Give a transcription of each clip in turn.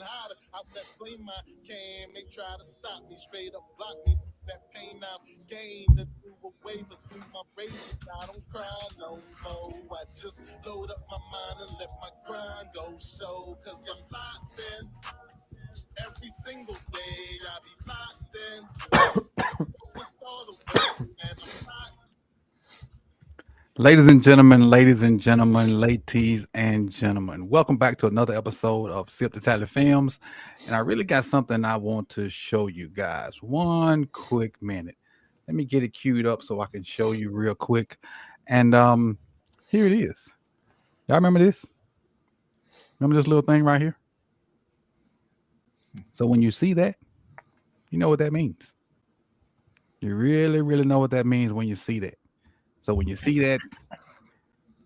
hotter. Out that flame I came, they try to stop me, straight up block me. That pain I've gained to do away, but see my race. I don't cry no more. I just load up my mind and let my grind go show. Cause I'm locked in every single day. I be locked in. The stars away, and I'm locked. Ladies and gentlemen, ladies and gentlemen, welcome back to another episode of Sip the Tally Films. And I really got something I want to show you guys. One quick minute. Let me get it queued up so I can show you real quick. And here it is. Y'all remember this? Remember this little thing right here? So when you see that, you know what that means. You really, really know what that means when you see that. So when you see that,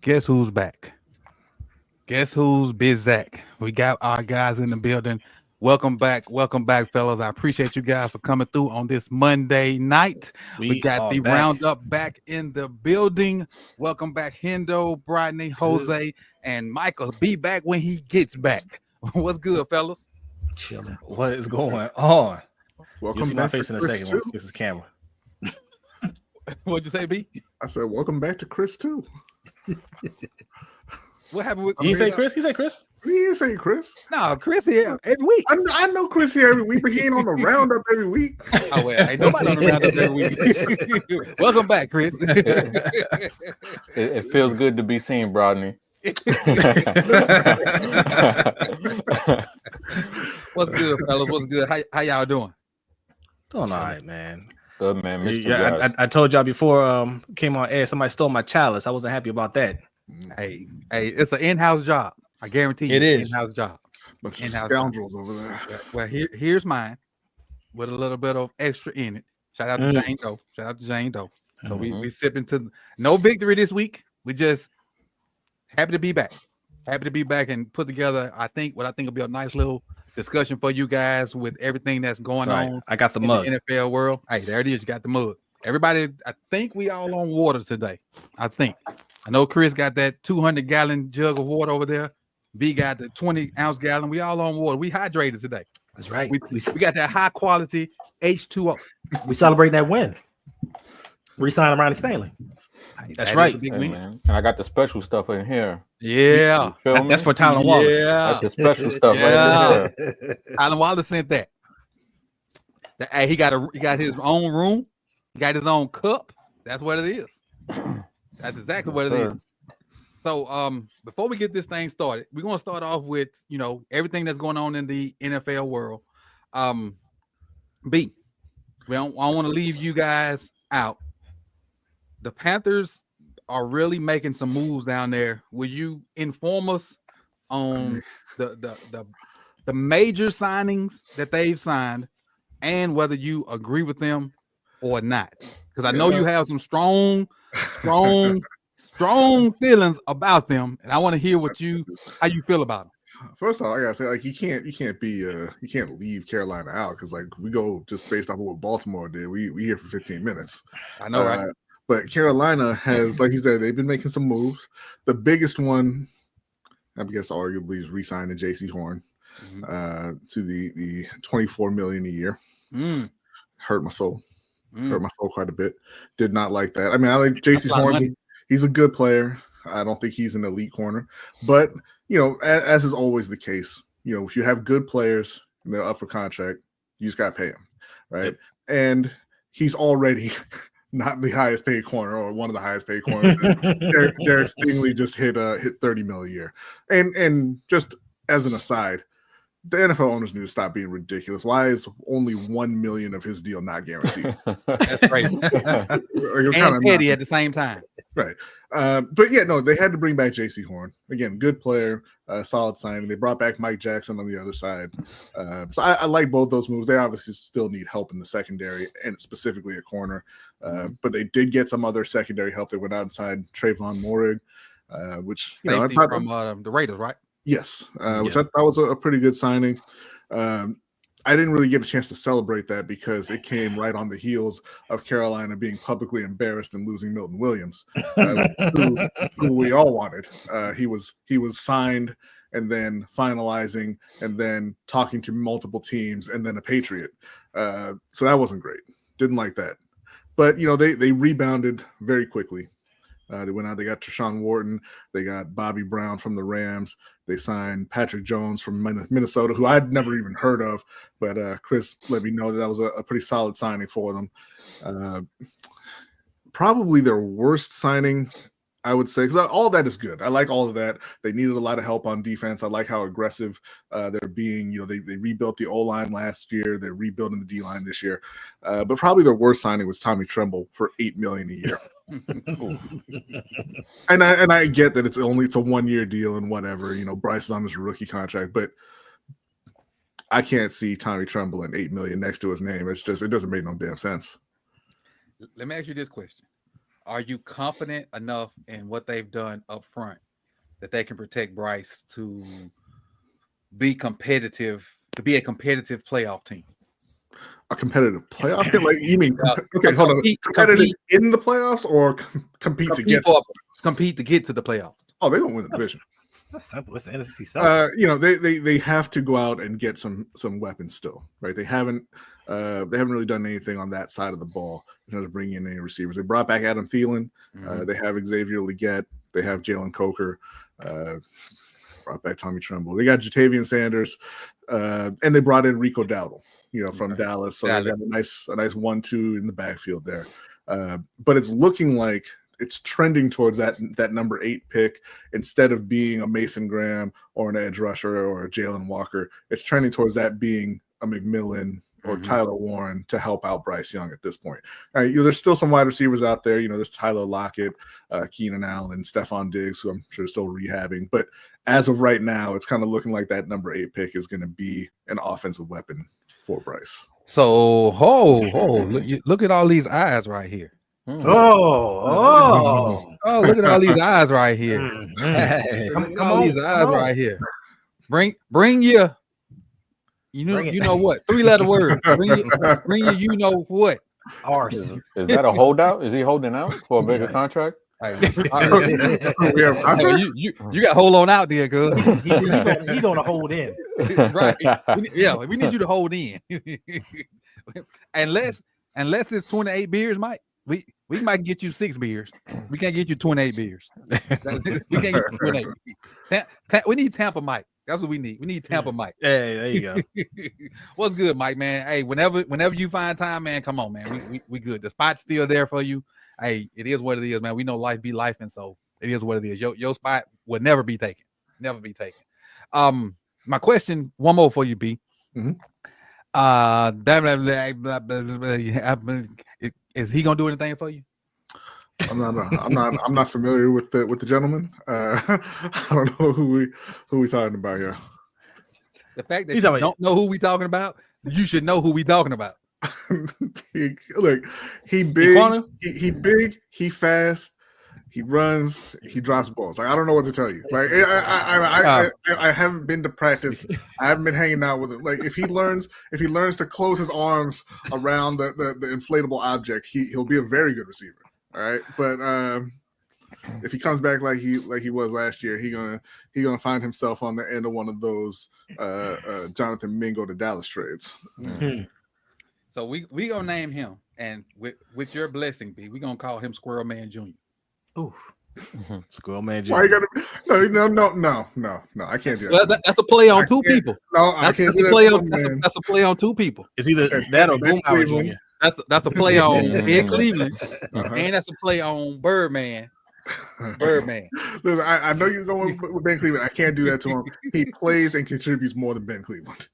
guess who's back? Guess who's Biz Zack? We got our guys in the building. Welcome back, fellas. I appreciate you guys for coming through on this Monday night. We got the roundup back in the building. Welcome back, Hendo, Brodney, Jose, and Michael. Be back when he gets back. What's good, fellas? Chilling. What is going on? Welcome. You'll see my back face to in a Chris second. too. This is camera. What'd you say, B? I said, welcome back to Chris too. What happened with? He say Chris. He say Chris. He didn't say Chris. No, Chris here every week. I know Chris here every week, but he ain't on the roundup every week. Oh well, ain't nobody on the roundup every week. Welcome back, Chris. It feels good to be seen, Brodney. What's good, fellas? What's good? How y'all doing? Doing all right, man. Good, man. Yeah, I told y'all before came on air. Somebody stole my chalice. I wasn't happy about that. Hey, it's an in-house job. I guarantee you, It it's is. an in-house job. Bunch of In-house scoundrels over there. Well, here's mine with a little bit of extra in it. Shout out to Jane Doe. Shout out to Jane Doe. So we sipping to no victory this week. We just happy to be back. Happy to be back and put together. I think will be a nice little discussion for you guys with everything that's going on. I got the in mug. the NFL world. Hey, there it is. You got the mug. Everybody, I think we all on water today. I know Chris got that 200-gallon jug of water over there. B got the 20-ounce gallon. We all on water. We hydrated today. That's right. We got that high quality H2O. We celebrate that win. Resigning Ronnie Stanley. Hey, That's that right. is a big Hey, win. man. And I got the special stuff in here. Yeah. You feel me? That's for Tylan Wallace. Yeah. That's the special stuff Yeah. right there. Tylan Wallace sent that. Hey, he got his own room. He got his own cup. That's what it is. That's exactly what it is. So before we get this thing started, we're gonna start off with everything that's going on in the NFL world. B, I don't want to leave you guys out. The Panthers are really making some moves down there. Will you inform us on the major signings that they've signed and whether you agree with them or not? Because I know you have some strong feelings about them, and I want to hear how you feel about them. First of all, I gotta say, like, you can't leave Carolina out because, like, we go just based off of what Baltimore did. We here for 15 minutes. I know, right? But Carolina has, like you said, they've been making some moves. The biggest one, I guess, arguably, is re-signing J.C. Horn to the $24 million a year. Hurt my soul. Hurt my soul quite a bit. Did not like that. I mean, I like J.C. Horn. He's a good player. I don't think he's an elite corner, but as is always the case, if you have good players and they're up for contract, you just got to pay them, right? Yep. And he's already not the highest paid corner or one of the highest paid corners. Derek Stingley just hit $30 million a year. And just as an aside, the NFL owners need to stop being ridiculous. Why is only $1 million of his deal not guaranteed? That's crazy. And petty at the same time. Right. But yeah, no, they had to bring back J.C. Horn. Again, good player, solid signing. They brought back Mike Jackson on the other side. So I like both those moves. They obviously still need help in the secondary and specifically a corner. But they did get some other secondary help. They went outside Trayvon Moehrig, which I thought from the Raiders, right? Yes, which I thought was a pretty good signing. I didn't really get a chance to celebrate that because it came right on the heels of Carolina being publicly embarrassed and losing Milton Williams, who we all wanted. He was signed and then finalizing and then talking to multiple teams and then a Patriot. So that wasn't great. Didn't like that. But, they rebounded very quickly. They went out, they got Treshaun Wharton, they got Bobby Brown from the Rams, they signed Patrick Jones from Minnesota, who I'd never even heard of, but Chris let me know that was a pretty solid signing for them. Probably their worst signing, I would say, because all that is good. I like all of that. They needed a lot of help on defense. I like how aggressive they're being. They rebuilt the O-line last year. They're rebuilding the D-line this year. But probably their worst signing was Tommy Tremble for $8 million a year. and I get that it's a 1-year deal and whatever. Bryce is on his rookie contract, but I can't see Tommy Tremble and $8 million next to his name. It doesn't make no damn sense. Let me ask you this question. Are you confident enough in what they've done up front that they can protect Bryce to be competitive, to be a competitive playoff team? A competitive playoff team? Like, you mean, okay, hold on. Competitive in the playoffs or compete to get to the playoffs? Oh, they don't win the division. That's simple. It's the NFC South. They have to go out and get some weapons still, right? They haven't really done anything on that side of the ball in terms of bringing in any receivers. They brought back Adam Thielen. They have Xavier Legette. They have Jalen Coker. Brought back Tommy Tremble. They got Jatavian Sanders, and they brought in Rico Dowdle, from Dallas. So they got a nice 1-2 in the backfield there. But it's looking like it's trending towards that number 8 pick instead of being a Mason Graham or an edge rusher or a Jalen Walker. It's trending towards that being a McMillan or Tyler Warren to help out Bryce Young at this point. There's still some wide receivers out there. There's Tyler Lockett, Keenan Allen, Stephon Diggs, who I'm sure is still rehabbing. But as of right now, it's kind of looking like that number 8 pick is going to be an offensive weapon for Bryce. So, look at all these eyes right here. Oh, look at all these eyes right here. Come all on, these eyes right here. Bring your, you know what? 3-letter word. Bring your, you know what? Arse. Is that a holdout? Is he holding out for a bigger contract? You got to hold on out there, cuz. He gonna hold in. Right. We need you to hold in. Unless it's 28 beers, Mike. We might get you 6 beers. We can't get you 28 beers. We can't get you 28. We need Tampa Mike. That's what we need. We need Tampa Mike. Hey, there you go. What's good, Mike, man? Hey, whenever you find time, man, come on, man. We good. The spot's still there for you. Hey, it is what it is, man. We know life be life, and so it is what it is. Your spot will never be taken. Never be taken. My question, one more for you, B. Is he gonna do anything for you? I'm not familiar with the gentleman. I don't know who we talking about here. The fact that you don't know who we talking about, you should know who we talking about. Look, he big, he big, he fast, he runs, he drops balls. Like, I don't know what to tell you. Like, I haven't been to practice. I haven't been hanging out with him. Like, if he learns to close his arms around the inflatable object, he'll be a very good receiver. All right, but if he comes back like he was last year, he gonna find himself on the end of one of those Jonathan Mingo to Dallas trades. So we gonna name him, and with your blessing, B, we gonna call him Squirrel Man Jr. Oof. Squirrel Man Jr. Why you gotta, no, I can't do that. Well, that's a play on 2 people. No, I can't do that. That's a play on 2 people. It's either that or Boomhauer Jr. That's a play on Ben Cleveland, and that's a play on Birdman. Listen, I know you're going with Ben Cleveland. I can't do that to him. He plays and contributes more than Ben Cleveland.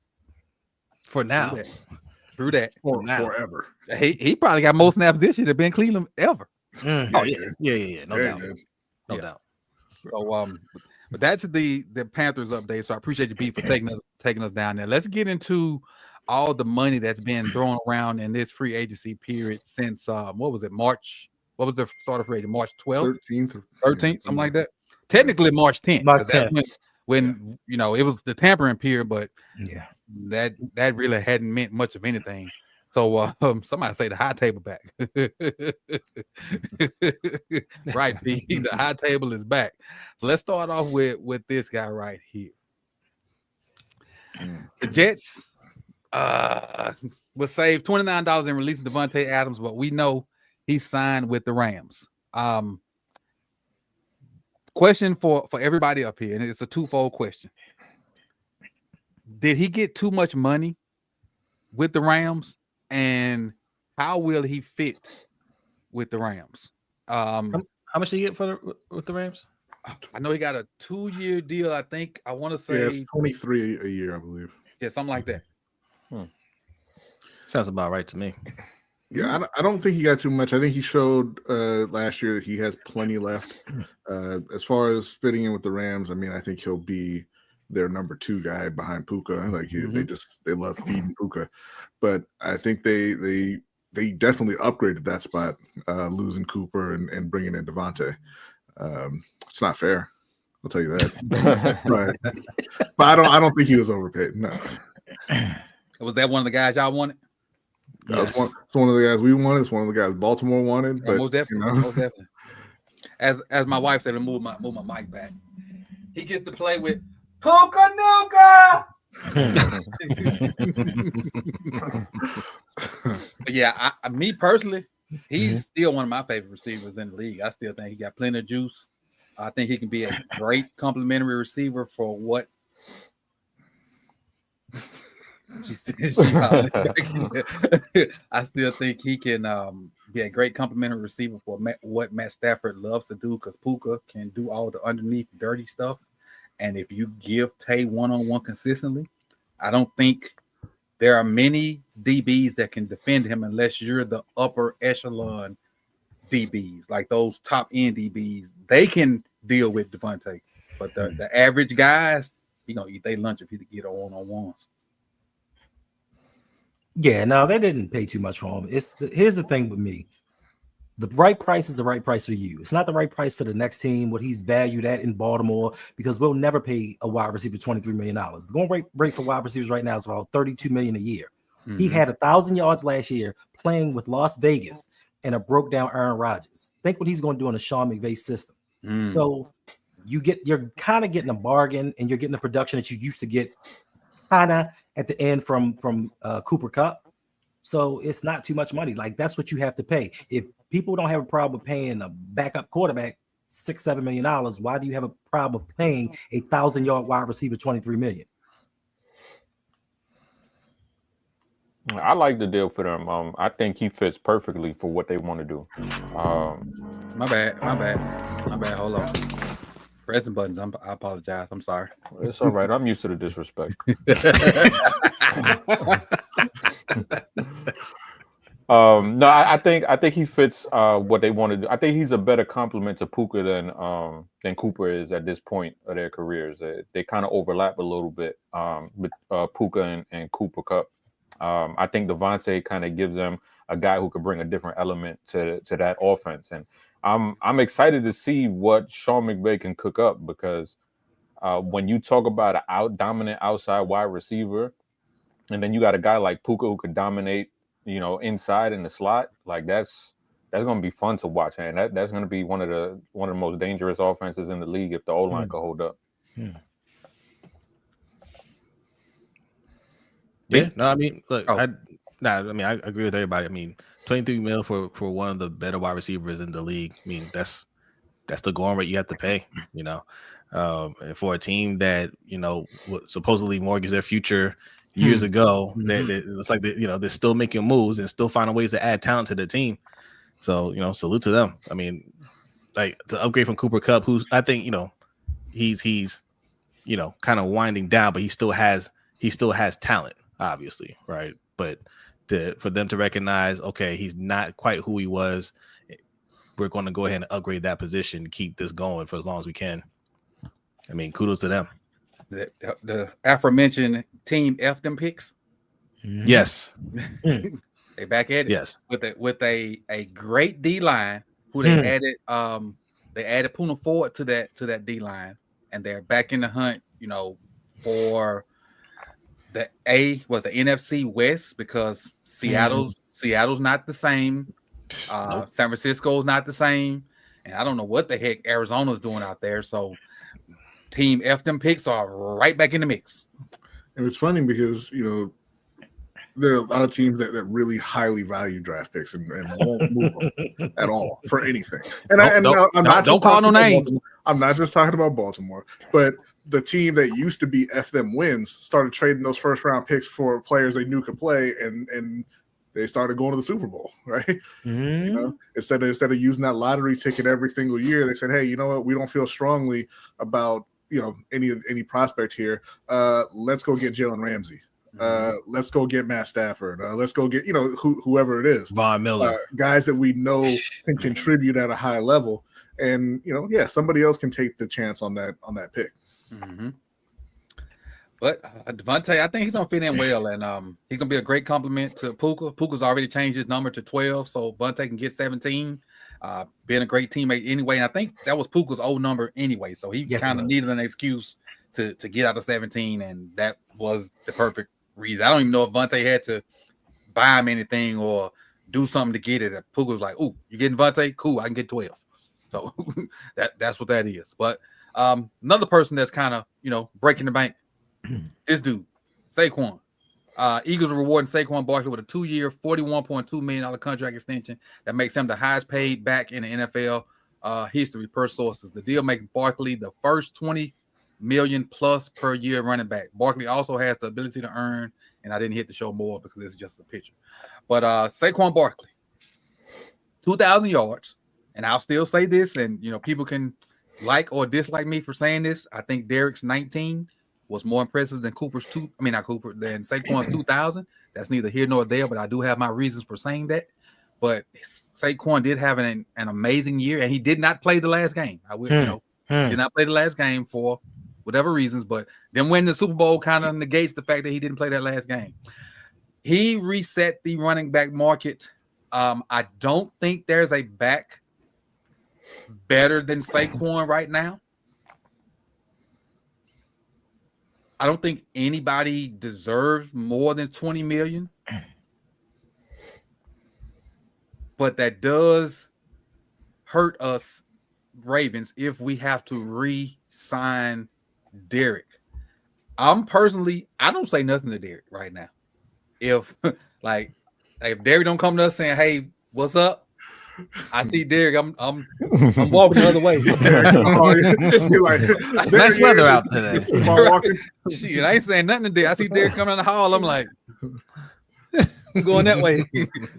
For now. True that. Forever. He probably got more snaps this year than Ben Cleveland ever. Oh yeah. No doubt. So but that's the Panthers update. So I appreciate you, B, for taking us down there. Let's get into all the money that's been thrown around in this free agency period since what was it, March? What was the start of free agency? March 12th? 13th, something like that. Technically March 10th. March 10th. When it was the tampering period, but yeah, that really hadn't meant much of anything. So somebody say the high table back. Right, B, the high table is back. So let's start off with this guy right here. The Jets will save $29 in releasing Devanta Adams, but we know he signed with the Rams. Question for everybody up here, and it's a twofold question. Did he get too much money with the Rams, and how will he fit with the Rams? How much did he get with the Rams? I know he got a 2-year deal. I think I want to say it's 23 a year, I believe. Yeah, something like that. Sounds about right to me. Yeah, I don't think he got too much. I think he showed last year that he has plenty left. As far as fitting in with the Rams, I mean, I think he'll be their number 2 guy behind Puka. Like they love feeding Puka, but I think they definitely upgraded that spot, losing Cooper and bringing in Devontae. It's not fair, I'll tell you that. but I don't think he was overpaid. No. Was that one of the guys y'all wanted? It's one of the guys we wanted. It's one of the guys Baltimore wanted. But most definitely, most definitely. As my wife said, to move my mic back. He gets to play with Puka Nuka. But yeah, me personally, he's still one of my favorite receivers in the league. I still think he got plenty of juice. I think he can be a great complimentary receiver for what. I still think he can be a great complimentary receiver for what Matt Stafford loves to do, because Puka can do all the underneath dirty stuff. And if you give Tay one-on-one consistently, I don't think there are many DBs that can defend him unless you're the upper echelon DBs, like those top end DBs. They can deal with Devontae, but the average guys, eat their lunch if he get on one-on-ones. Yeah, no, they didn't pay too much for him. Here's the thing with me. The right price is the right price for you. It's not the right price for the next team, what he's valued at in Baltimore, because we'll never pay a wide receiver $23 million. The going rate for wide receivers right now is about $32 million a year. Mm-hmm. He had 1,000 yards last year playing with Las Vegas and a broke down Aaron Rodgers. Think what he's going to do in a Sean McVay system. So you're kind of getting a bargain, and you're getting the production that you used to get kind of at the end from Cooper Kupp. So it's not too much money. Like, that's what you have to pay. If people don't have a problem with paying a backup quarterback $6-7 million, why do you have a problem of paying a 1,000-yard wide receiver $23 million? I like the deal for them. I think he fits perfectly for what they want to do. My bad. Hold on. Pressing buttons. I apologize. I'm sorry. It's all right. I'm used to the disrespect. No, I think he fits what they want to do. I think he's a better complement to Puka than Cooper is at this point of their careers. They kind of overlap a little bit with Puka and Cooper Kupp. I think Devontae kind of gives them a guy who could bring a different element to that offense, and I'm excited to see what Sean McVay can cook up, because when you talk about an dominant outside wide receiver, and then you got a guy like Puka who could dominate, inside in the slot, like that's going to be fun to watch, and that's going to be one of the most dangerous offenses in the league if the O-line could hold up. Yeah, no, I mean, look, I agree with everybody. I mean, $23 million for one of the better wide receivers in the league. I mean, that's the going rate you have to pay, and for a team that, supposedly mortgaged their future years ago, it's like they're still making moves and still finding ways to add talent to their team. So, salute to them. I mean, like, to upgrade from Cooper Kupp, who's, I think, he's kind of winding down, but he still has talent, obviously, right? But for them to recognize, okay, he's not quite who he was, we're going to go ahead and upgrade that position, keep this going for as long as we can. I mean, kudos to them. The aforementioned team F them picks. Yes. They back at it. Yes. With a great D line who they added Puna Ford to that D line, and they're back in the hunt, for the NFC West, because Seattle's not the same. San Francisco's not the same, and I don't know what the heck Arizona's doing out there. So Team F them picks are right back in the mix. And it's funny because, there are a lot of teams that really highly value draft picks and won't move them at all for anything. And don't call no names. I'm not just talking about Baltimore, but the team that used to be F them wins started trading those first round picks for players they knew could play, and they started going to the Super Bowl, right? Mm-hmm. Instead of using that lottery ticket every single year, they said, hey, you know what? We don't feel strongly about any prospect here. Let's go get Jalen Ramsey. Let's go get Matt Stafford. Let's go get whoever it is, Von Miller, guys that we know can contribute at a high level, and somebody else can take the chance on that pick. Mm-hmm. But Devontae, I think he's gonna fit in well, and he's gonna be a great compliment to Puka. Puka's already changed his number to 12, so Devontae can get 17. Being a great teammate anyway, and I think that was Puka's old number anyway, so he kind of needed an excuse to get out of 17, and that was the perfect reason. I don't even know if Devontae had to buy him anything or do something to get it. Puka was like, "Ooh, you getting Devontae? Cool, I can get 12." So that's what that is. But another person that's kind of breaking the bank, this dude, SaQuon. Eagles are rewarding SaQuon Barkley with a 2-year, $41.2 million contract extension that makes him the highest paid back in the NFL history per sources. The deal makes Barkley the first $20 million plus per year running back. Barkley also has the ability to earn, and I didn't hit the show more because it's just a picture. But SaQuon Barkley, 2,000 yards, and I'll still say this, and people can like or dislike me for saying this. I think Derek's 19 was more impressive than than SaQuon's 2,000. That's neither here nor there, but I do have my reasons for saying that. But SaQuon did have an amazing year, and he did not play the last game. Did not play the last game for whatever reasons, but them winning the Super Bowl kind of negates the fact that he didn't play that last game. He reset the running back market. I don't think there's a back better than SaQuon right now. I don't think anybody deserves more than 20 million. But that does hurt us Ravens if we have to re-sign Derek. I don't say nothing to Derek right now. If Derek don't come to us saying, "Hey, what's up?" I see Derek. I'm walking the other way. You're like, nice weather out today. Shit, I ain't saying nothing to Derek. I see Derek coming down the hall. I'm like, I'm going that way.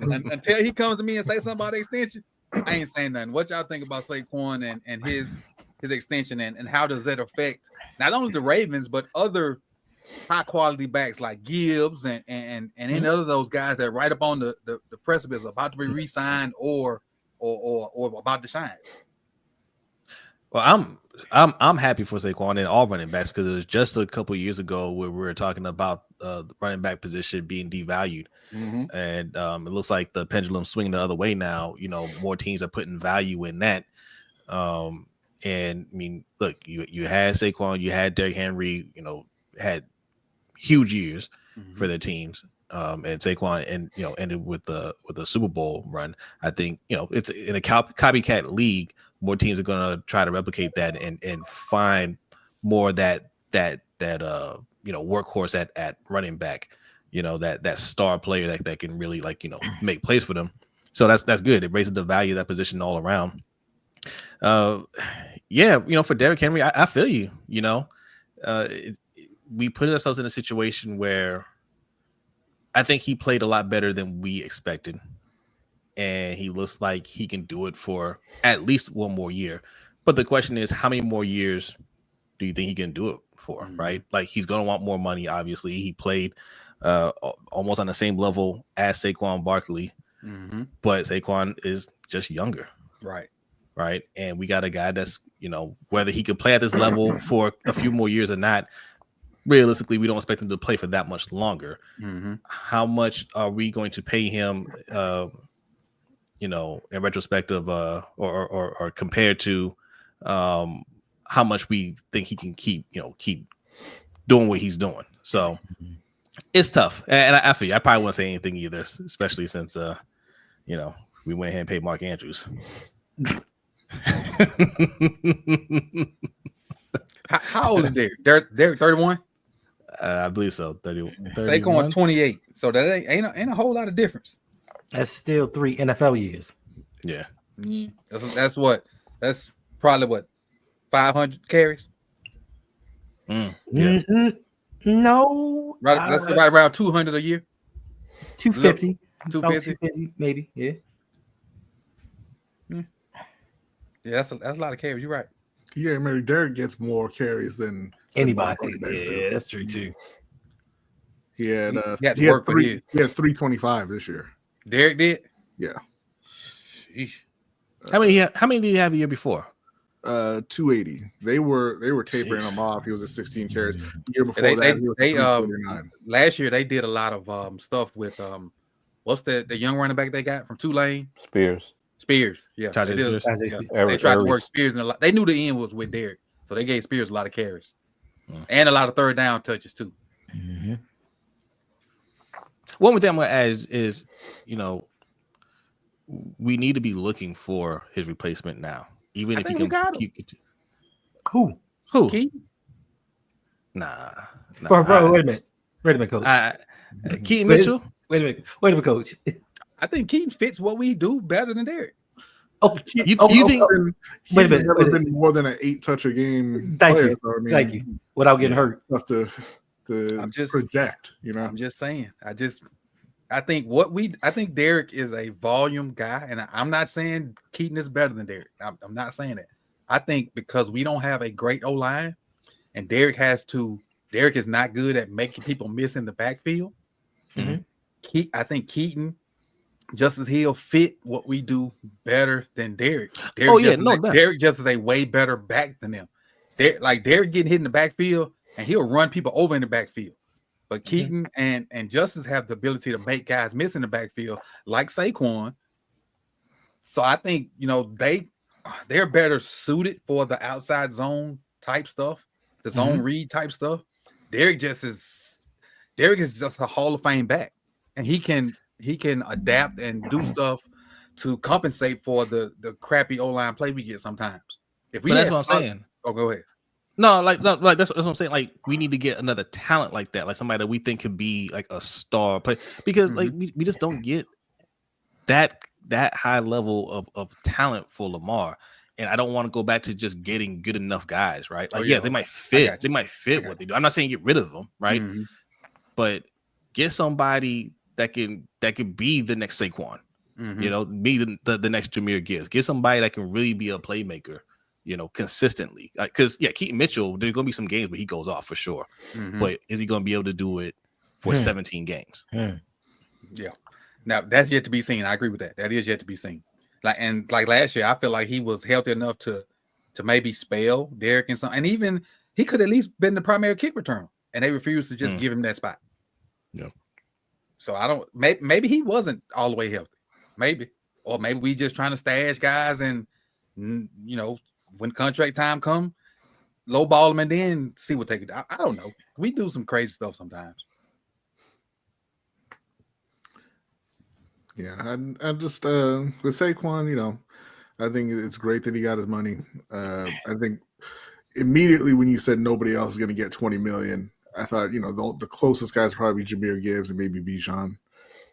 Until he comes to me and say something about the extension, I ain't saying nothing. What y'all think about SaQuon and his extension, and how does that affect not only the Ravens but other high quality backs like Gibbs and any other of those guys that are right up on the precipice about to be re-signed or about to shine? Well, I'm happy for SaQuon and all running backs, because it was just a couple of years ago where we were talking about the running back position being devalued, and it looks like the pendulum swinging the other way now. More teams are putting value in that. And I mean, look, you had SaQuon, you had Derrick Henry, had huge years for their teams. And SaQuon ended with the Super Bowl run. I think it's in a copycat league. More teams are going to try to replicate that and find more that workhorse at running back. That star player that can really make plays for them. So that's good. It raises the value of that position all around. For Derrick Henry, I feel you. We put ourselves in a situation where I think he played a lot better than we expected, and he looks like he can do it for at least one more year. But the question is, how many more years do you think he can do it for? Right? Like, he's going to want more money. Obviously, he played almost on the same level as SaQuon Barkley, but SaQuon is just younger. Right. And we got a guy that's, whether he could play at this level for a few more years or not, realistically, we don't expect him to play for that much longer. How much are we going to pay him, in retrospective, or compared to how much we think he can keep doing what he's doing? So it's tough. And I feel you. I probably won't say anything either, especially since, we went ahead and paid Mark Andrews. How old is Derek? Derek 31? I believe so. 30, Saquon 28. So that ain't a whole lot of difference. That's still 3 NFL years. Yeah. That's probably what 500 carries. Yeah. No, Right, that's right around 200 a year. 250. 250, maybe. Yeah. Yeah, that's a lot of carries. You're right. Yeah, Mary Derrick gets more carries than Anybody. do. That's true too. He had he had 325 this year. Derrick did. Yeah. Sheesh. How many did he have the year before? 280. They were tapering him off. He was at 16 carries. The year before he was at 349. Last year they did a lot of stuff with what's the young running back they got from Tulane? Spears. Yeah. They tried to work Spears in a lot. They knew the end was with Derrick, so they gave Spears a lot of carries and a lot of third down touches too. Mm-hmm. One thing I'm going to add is, we need to be looking for his replacement now, even if he can keep it. Who? Keith? Nah. Bro, wait a minute, coach. Keaton Mitchell. Wait a minute, coach. I think Keaton fits what we do better than Derrick. You think he's never been more than an 8-touch a game? Thank player, you. so, I mean, Thank you. Without getting hurt. Tough to project, I'm just saying. I think Derrick is a volume guy, and I'm not saying Keaton is better than Derrick. I'm not saying that. I think because we don't have a great O-line, and Derrick is not good at making people miss in the backfield. Mm-hmm. I think Keaton, Justice Hill fit what we do better than Derrick. Derrick just is a way better back than them. Derrick getting hit in the backfield, and he'll run people over in the backfield. But Keaton and Justice have the ability to make guys miss in the backfield, like Saquon. So I think they're better suited for the outside zone type stuff, the zone read type stuff. Derrick is just a Hall of Fame back, and he can adapt and do stuff to compensate for the crappy O-line play we get sometimes. That's what I'm saying. Oh, go ahead. No, that's what I'm saying. Like, we need to get another talent like that, like somebody that we think could be like a star play, because like we just don't get that high level of talent for Lamar. And I don't want to go back to just getting good enough guys, right? Like, they might fit. They might fit what they do. I'm not saying get rid of them, right? Mm-hmm. But get somebody that can be the next Saquon, be the next JaMarr Gibbs. Get somebody that can really be a playmaker, consistently. Because Keaton Mitchell, there's gonna be some games where he goes off for sure. Mm-hmm. But is he gonna be able to do it for 17 games? Yeah. Now that's yet to be seen. I agree with that. That is yet to be seen. Like last year, I feel like he was healthy enough to maybe spell Derrick and something, and even he could at least been the primary kick returner, and they refused to just give him that spot. Yeah. So I don't. Maybe he wasn't all the way healthy. Maybe we just trying to stash guys, and when contract time come, lowball them and then see what they could do. I don't know. We do some crazy stuff sometimes. Yeah, I just with Saquon, I think it's great that he got his money. I think immediately when you said nobody else is going to get $20 million, I thought the closest guys probably JaMarr Gibbs and maybe Bijan.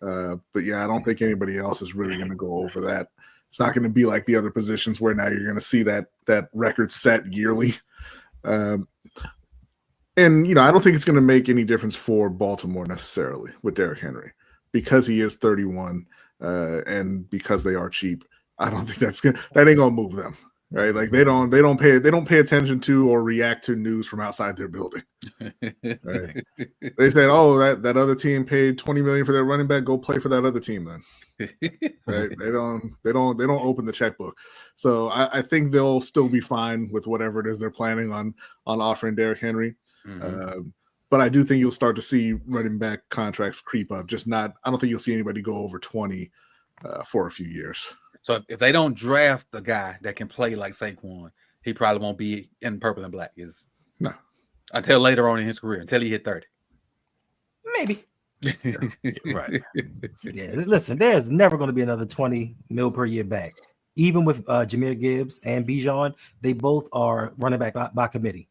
But yeah, I don't think anybody else is really going to go over that. It's not going to be like the other positions where now you're going to see that record set yearly. And I don't think it's going to make any difference for Baltimore necessarily with Derrick Henry, because he is 31 and because they are cheap. I don't think that ain't gonna move them, right? Like they don't pay attention to or react to news from outside their building. Right? They said, "Oh, that other team paid $20 million for their running back. Go play for that other team then." Right? They don't open the checkbook. So I think they'll still be fine with whatever it is they're planning on offering Derrick Henry. Mm-hmm. But I do think you'll start to see running back contracts creep up. I don't think you'll see anybody go over 20 for a few years. So if they don't draft a guy that can play like Saquon, he probably won't be in purple and black. No. Until later on in his career, until he hit 30. Maybe. Right. Yeah. Listen, there's never going to be another 20 mil per year back. Even with JaMarr Gibbs and Bijan, they both are running back by committee.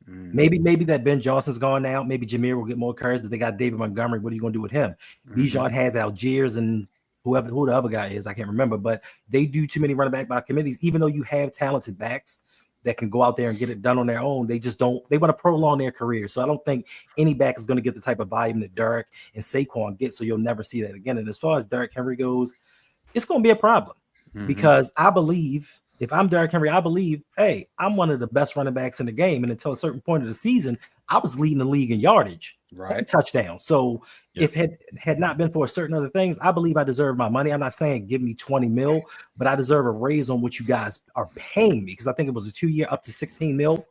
Maybe that Ben Johnson's gone now. Maybe JaMarr will get more carries, but they got David Montgomery. What are you going to do with him? Bijan has Algiers and who the other guy is, I can't remember. But they do too many running back by committees. Even though you have talented backs that can go out there and get it done on their own, they just don't. They want to prolong their career. So I don't think any back is going to get the type of volume that Derrick and SaQuon get. So you'll never see that again. And as far as Derrick Henry goes, it's going to be a problem because I believe. If I'm Derrick Henry, I believe, hey, I'm one of the best running backs in the game. And until a certain point of the season, I was leading the league in yardage, and touchdowns. So if it had not been for certain other things, I believe I deserve my money. I'm not saying give me 20 mil, but I deserve a raise on what you guys are paying me because I think it was a 2-year up to 16 mil.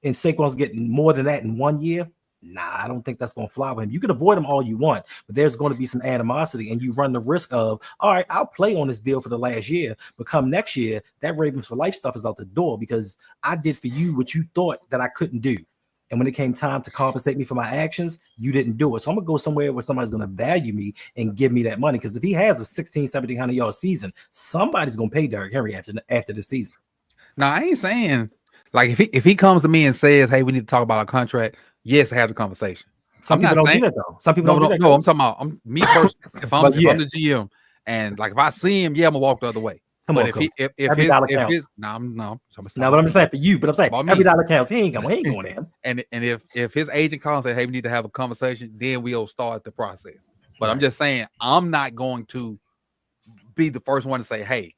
And Saquon's getting more than that in 1 year. Nah, I don't think that's going to fly with him. You can avoid him all you want, but there's going to be some animosity, and you run the risk of, all right, I'll play on this deal for the last year, but come next year, that Ravens for life stuff is out the door because I did for you what you thought that I couldn't do. And when it came time to compensate me for my actions, you didn't do it. So I'm going to go somewhere where somebody's going to value me and give me that money because if he has a 1,700 yard season, somebody's going to pay Derrick Henry after the season. Now, I ain't saying, like, if he comes to me and says, hey, we need to talk about a contract, yes, have the conversation. Some people don't do that though. Some people don't do that. No, I'm talking about me first. If I'm the GM and like if I see him, I'm gonna walk the other way. Come on, if every dollar counts. No, but I'm saying for you, but I'm saying every dollar counts. He ain't going in. And if his agent calls and say, hey, we need to have a conversation, then we'll start the process. But I'm just saying, I'm not going to be the first one to say, hey,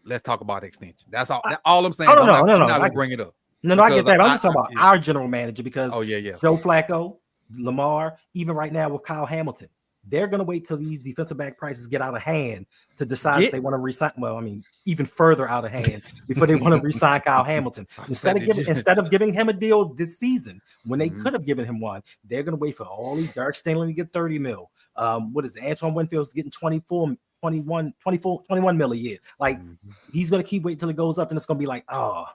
let's talk about extension. That's all. All I'm saying. I'm not gonna bring it up. No, I get that. I'm just talking about our general manager because Joe Flacco, Lamar, even right now with Kyle Hamilton, they're going to wait till these defensive back prices get out of hand to decide if they want to resign. Well, I mean, even further out of hand before they want to resign Kyle Hamilton. Instead of giving him a deal this season when they could have given him one, they're going to wait for all these Derek Stanley to get 30 mil. What is it? Antoine Winfield's getting 21 mil a year. Like he's going to keep waiting till it goes up, and it's going to be like, oh.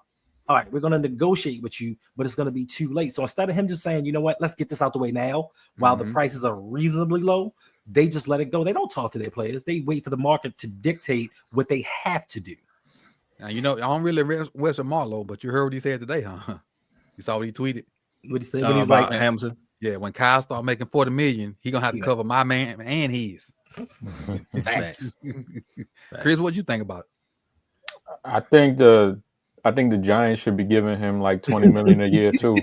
All right, we're going to negotiate with you, but it's going to be too late. So instead of him just saying, you know what, let's get this out the way now while the prices are reasonably low, they just let it go. They don't talk to their players. They wait for the market to dictate what they have to do. Now, I don't really wish Marlowe, but you heard what he said today, huh? You saw what he tweeted? What he said? When he's like, Hamilton. Yeah, when Kyle start making $40 million, he going to have to cover my man and his. Facts. Chris, what you think about it? I think the Giants should be giving him like $20 million a year too.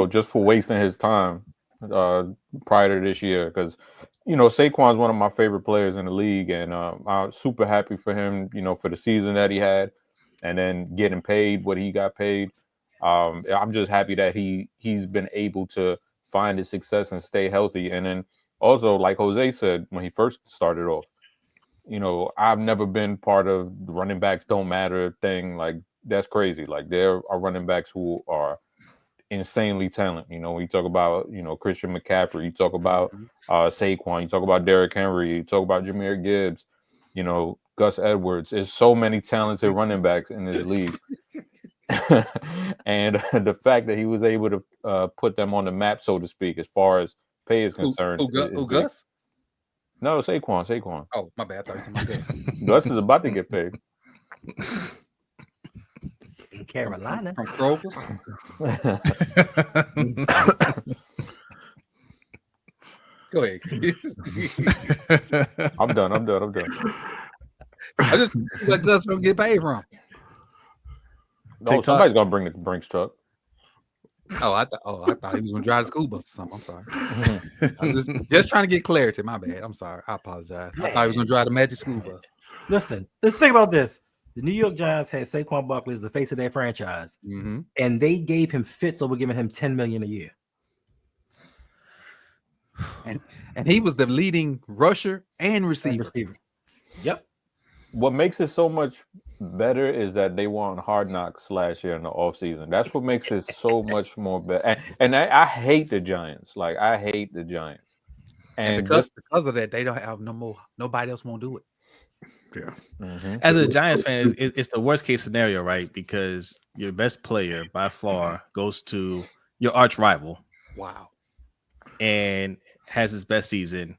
Just for wasting his time prior to this year. Because Saquon's one of my favorite players in the league, and I'm super happy for him. For the season that he had, and then getting paid what he got paid. I'm just happy that he's been able to find his success and stay healthy, and then. Also, like Jose said when he first started off, I've never been part of the running backs don't matter thing. Like, that's crazy. Like, there are running backs who are insanely talented. When you talk about, Christian McCaffrey, you talk about Saquon, you talk about Derrick Henry, you talk about JaMarr Gibbs, Gus Edwards. There's so many talented running backs in this league. And the fact that he was able to put them on the map, so to speak, as far as pay is concerned. Gus? No, Saquon. Oh, my bad. I thought you said Gus is about to get paid. In Carolina. From Kroger's. Go ahead. I'm done. I just let Gus from get paid from. No, somebody's gonna bring the Brinks truck. I thought he was gonna drive the school bus or something. I'm sorry. I'm just trying to get clarity. My bad. I'm sorry. I apologize. I thought he was gonna drive the magic school bus. Listen, let's think about this. The New York Giants had SaQuon Barkley as the face of their franchise, and they gave him fits over giving him $10 million a year. And he was the leading rusher and receiver. Yep. What makes it so much better is that they won Hard Knocks last year in the offseason. That's what makes it so much more better. And I hate the Giants. Like, I hate the Giants. And because of that, they don't have nobody else won't do it. Yeah. As a Giants fan, it's the worst case scenario, right? Because your best player by far goes to your arch rival. Wow. And has his best season.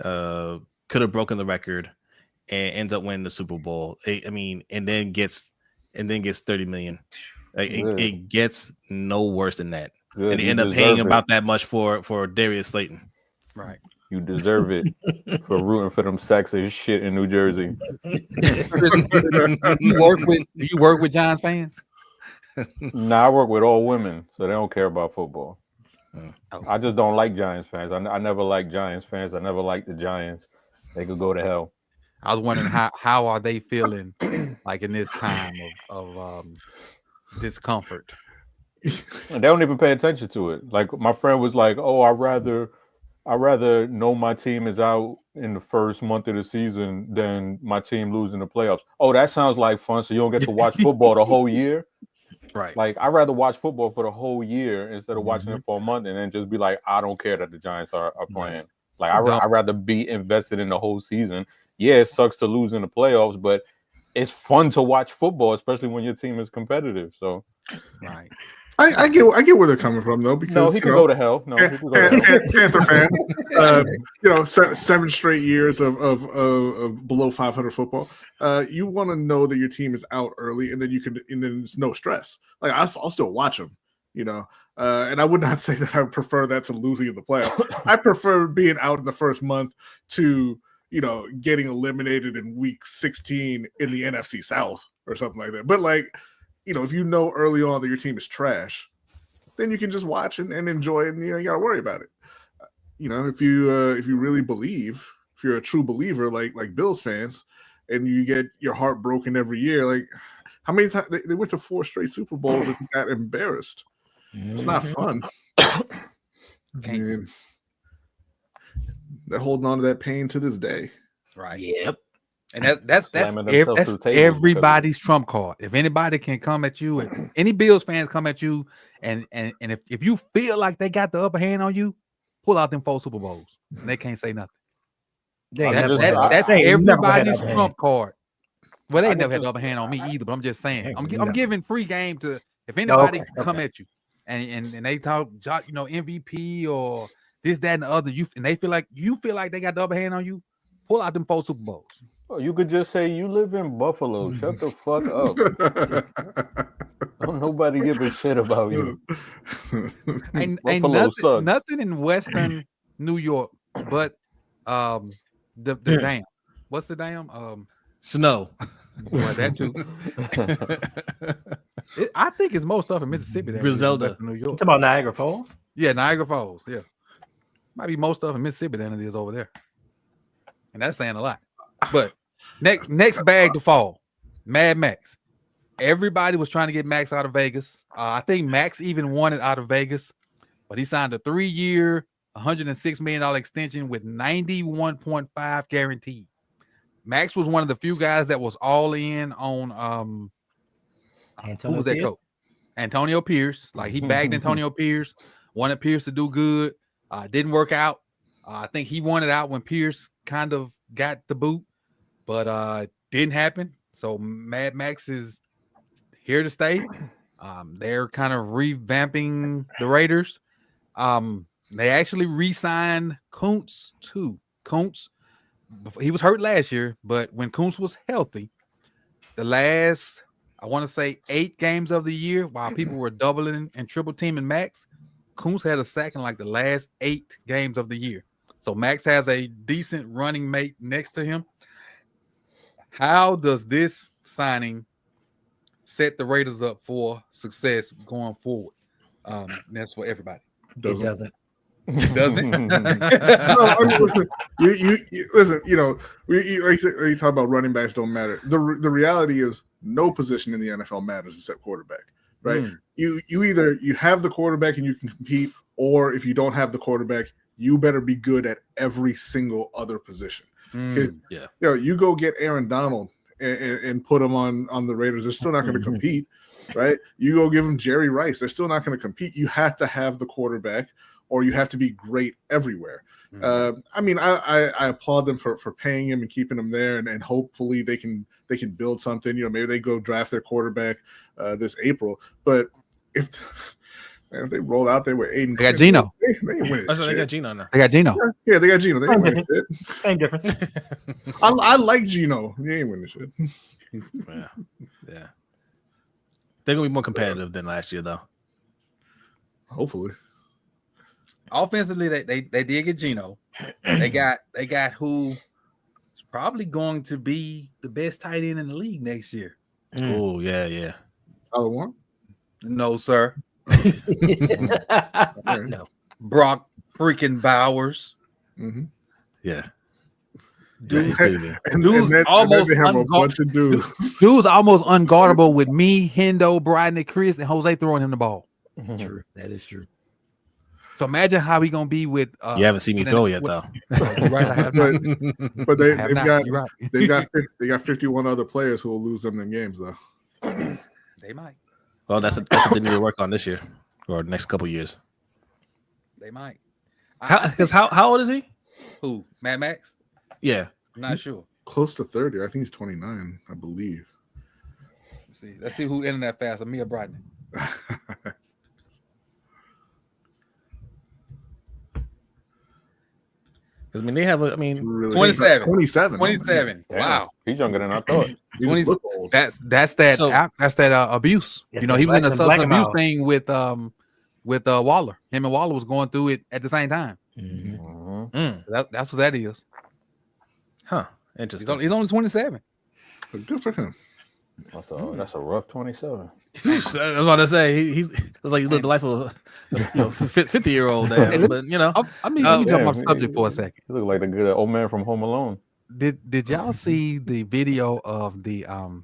Could have broken the record. and ends up winning the Super Bowl. And then gets $30 million. It gets no worse than that. Good. And they end up paying about that much for Darius Slayton. Right. You deserve it for rooting for them sexist shit in New Jersey. You work with Giants fans? Nah, I work with all women, so they don't care about football. Oh. I just don't like Giants fans. I never liked Giants fans. I never liked the Giants. They could go to hell. I was wondering how are they feeling like in this time of discomfort. They don't even pay attention to it. Like my friend was like, "Oh, I rather know my team is out in the first month of the season than my team losing the playoffs." Oh, that sounds like fun. So you don't get to watch football the whole year, right? Like I'd rather watch football for the whole year instead of watching it for a month and then just be like, I don't care that the Giants are playing. Like I'd rather be invested in the whole season. Yeah, it sucks to lose in the playoffs, but it's fun to watch football, especially when your team is competitive. So, right. I get where they're coming from though, because no, he could go to hell. No, he could go to hell. Panther fan. 7 straight years of below 500 football. You want to know that your team is out early, and then it's no stress. Like I'll still watch them, and I would not say that I would prefer that to losing in the playoffs. I prefer being out in the first month to getting eliminated in week 16 in the NFC South or something like that. But if you know early on that your team is trash, then you can just watch and enjoy it, and you got to worry about it. If you really believe, if you're a true believer like Bills fans, and you get your heart broken every year, like how many times they went to 4 straight Super Bowls and got embarrassed. It's not fun. And they're holding on to that pain to this day. Right. Yep. And that's everybody's trump card. If anybody can come at you, and any Bills fans come at you, and if you feel like they got the upper hand on you, pull out them 4 Super Bowls, and they can't say nothing. That's everybody's trump card. Well, they never had the upper hand on me either, but I'm just saying, I'm giving free game to if anybody come at you, and they talk, MVP or this, that, and the other, and they feel like they got the upper hand on you, pull out them 4 Super Bowls. Oh, you could just say you live in Buffalo. Shut the fuck up. Don't nobody give a shit about you. Ain't nothing in Western New York, but the dam. What's the dam? Snow. Well, that too. I think it's most stuff in Mississippi. Griselda. New York. You talking about Niagara Falls? Yeah, Niagara Falls. Yeah, might be most stuff in Mississippi than it is over there, and that's saying a lot. But next bag to fall, Mad Max. Everybody was trying to get Max out of Vegas. I think Max even wanted out of Vegas, but he signed a 3-year, $106 million extension with 91.5 guaranteed. Max was one of the few guys that was all in on who was that coach? Antonio Pierce. Like he bagged Antonio Pierce, wanted Pierce to do good. Didn't work out. I think he wanted out when Pierce kind of got the boot, but didn't happen. So Mad Max is here to stay. They're kind of revamping the Raiders. They actually re-signed Kuntz too. Kuntz, he was hurt last year, but when Kuntz was healthy, the last, I want to say 8 games of the year, while people were doubling and triple teaming Max, Kuntz had a sack in like the last 8 games of the year. So Max has a decent running mate next to him. How does this signing set the Raiders up for success going forward? That's for everybody. It doesn't. It doesn't. No, I mean, listen. You talk about running backs don't matter. The reality is no position in the NFL matters except quarterback, right? You either you have the quarterback and you can compete, or if you don't have the quarterback, you better be good at every single other position. Because you go get Aaron Donald and put him on the Raiders, they're still not going to compete, right? You go give them Jerry Rice, they're still not going to compete. You have to have the quarterback, or you have to be great everywhere. I mean, I applaud them for paying him and keeping him there, and hopefully they can build something. Maybe they go draft their quarterback this April. But if And if they roll out there with Aiden, They got Geno. They ain't winning. That's what they got shit. Geno now. They got Geno. Yeah, they got Geno. They ain't winning shit. Same difference. I like Geno. They ain't winning shit. Yeah. They're gonna be more competitive than last year, though. Hopefully. Offensively, they did get Geno. They got who is probably going to be the best tight end in the league next year. Oh, yeah. Tylan Wallace? No, sir. No. Brock freaking Bowers. Mm-hmm. Yeah. Dude, And dude's then almost they have a bunch of dudes. Dude's almost unguardable with me, Hendo, Bryden, and Chris, and Jose throwing him the ball. True. That is true. So imagine how he gonna be with. You haven't seen me throw yet, though. You're right, I have not. But I have not. You're right. they got 51 other players who will lose them in games though. They might. Well, that's what they need to work on this year or next couple years. They might. Because how old is he? Who? Mad Max? Yeah. I'm not sure. Close to 30. I think he's 29, I believe. Let's see who ended that faster, me or Bryden. Because they have Really 27. 27. 27. Damn, Wow. he's younger than I thought. He just look old. That's that abuse. Yes, You know, he was in a black substance him abuse out. thing with Waller. Him and Waller was going through it at the same time. That's what that is. Huh. Interesting. He's only 27. Good for him. That's a rough 27. I was about to say he's like he's lived the life of a 50-year-old. But let me jump off subject for a second. He look like the good old man from Home Alone. Did y'all see the video of the and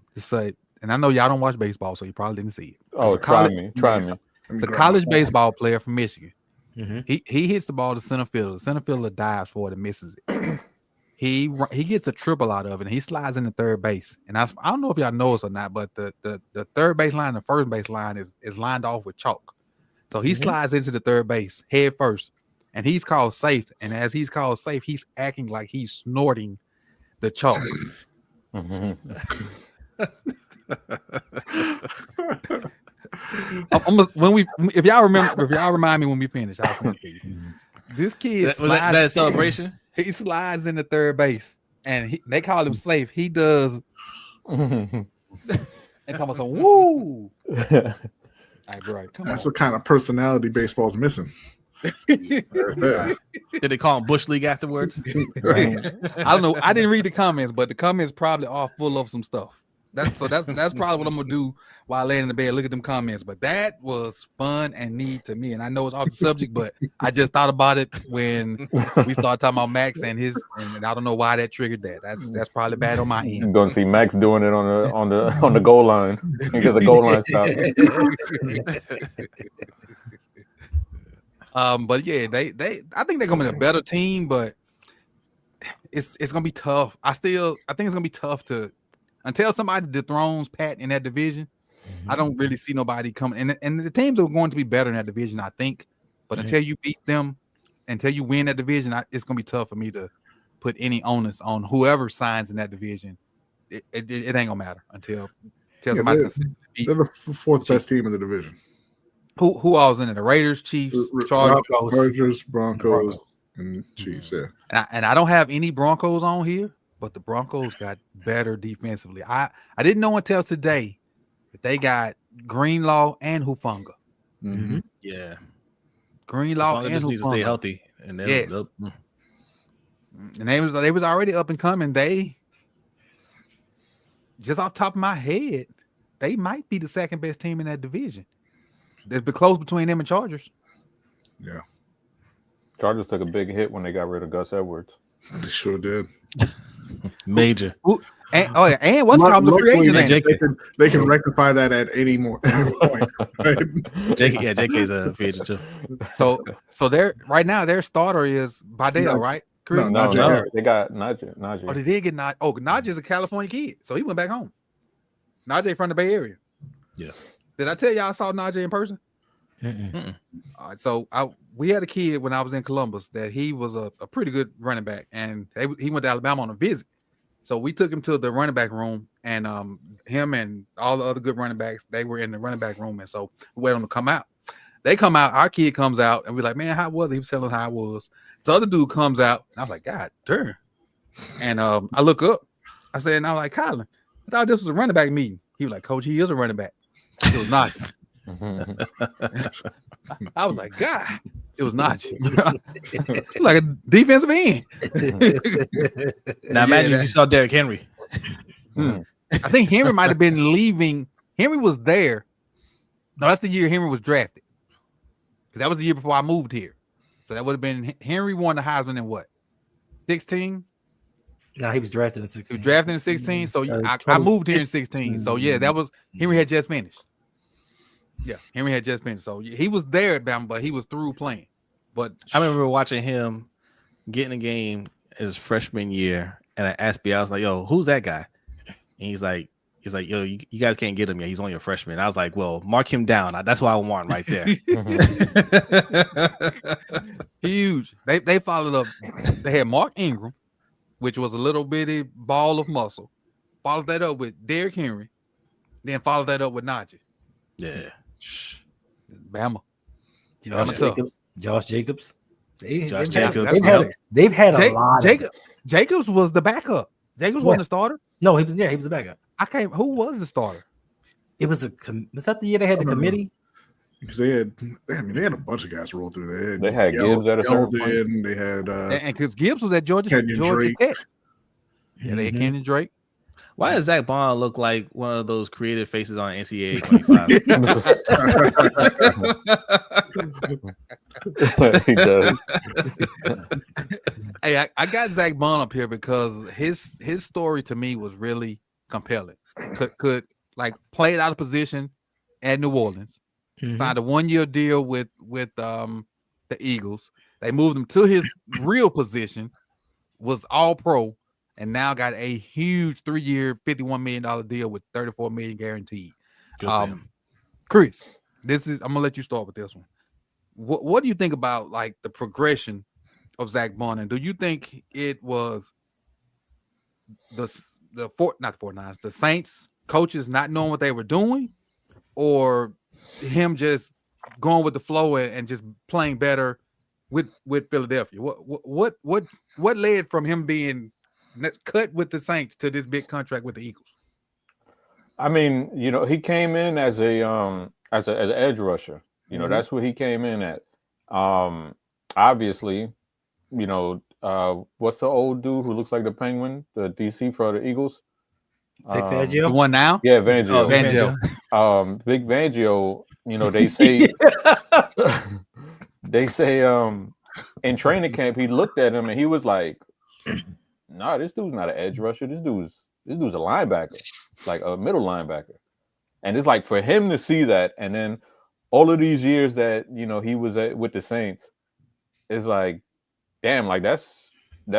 I know y'all don't watch baseball, so you probably didn't see it. Oh, try me. It's a college baseball player from Michigan. Mm-hmm. He hits the ball to center fielder. The center fielder dives for it and misses it. He gets a triple out of it, and he slides into third base. And I don't know if y'all know this or not, but the third base line and the first base line is lined off with chalk. So he slides into the third base head first, and he's called safe. And as he's called safe, he's acting like he's snorting the chalk. If y'all remind me when we finish, I'll send it to you. This kid was that a celebration? He slides into third base, and they call him safe. He does, and talking about some woo. Right, bro, come That's on. the kind of personality baseball's missing. Did they call him Bush League afterwards? Right. I don't know. I didn't read the comments, but the comments probably are full of some stuff. That's probably what I'm gonna do while laying in the bed. Look at them comments. But that was fun and neat to me. And I know it's off the subject, but I just thought about it when we started talking about Max and I don't know why that triggered that. That's probably bad on my end. You're gonna see Max doing it on the goal line. He gets a goal line stop. But yeah, I think they're gonna be a better team, but it's gonna be tough. I think it's gonna be tough to until somebody dethrones Pat in that division. I don't really see nobody coming, and the teams are going to be better in that division, I think. But until you beat them, until you win that division, it's gonna be tough for me to put any onus on whoever signs in that division. It ain't gonna matter until somebody. They're the fourth best team in the division. Who all was in it? The Raiders, Chiefs, Chargers, Broncos, and Chiefs. Yeah, and I don't have any Broncos on here, but the Broncos got better defensively. I didn't know until today that they got Greenlaw and Hufanga. Mm-hmm. Yeah, Greenlaw and just Hufanga needs to stay healthy, and and they was already up and coming. They just off the top of my head, they might be the second best team in that division. There's been close between them and Chargers. Yeah. Chargers took a big hit when they got rid of Gus Edwards. They sure did. Major. And what's called the free agent? They can rectify that at any point. Right? JK's a free agent too. So they're right now their starter is Badeo, right? Chris? No, they got Najee. Oh, they did get Najee. Oh, Najee's a California kid, so he went back home. Najee from the Bay Area. Yeah. Did I tell y'all I saw Najee in person? All right, so we had a kid when I was in Columbus that he was a pretty good running back, and he went to Alabama on a visit. So we took him to the running back room, and him and all the other good running backs, they were in the running back room, and so we waited on him to come out. They come out, our kid comes out, and we're like, man, how was he? He was telling how it was. The other dude comes out, and I was like, God damn. And I look up, I said, and I was like, Colin, I thought this was a running back meeting. He was like, Coach, he is a running back. It was not. I was like, God, it was not like a defensive end. Now imagine if you saw Derrick Henry. I think Henry might have been leaving. Henry was there. No, that's the year Henry was drafted. Because that was the year before I moved here. So that would have been Henry won the Heisman in what? 16? No, he was drafted in 16. He was drafted in 16. So I moved here in 16. So yeah, that was Henry had just finished. Yeah, Henry had just finished. So he was there at Bama, but he was through playing. But I remember watching him get in a game his freshman year, and I asked B, I was like, yo, who's that guy? And he's like, yo, you guys can't get him yet. He's only a freshman. I was like, well, mark him down. That's what I want right there. Huge. They followed up. They had Mark Ingram, which was a little bitty ball of muscle. Followed that up with Derrick Henry. Then followed that up with Najee. Yeah. Bama. Josh Jacobs. They've had a lot. Jacobs was the backup. Jacobs wasn't the starter. No, he was the backup. Who was the starter? It was was that the year they had the committee? Because they had a bunch of guys roll through there. They had Gibbs at a certain point. They had and because Gibbs was at Georgia Tech. Yeah, they had Kenyon Drake. Why does Zack Baun look like one of those creative faces on NCAA 25? He does. Hey, I got Zack Baun up here because his story to me was really compelling. Could like played out of position at New Orleans, signed a 1-year deal with the Eagles. They moved him to his real position, was all pro, and now got a huge 3-year, $51 million deal with $34 million guaranteed. Chris, I'm gonna let you start with this one. What do you think about like the progression of Zack Baun? And do you think it was the Saints coaches not knowing what they were doing, or him just going with the flow and just playing better with Philadelphia? What led from him being cut with the Saints to this big contract with the Eagles? I mean, he came in as an edge rusher. That's what he came in at. Obviously, what's the old dude who looks like the Penguin, the DC for the Eagles? Vic Fangio? The one now? Yeah, Fangio. Fangio. Vic Fangio, they say in training camp he looked at him and he was like, nah, this dude's not an edge rusher. This dude's a linebacker, like a middle linebacker. And it's like for him to see that, and then all of these years that he was with the Saints, it's like, damn, like that's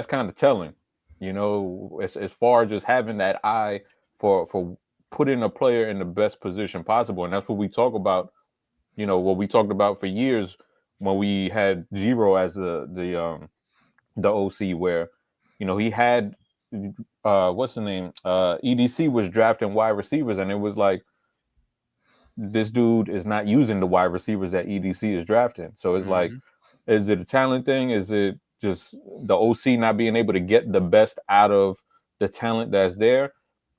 kind of telling, as far as just having that eye for putting a player in the best position possible. And that's what we talk about, what we talked about for years when we had Giro as the OC, where he had what's the name? EDC was drafting wide receivers, and it was like, this dude is not using the wide receivers that EDC is drafting. So it's like, is it a talent thing? Is it just the OC not being able to get the best out of the talent that's there?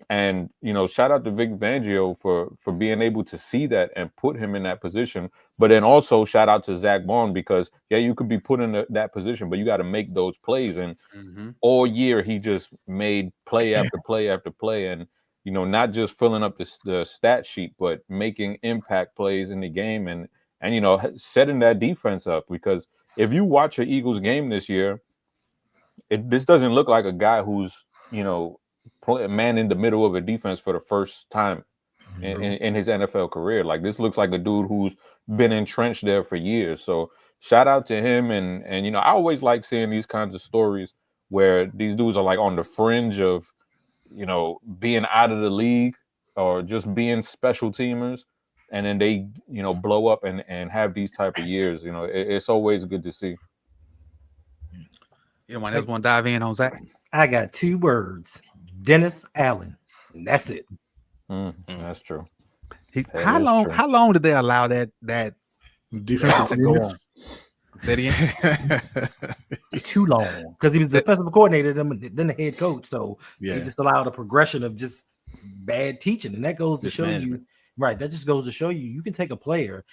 And, shout out to Vic Fangio for being able to see that and put him in that position. But then also shout out to Zack Baun, because, yeah, you could be put in that position, but you got to make those plays. And all year he just made play after play after play. And, not just filling up the stat sheet, but making impact plays in the game and setting that defense up. Because if you watch an Eagles game this year, this doesn't look like a guy who's, a man in the middle of a defense for the first time in his NFL career. Like, this looks like a dude who's been entrenched there for years. So shout out to him. And I always like seeing these kinds of stories where these dudes are like on the fringe of, being out of the league or just being special teamers. And then they, blow up and have these type of years. It's always good to see. Anyone else want to dive in on Zach? I got 2 words: Dennis Allen. And that's it. That's true. How long did they allow that Defensive Go on. genius. Say it again. Too long because he was the defensive coordinator, then the head coach. So Yeah. they just allowed a progression of just bad teaching, and that goes to show you, right? That just goes to show you can take a player,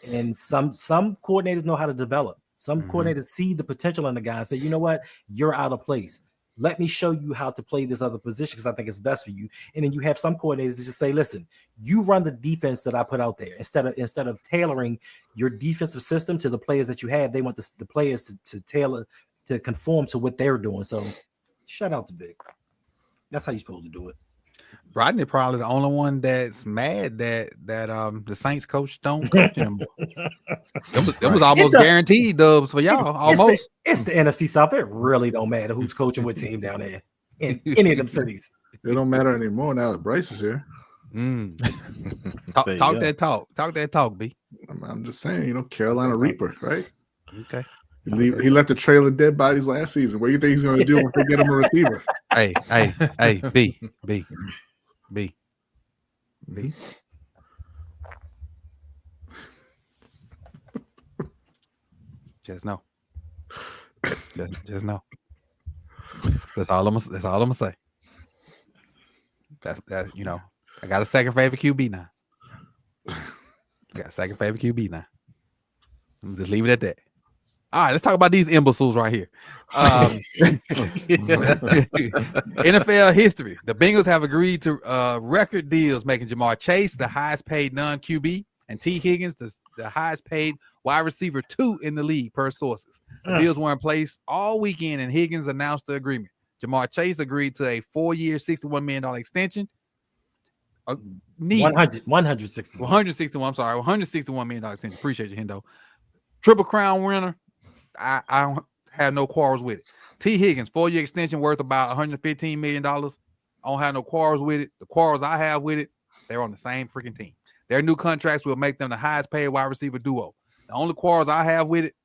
and some coordinators know how to develop. Some coordinators see the potential in the guy and say, you know what, you're out of place. Let me show you how to play this other position because I think it's best for you. And then you have some coordinators that just say, listen, you run the defense that I put out there. Instead of tailoring your defensive system to the players that you have, they want the players to tailor, to conform to what they're doing. So shout out to Big. That's how you're supposed to do it. Rodney probably the only one that's mad that the Saints coach don't coach anymore. It was almost guaranteed dubs for y'all. Almost. It's the NFC South. It really don't matter who's coaching what team down there in any of them cities. It don't matter anymore now that Bryce is here. Talk that talk, B. I'm just saying, Carolina Reaper, right? Okay. He left a trail of dead bodies last season. What do you think he's going to do when they get him a receiver? Hey, B. Just know. Just know. That's all I'm gonna say. That I got a second favorite QB now. Let me just leave it at that. All right, let's talk about these imbeciles right here. NFL history. The Bengals have agreed to record deals, making JaMarr Chase the highest paid non-QB and T. Higgins the highest paid wide receiver 2 in the league per sources. The deals were in place all weekend, and Higgins announced the agreement. JaMarr Chase agreed to a 4-year, $61 million extension. $161 million extension. Appreciate you, Hendo. Triple Crown winner. I don't have no quarrels with it. T. Higgins, 4-year extension worth about $115 million. I don't have no quarrels with it. The quarrels I have with it, they're on the same freaking team. Their new contracts will make them the highest paid wide receiver duo. The only quarrels I have with it,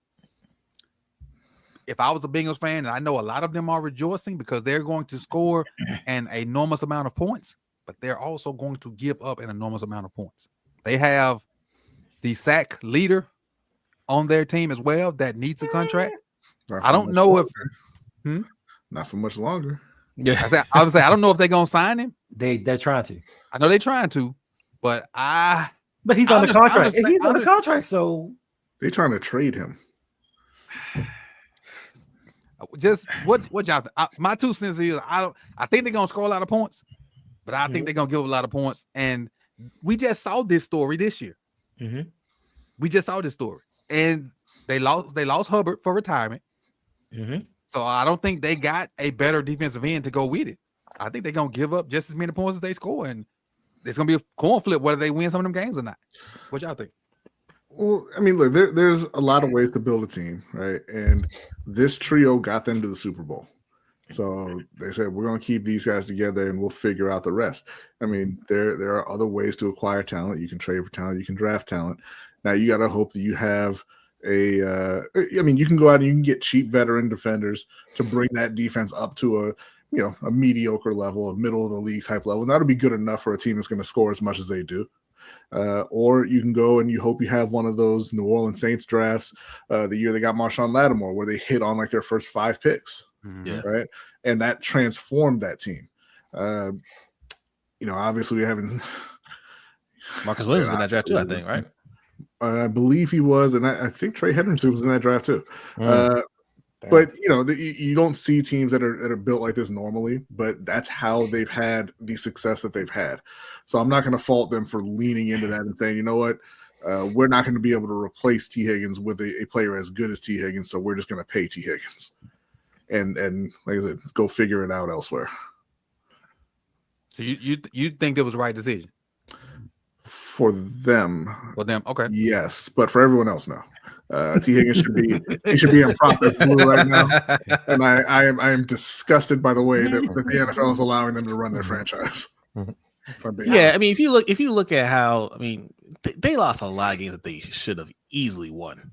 if I was a Bengals fan, and I know a lot of them are rejoicing because they're going to score an enormous amount of points, but they're also going to give up an enormous amount of points. They have the sack leader on their team as well that needs a contract. I don't know if not for much longer. Yeah, I would say I don't know if they're gonna sign him. They're trying to. I know they're trying to, but he's on the contract. He's on the contract, so they're trying to trade him. Just what y'all think? My 2 cents is I think they're gonna score a lot of points, but I think they're gonna give up a lot of points. And we just saw this story this year. We just saw this story. And they lost Hubbard for retirement. So I don't think they got a better defensive end to go with it. I think they're gonna give up just as many points as they score, and it's gonna be a coin flip whether they win some of them games or not. What y'all think? Well, I mean, look, there's a lot of ways to build a team, right? And this trio got them to the Super Bowl. So they said, we're going to keep these guys together and we'll figure out the rest. I mean, there are other ways to acquire talent. You can trade for talent. You can draft talent. Now, you got to hope that you have you can go out and you can get cheap veteran defenders to bring that defense up to a mediocre level, a middle of the league type level. And that'll be good enough for a team that's going to score as much as they do. Or you can go and you hope you have one of those New Orleans Saints drafts the year they got Marshawn Lattimore, where they hit on like their first 5 picks, right? And that transformed that team. Obviously we haven't. Marcus Williams in that draft too, I think, right? I believe he was, and I think Trey Hendrickson was in that draft too. But you don't see teams that are built like this normally, but that's how they've had the success that they've had. So I'm not going to fault them for leaning into that and saying, you know what, we're not going to be able to replace T. Higgins with a player as good as T. Higgins, so we're just going to pay T. Higgins, and like I said, go figure it out elsewhere. So you think it was the right decision for them? Okay. Yes, but for everyone else, no. T. Higgins should be in process blue right now, and I am disgusted by the way that the NFL is allowing them to run their franchise. Yeah, I mean, if you look at how, I mean, they lost a lot of games that they should have easily won.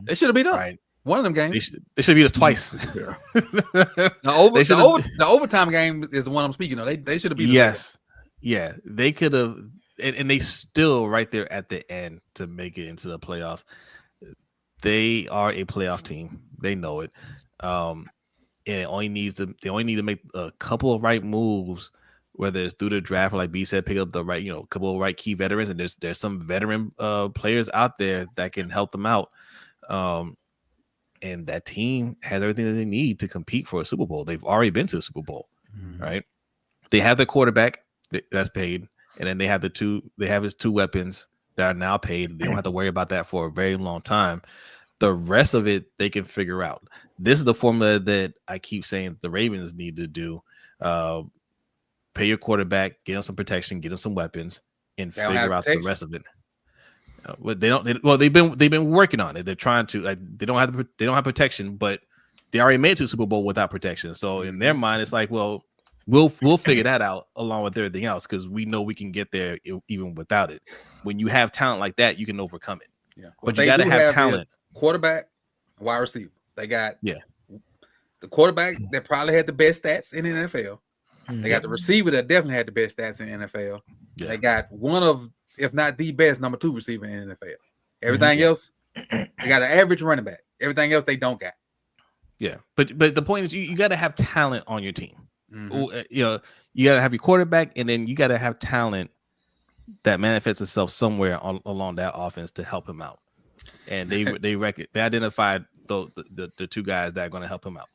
They should have beat us. Right. One of them games. They should beat us twice. Yeah. The overtime game is the one I'm speaking of. They should have beat us. Yes. Yeah, they could have. and they still right there at the end to make it into the playoffs. They are a playoff team. They know it. And they only need to make a couple of right moves, whether it's through the draft or like B said, pick up the right, couple of right key veterans. And there's some veteran players out there that can help them out. And that team has everything that they need to compete for a Super Bowl. They've already been to a Super Bowl, right? They have their quarterback that's paid, and then they have his two weapons that are now paid. They don't have to worry about that for a very long time. The rest of it, they can figure out. This is the formula that I keep saying the Ravens need to do. Pay your quarterback, get him some protection, get him some weapons, and figure out the rest of it. But they've been working on it. They're trying to they don't have protection, but they already made it to the Super Bowl without protection. So in their mind, it's like, well, we'll figure that out along with everything else because we know we can get there even without it. When you have talent like that, you can overcome it. Yeah, but you got to have talent. Quarterback, wide receiver. They got the quarterback that probably had the best stats in the NFL. They got the receiver that definitely had the best stats in the NFL. Yeah. They got one of, if not the best, number 2 receiver in the NFL. Everything else, they got an average running back. Everything else, they don't got. Yeah, but the point is, you got to have talent on your team. You got to have your quarterback, and then you got to have talent that manifests itself somewhere along that offense to help him out. And they identified the two guys that are going to help him out.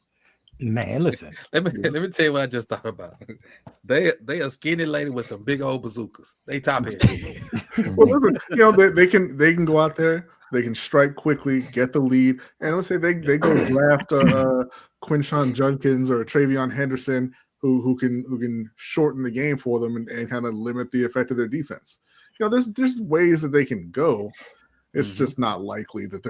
Man, listen, let me tell you what I just thought about. They a skinny lady with some big old bazookas. They top head. Well, listen, they can go out there, they can strike quickly, get the lead, and let's say they go draft Quinshawn Judkins or Travion Henderson, who can shorten the game for them and kind of limit the effect of their defense. There's ways that they can go. It's just not likely that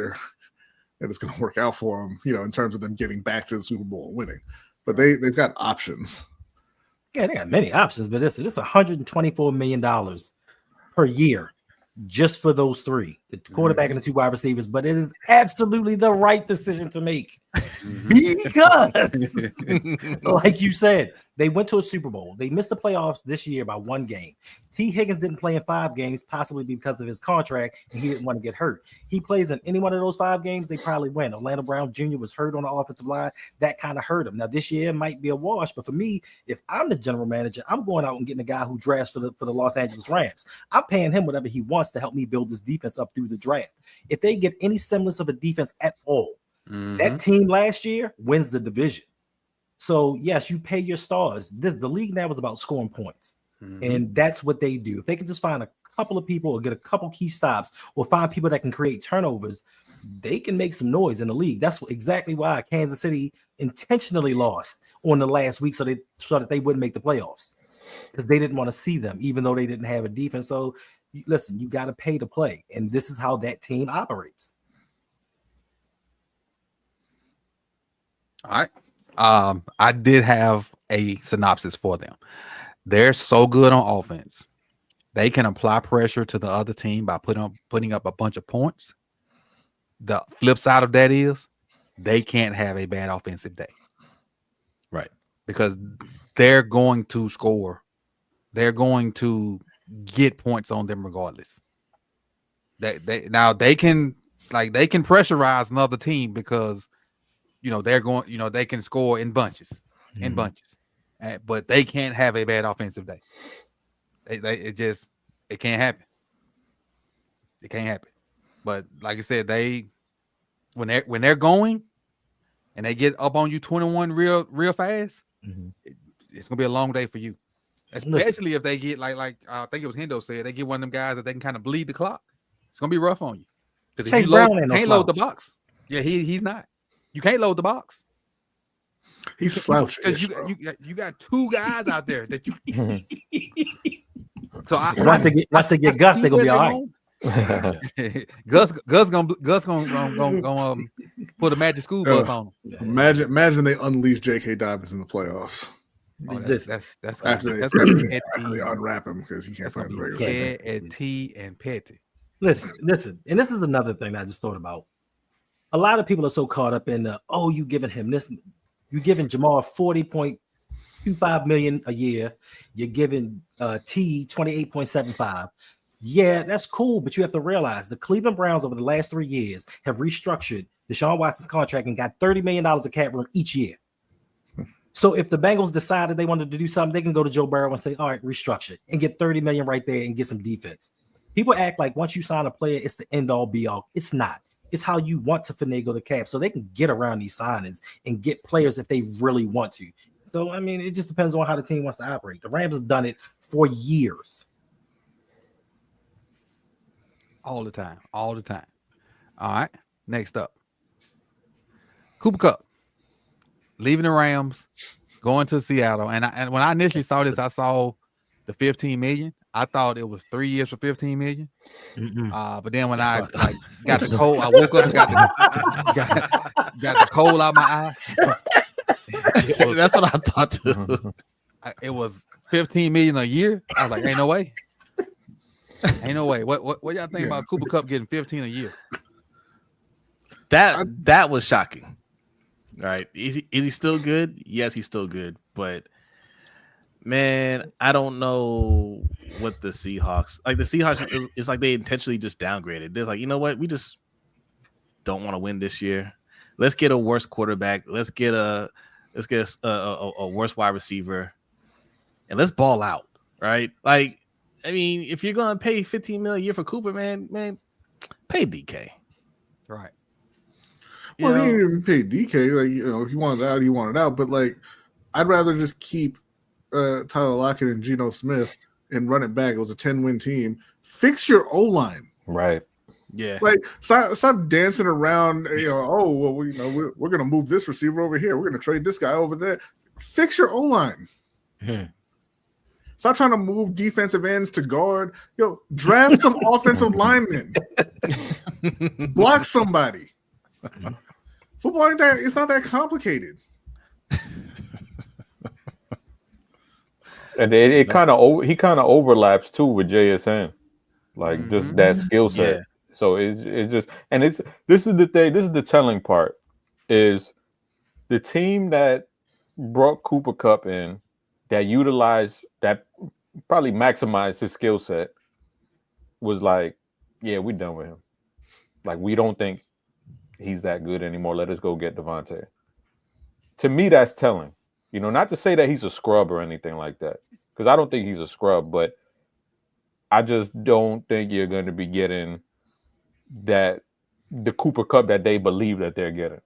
it's going to work out for them, in terms of them getting back to the Super Bowl and winning. But they've got options. Yeah, they got many options, but it's $124 million per year just for those 3, the quarterback and the 2 wide receivers. But it is absolutely the right decision to make because, like you said, they went to a Super Bowl. They missed the playoffs this year by 1 game. T. Higgins didn't play in 5 games, possibly because of his contract, and he didn't want to get hurt. He plays in any one of those 5 games, they probably win. Orlando Brown Jr. was hurt on the offensive line. That kind of hurt him. Now, this year might be a wash, but for me, if I'm the general manager, I'm going out and getting a guy who drafts for the Los Angeles Rams. I'm paying him whatever he wants to help me build this defense up through the draft. If they get any semblance of a defense at all, that team last year wins the division. So, yes, you pay your stars. The league now is about scoring points, and that's what they do. If they can just find a couple of people or get a couple key stops or find people that can create turnovers, they can make some noise in the league. That's exactly why Kansas City intentionally lost on the last week so that they wouldn't make the playoffs because they didn't want to see them, even though they didn't have a defense. So, listen, you got to pay to play, and this is how that team operates. All right. I did have a synopsis for them. They're so good on offense. They can apply pressure to the other team by putting up a bunch of points. The flip side of that is they can't have a bad offensive day. Right. Because they're going to score. They're going to get points on them regardless. They can pressurize another team because they're going, they can score in bunches, but they can't have a bad offensive day. It can't happen. It can't happen. But like I said, when they're going and they get up on you 21 real fast, it's gonna be a long day for you. Especially if they get like I think it was Hendo said, they get one of them guys that they can kind of bleed the clock. It's gonna be rough on you. Because if you can't load the box. Yeah, he's not. You can't load the box. He's slouchy. Because you got 2 guys out there that you. So once they get Gus, they're gonna be all right. Gus gonna put a magic school bus on him. Imagine they unleash J.K. Dobbins in the playoffs. Oh, that's after they unwrap him because he can't find the regular season. And T and Petty. Listen, and this is another thing that I just thought about. A lot of people are so caught up in you giving him this, you giving JaMarr $40.2 $25 million a year. You're giving T 28.75. Yeah, that's cool, but you have to realize the Cleveland Browns over the last 3 years have restructured Deshaun Watson's contract and got $30 million of cap room each year. So if the Bengals decided they wanted to do something, they can go to Joe Burrow and say, all right, restructure it and get $30 million right there and get some defense. People act like once you sign a player, it's the end all be all. It's not. It's how you want to finagle the cap so they can get around these signings and get players if they really want to. So, I mean, it just depends on how the team wants to operate. The Rams have done it for years. All the time. All right. Next up. Cooper Kupp leaving the Rams, going to Seattle. And when I initially saw this, I saw the $15 million. I thought it was 3 years for $15 million. But then when I got the cold, I woke up and got the cold out my eye. That's what I thought too. It was $15 million a year. I was like, ain't no way. Ain't no way. What y'all think about Cooper Kupp getting 15 a year? That was shocking. All right. Is he still good? Yes, he's still good. But man, I don't know what the Seahawks it's like they intentionally just downgraded. They're like, you know what? We just don't want to win this year. Let's get a worse quarterback. Let's get a worse wide receiver, and let's ball out. Right? Like, I mean, if you're gonna pay $15 million a year for Cooper, man, pay DK. Right. Well, he didn't even pay DK. Like, if he wanted out, he wanted out. But like, I'd rather just keep Tyler Lockett and Geno Smith and run it back. It was a 10-win team. Fix your O-line. Right. Yeah. Like, stop dancing around. We're gonna move this receiver over here. We're gonna trade this guy over there. Fix your O-line. Stop trying to move defensive ends to guard. Draft some offensive linemen. Block somebody. Football ain't that. It's not that complicated. And he kind of overlaps too with JSN, like just that skill set. Yeah. So it's just, and this is the thing. This is the telling part: is the team that brought Cooper Kupp in, that utilized, that probably maximized his skill set, was like, yeah, we're done with him. Like, we don't think he's that good anymore. Let us go get Devontae. To me, that's telling. Not to say that he's a scrub or anything like that, because I don't think he's a scrub, but I just don't think you're going to be getting the Cooper Kupp that they believe that they're getting.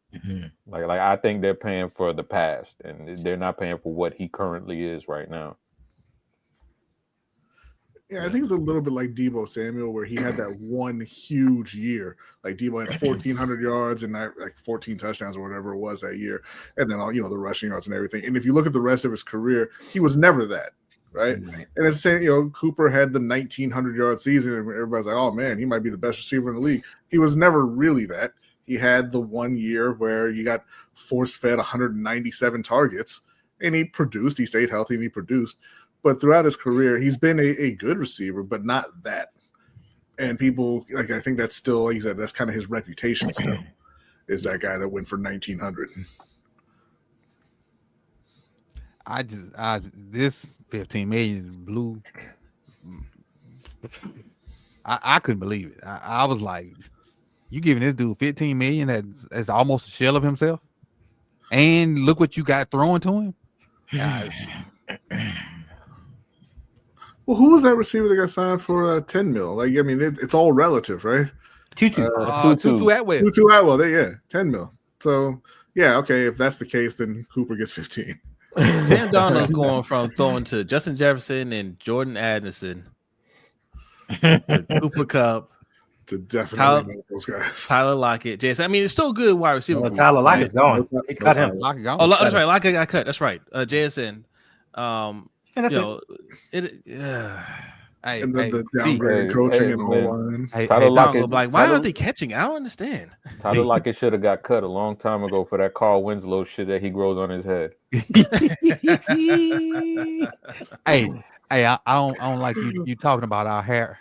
Like I think they're paying for the past, and they're not paying for what he currently is right now. Yeah, I think it's a little bit like Deebo Samuel, where he had that one huge year. Like, Deebo had 1,400 yards and like 14 touchdowns or whatever it was that year, and then all the rushing yards and everything. And if you look at the rest of his career, he was never that, right? And it's saying, Cooper had the 1,900-yard season, and everybody's like, oh man, he might be the best receiver in the league. He was never really that. He had the 1 year where you got force-fed 197 targets, and he produced. He stayed healthy and he produced. But throughout his career, he's been a good receiver, but not that. And people, I think that's still, like you said, that's kind of his reputation still, is that guy that went for 1,900. This 15 million blew. I couldn't believe it. I was like, you giving this dude 15 million that's almost a shell of himself? And look what you got thrown to him. Well, who was that receiver that got signed for 10 mil? Like, I mean, it's all relative, right? Tutu Atwell. Tutu Atwell, 10 mil. So, yeah, okay, if that's the case, then Cooper gets 15. Sam Darnold's going from throwing to Justin Jefferson and Jordan Addison to Cooper Kupp to definitely those guys. Tyler Lockett, Jason. I mean, it's still good wide receiver. Well, Tyler Lockett's gone. He cut him. Oh, that's right. Lockett got cut. That's right. JSN. And that's and then the downgrade coaching and whole line. Tyler Lockett, why aren't they catching? I don't understand. Tyler Lockett should have got cut a long time ago for that Carl Winslow shit that he grows on his head. I don't like you talking about our hair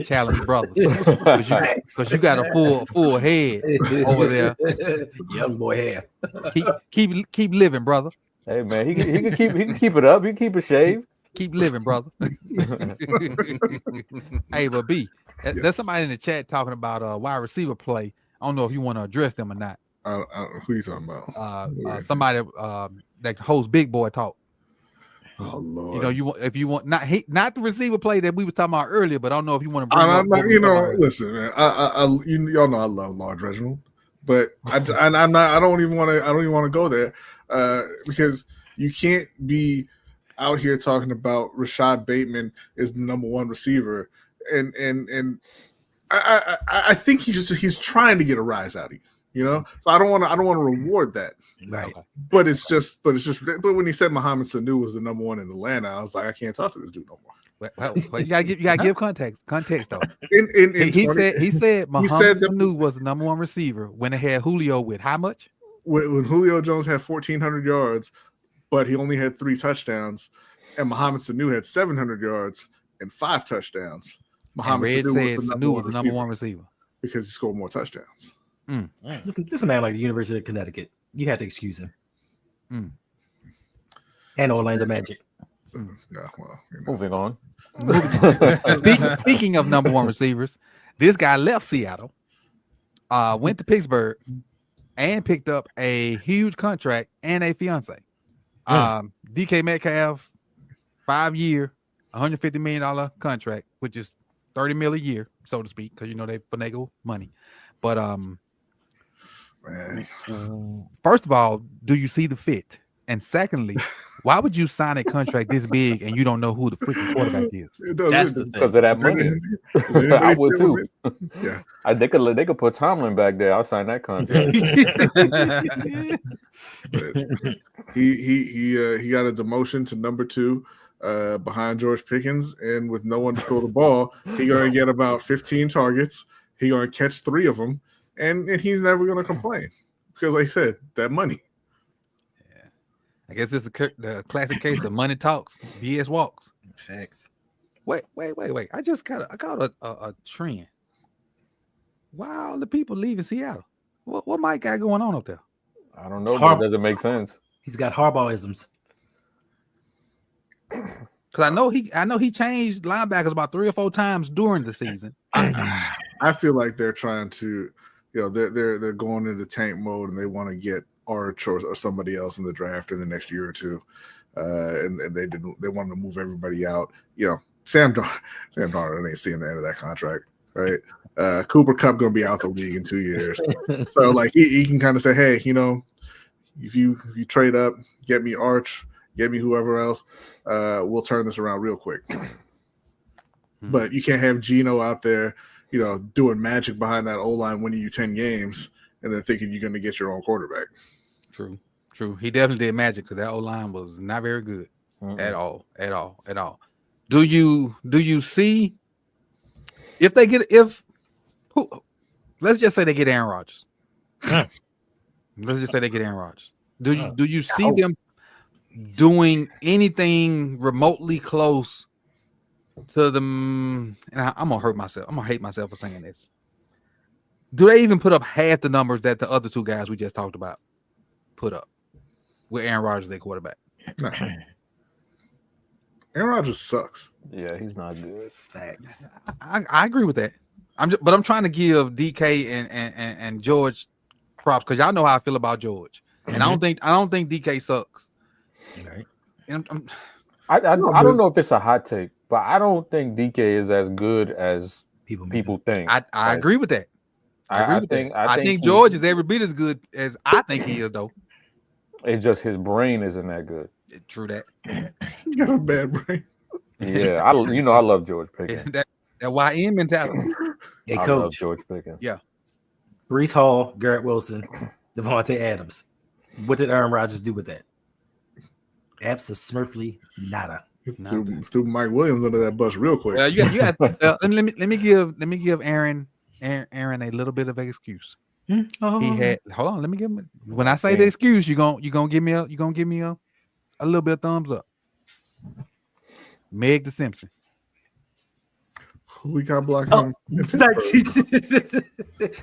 challenge brothers, because you got a full head over there. Young boy hair. Keep living, brother. Hey man, he can keep it up. He can keep it shaved. Keep living, brother. Hey, but B, there's somebody in the chat talking about wide receiver play. I don't know if you want to address them or not. I don't know who you talking about. Somebody that hosts Big Boy Talk. Oh Lord! You know, if you want not the receiver play that we were talking about earlier, but I don't know if you want to. I'm not, listen, man. Y'all know I love Large Reginald, but I don't even want to go there because you can't be out here talking about Rashad Bateman is the number one receiver, and I think he's trying to get a rise out of you. You know, so I don't want to reward that. Right. But when he said Mohamed Sanu was the number one in Atlanta, I was like, I can't talk to this dude no more. Well, you gotta give context though. He said Mohamed Sanu was the number one receiver when they had Julio with how much? When Julio Jones had 1,400 yards, but he only had 3 touchdowns, and Mohamed Sanu had 700 yards and 5 touchdowns. Mohamed Sanu was the number one receiver because he scored more touchdowns. This man like the University of Connecticut. You had to excuse him. And Orlando Magic. So, yeah, well, Moving on. Speaking of number one receivers, this guy left Seattle, went to Pittsburgh, and picked up a huge contract and a fiance. DK Metcalf, 5-year, $150 million contract, which is $30 million a year, so to speak, because they finagle money. But man. First of all, do you see the fit? And secondly, why would you sign a contract this big and you don't know who the freaking quarterback is? That's the thing. Because of that money. I would too. Yeah, they could put Tomlin back there. I'll sign that contract. he got a demotion to number 2 behind George Pickens, and with no one to throw the ball, he's gonna get about 15 targets. He's gonna catch 3 of them, and he's never gonna complain because, like I said, that money. Yeah, I guess it's the classic case of money talks, BS walks. Facts. Wait! I got a trend. Why all the people leaving Seattle? What Mike got going on up there? I don't know, but it doesn't make sense. He's got Harbaugh'isms. Because I know he changed linebackers about 3 or 4 times during the season. I feel like they're trying to, they're going into tank mode and they want to get Arch or somebody else in the draft in the next year or two, and they wanted to move everybody out. Sam Darnold ain't seeing the end of that contract, right? Cooper Kupp going to be out the league in 2 years, so like he can kind of say, hey, if you trade up, get me Arch, get me whoever else, we'll turn this around real quick. But you can't have Geno out there, doing magic behind that O-line, winning you 10 games, and then thinking you're going to get your own quarterback. True. He definitely did magic because that O-line was not very good at all. Do you see let's just say they get Aaron Rodgers. Let's just say they get Aaron Rodgers. Do you see them doing anything remotely close to them? And I'm gonna hurt myself. I'm gonna hate myself for saying this. Do they even put up half the numbers that the other 2 guys we just talked about put up with Aaron Rodgers, their quarterback? No. Aaron Rodgers sucks. Yeah, he's not good. Facts. I agree with that. But I'm trying to give DK and George props because y'all know how I feel about George, and I don't think DK sucks. Right. And I don't know if it's a hot take, but I don't think DK is as good as people think. I agree with that. I think George is every bit as good as I think he is, though. It's just his brain isn't that good. True that. You got a bad brain. Yeah, I love George Pickens. that YN mentality. Hey, I coach. love George Pickens. Yeah. Breece Hall, Garrett Wilson, Devanta Adams. What did Aaron Rodgers do with that? Absolutely nada. Threw Mike Williams under that bus real quick. You got. Let me give Aaron a little bit of an excuse. He had. Hold on. Let me give him. When I say the excuse, you gonna give me a little bit of thumbs up. Meg the Simpson. Who we got blocking?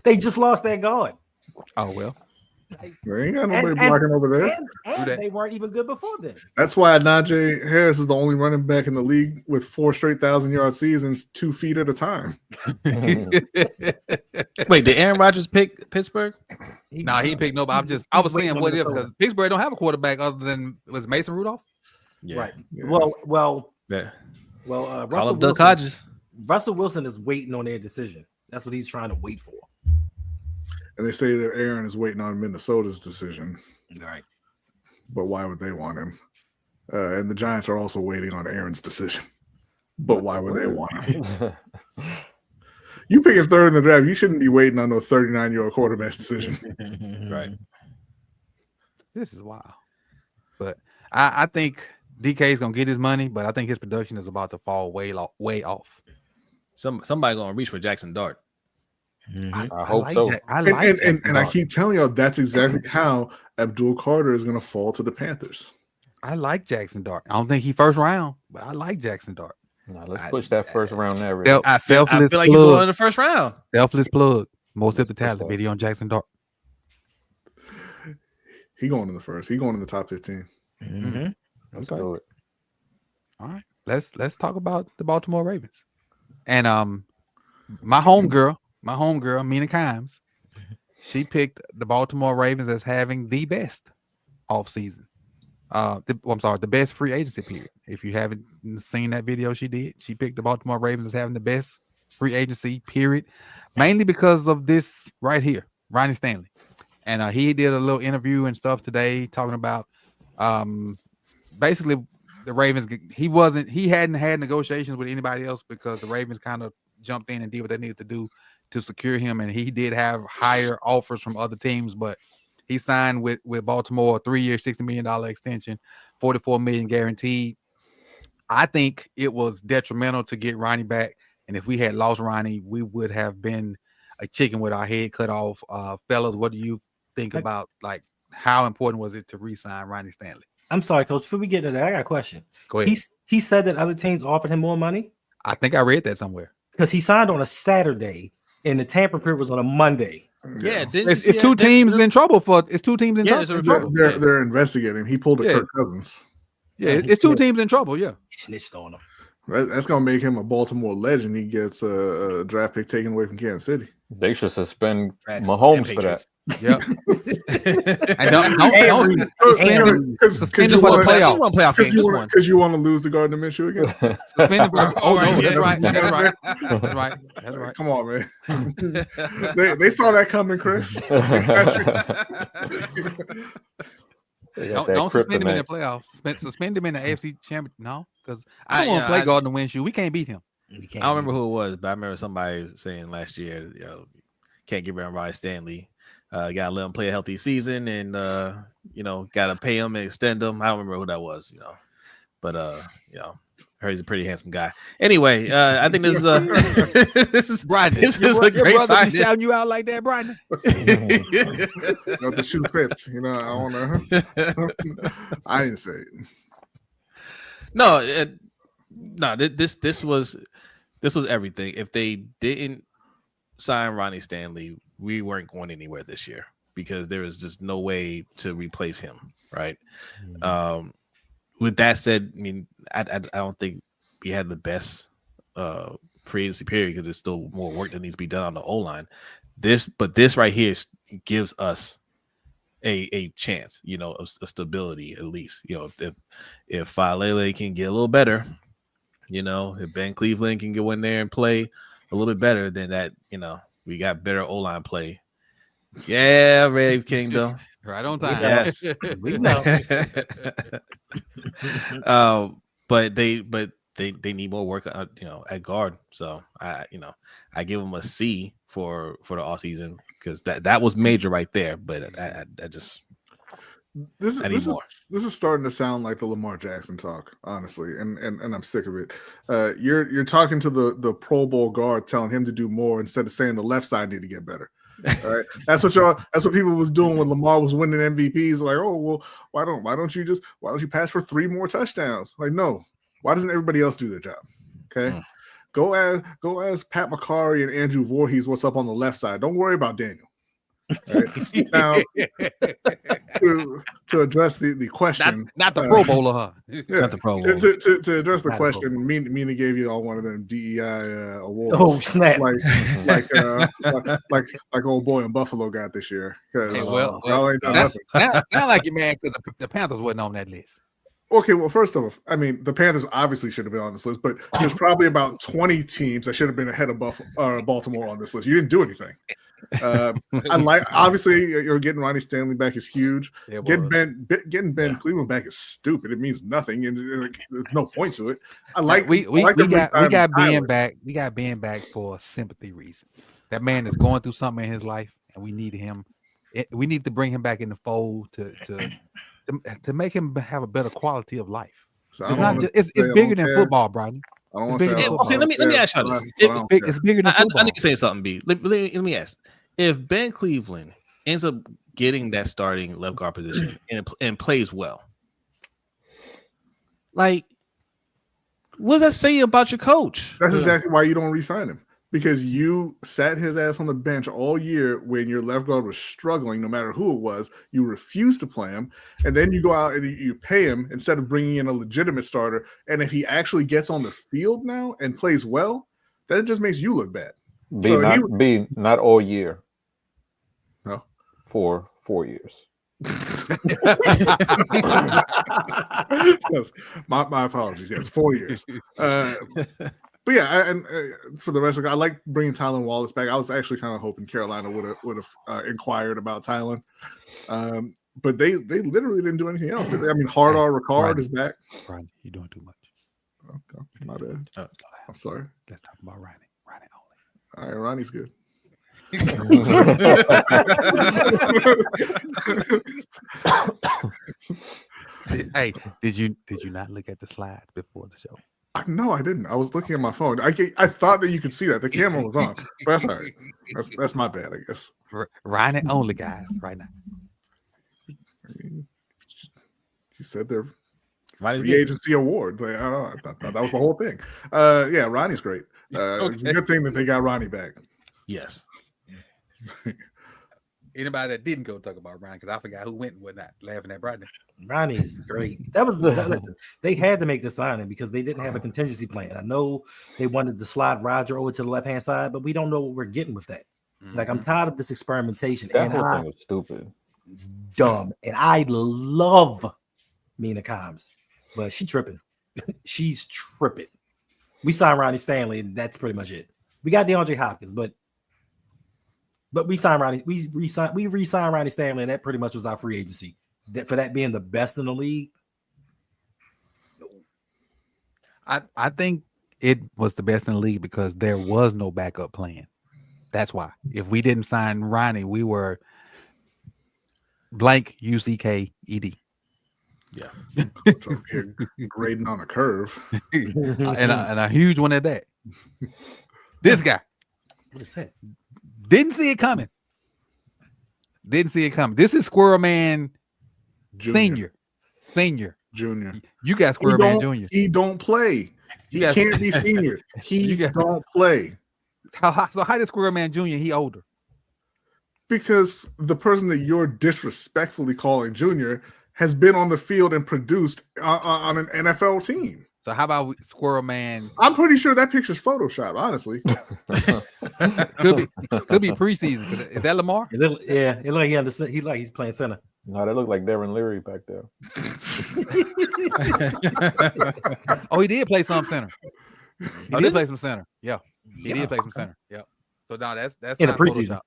They just lost that guard. Oh well. There ain't got nobody blocking over there. And they weren't even good before then. That's why Najee Harris is the only running back in the league with 4 straight 1,000-yard seasons, 2 feet at a time. Wait, did Aaron Rodgers pick Pittsburgh? Nah, he picked nobody. I was saying what if, because Pittsburgh don't have a quarterback other than was Mason Rudolph. Yeah. Right. Yeah. Well. Call up Doug Hodges. Russell Wilson is waiting on their decision. That's what he's trying to wait for. And they say that Aaron is waiting on Minnesota's decision. All right. But why would they want him? And the Giants are also waiting on Aaron's decision. But why would they want him? You picking third in the draft, you shouldn't be waiting on no 39-year-old quarterback's decision. Right. This is wild. But I think DK is gonna get his money, but I think his production is about to fall way off. Somebody gonna reach for Jackson Dart. I hope so. And I keep telling y'all that's exactly how Abdul Carter is going to fall to the Panthers. I like Jackson Dart. I don't think he first round, but I like Jackson Dart. No, let's push that first round there. I feel like he's going in the first round. Selfless plug. Most of the talent video on Jackson Dart. He going in the first. He going in the top 15. Let's do it. All right. Let's talk about the Baltimore Ravens. And my homegirl, Mina Kimes, she picked the Baltimore Ravens as having the best offseason. The best free agency period. If you haven't seen that video she did, she picked the Baltimore Ravens as having the best free agency period, mainly because of this right here, Ronnie Stanley. And he did a little interview and stuff today talking about basically the Ravens. He hadn't had negotiations with anybody else because the Ravens kind of jumped in and did what they needed to do to secure him, and he did have higher offers from other teams, but he signed with Baltimore a 3-year, $60 million extension, $44 million guaranteed. I think it was detrimental to get Ronnie back, and if we had lost Ronnie, we would have been a chicken with our head cut off. Fellas, what do you think about, like, how important was it to re-sign Ronnie Stanley? I'm sorry, Coach. Before we get to that, I got a question. Go ahead. He said that other teams offered him more money? I think I read that somewhere. Because he signed on a Saturday, and the tampering period was on a Monday. Yeah, it's two teams in trouble for. It's two teams in trouble. They're investigating. He pulled a Kirk Cousins. Yeah, it's two teams in trouble. Yeah, he snitched on him. That's gonna make him a Baltimore legend. He gets a draft pick taken away from Kansas City. They should suspend Mahomes for that. Yep. And don't suspend him for the playoff. Because you want to lose the Gardner Minshew again. Suspend him for, that's right. Come on, man. they saw that coming, Chris. Don't suspend him in the playoffs. Suspend him in the AFC Championship. No, because I don't want to play Gardner Minshew. We can't beat him. I don't remember who it was, but I remember somebody saying last year, can't get rid of Ronnie Stanley. Gotta let him play a healthy season, and gotta pay him and extend him. I don't remember who that was, but heard he's a pretty handsome guy. Anyway, I think this is Brian. This is a great sign. Shouting you out like that, Brian. The shoe fits. I don't know. I didn't say it. No, this was everything. If they didn't sign Ronnie Stanley, we weren't going anywhere this year because there was just no way to replace him, right? Mm-hmm. With that said, I mean, I don't think we had the best free agency period because there's still more work that needs to be done on the O-line. This right here gives us a chance, of stability at least. If Falele can get a little better, if Ben Cleveland can go in there and play a little bit better, then that, we got better O-line play. Yeah, Rave Kingdom. Right on time. Yes. We know. But they need more work, at guard. So I give them a C for the offseason because that was major right there. But I just this is starting to sound like the Lamar Jackson talk, honestly, and I'm sick of it. You're talking to the Pro Bowl guard, telling him to do more instead of saying the left side need to get better. All right, that's what people was doing when Lamar was winning MVPs. Like, oh well, why don't you pass for 3 more touchdowns? Like, no, why doesn't everybody else do their job? Okay, go ask Pat McCarry and Andrew Voorhees what's up on the left side. Don't worry about Daniel. Right? Now, to address the question, not the Pro Bowler, huh? Not the Pro Bowl. To address the Not question, Mina gave you all one of them DEI awards. Oh snap! like old boy in Buffalo got this year. Hey, well, y'all ain't done nothing. Sound like you're mad because the Panthers wasn't on that list. Okay, well, first of all, I mean, the Panthers obviously should have been on this list, but there's probably about 20 teams that should have been ahead of Baltimore on this list. You didn't do anything. Obviously you're getting Ronnie Stanley back is huge. Getting Ben Cleveland back is stupid. It means nothing, and there's no point to it. We got Ben back. We got Ben back for sympathy reasons. That man is going through something in his life, and we need him. We need to bring him back in the fold to make him have a better quality of life. So it's bigger than football, Brian. Okay, let me ask you this. It's bigger than football. I need to say something, B. Let me ask. If Ben Cleveland ends up getting that starting left guard position and plays well, like, what does that say about your coach? That's exactly why you don't re-sign him. Because you sat his ass on the bench all year when your left guard was struggling, no matter who it was. You refused to play him, and then you go out and you pay him instead of bringing in a legitimate starter. And if he actually gets on the field now and plays well, that just makes you look bad. Not all year. No, for 4 years. Yes, my apologies. Yes, 4 years. But yeah, for the rest of it, I like bringing Tylan Wallace back. I was actually kind of hoping Carolina would have inquired about Tylan, but they literally didn't do anything else. Did they? I mean, Hardar Ricard is back. Ronnie, you're doing too much. Okay, my bad. I'm sorry. Let's talk about Ronnie. Ronnie only. All right, Ronnie's good. Hey, did you not look at the slides before the show? No, I didn't. I was looking at my phone. I thought that you could see that the camera was on, but that's all right. That's my bad, I guess. Ronnie only, guys, right now. I mean, you said they're free agency award. Like, I don't know. I thought that was the whole thing. Yeah, Ronnie's great. It's a good thing that they got Ronnie back. Yes. Anybody that didn't go talk about Ronnie, because I forgot who went and whatnot, laughing at Brian. Ronnie's great. That was listen, they had to make the signing because they didn't have a contingency plan. I know they wanted to slide Roger over to the left-hand side, but we don't know what we're getting with that. Mm-hmm. Like, I'm tired of this experimentation. That whole thing was stupid. It's dumb. And I love Mina Kimes, but she tripping. She's tripping. We signed Ronnie Stanley, and that's pretty much it. We got DeAndre Hopkins, but we signed Ronnie. We re-signed Ronnie Stanley, and that pretty much was our free agency. For that being the best in the league, I think it was the best in the league because there was no backup plan. That's why. If we didn't sign Ronnie, we were blank UCKED. Yeah, grading on a curve, and a huge one at that. This guy, what is that? Didn't see it coming. This is Squirrel Man Senior. Junior. You got Squirrel Man Junior. He don't play. He can't be senior. He don't play. How did Squirrel Man Junior? He older. Because the person that you're disrespectfully calling Junior has been on the field and produced on an NFL team. So how about Squirrel Man? I'm pretty sure that picture's Photoshopped, honestly. could be preseason. Is that Lamar? It look like he's playing center. No, that looked like Darren Leary back there. Oh, he did play some center. He did play some center. Yeah. He did play some center. Yeah. So no, that's in not the preseason. Photoshop.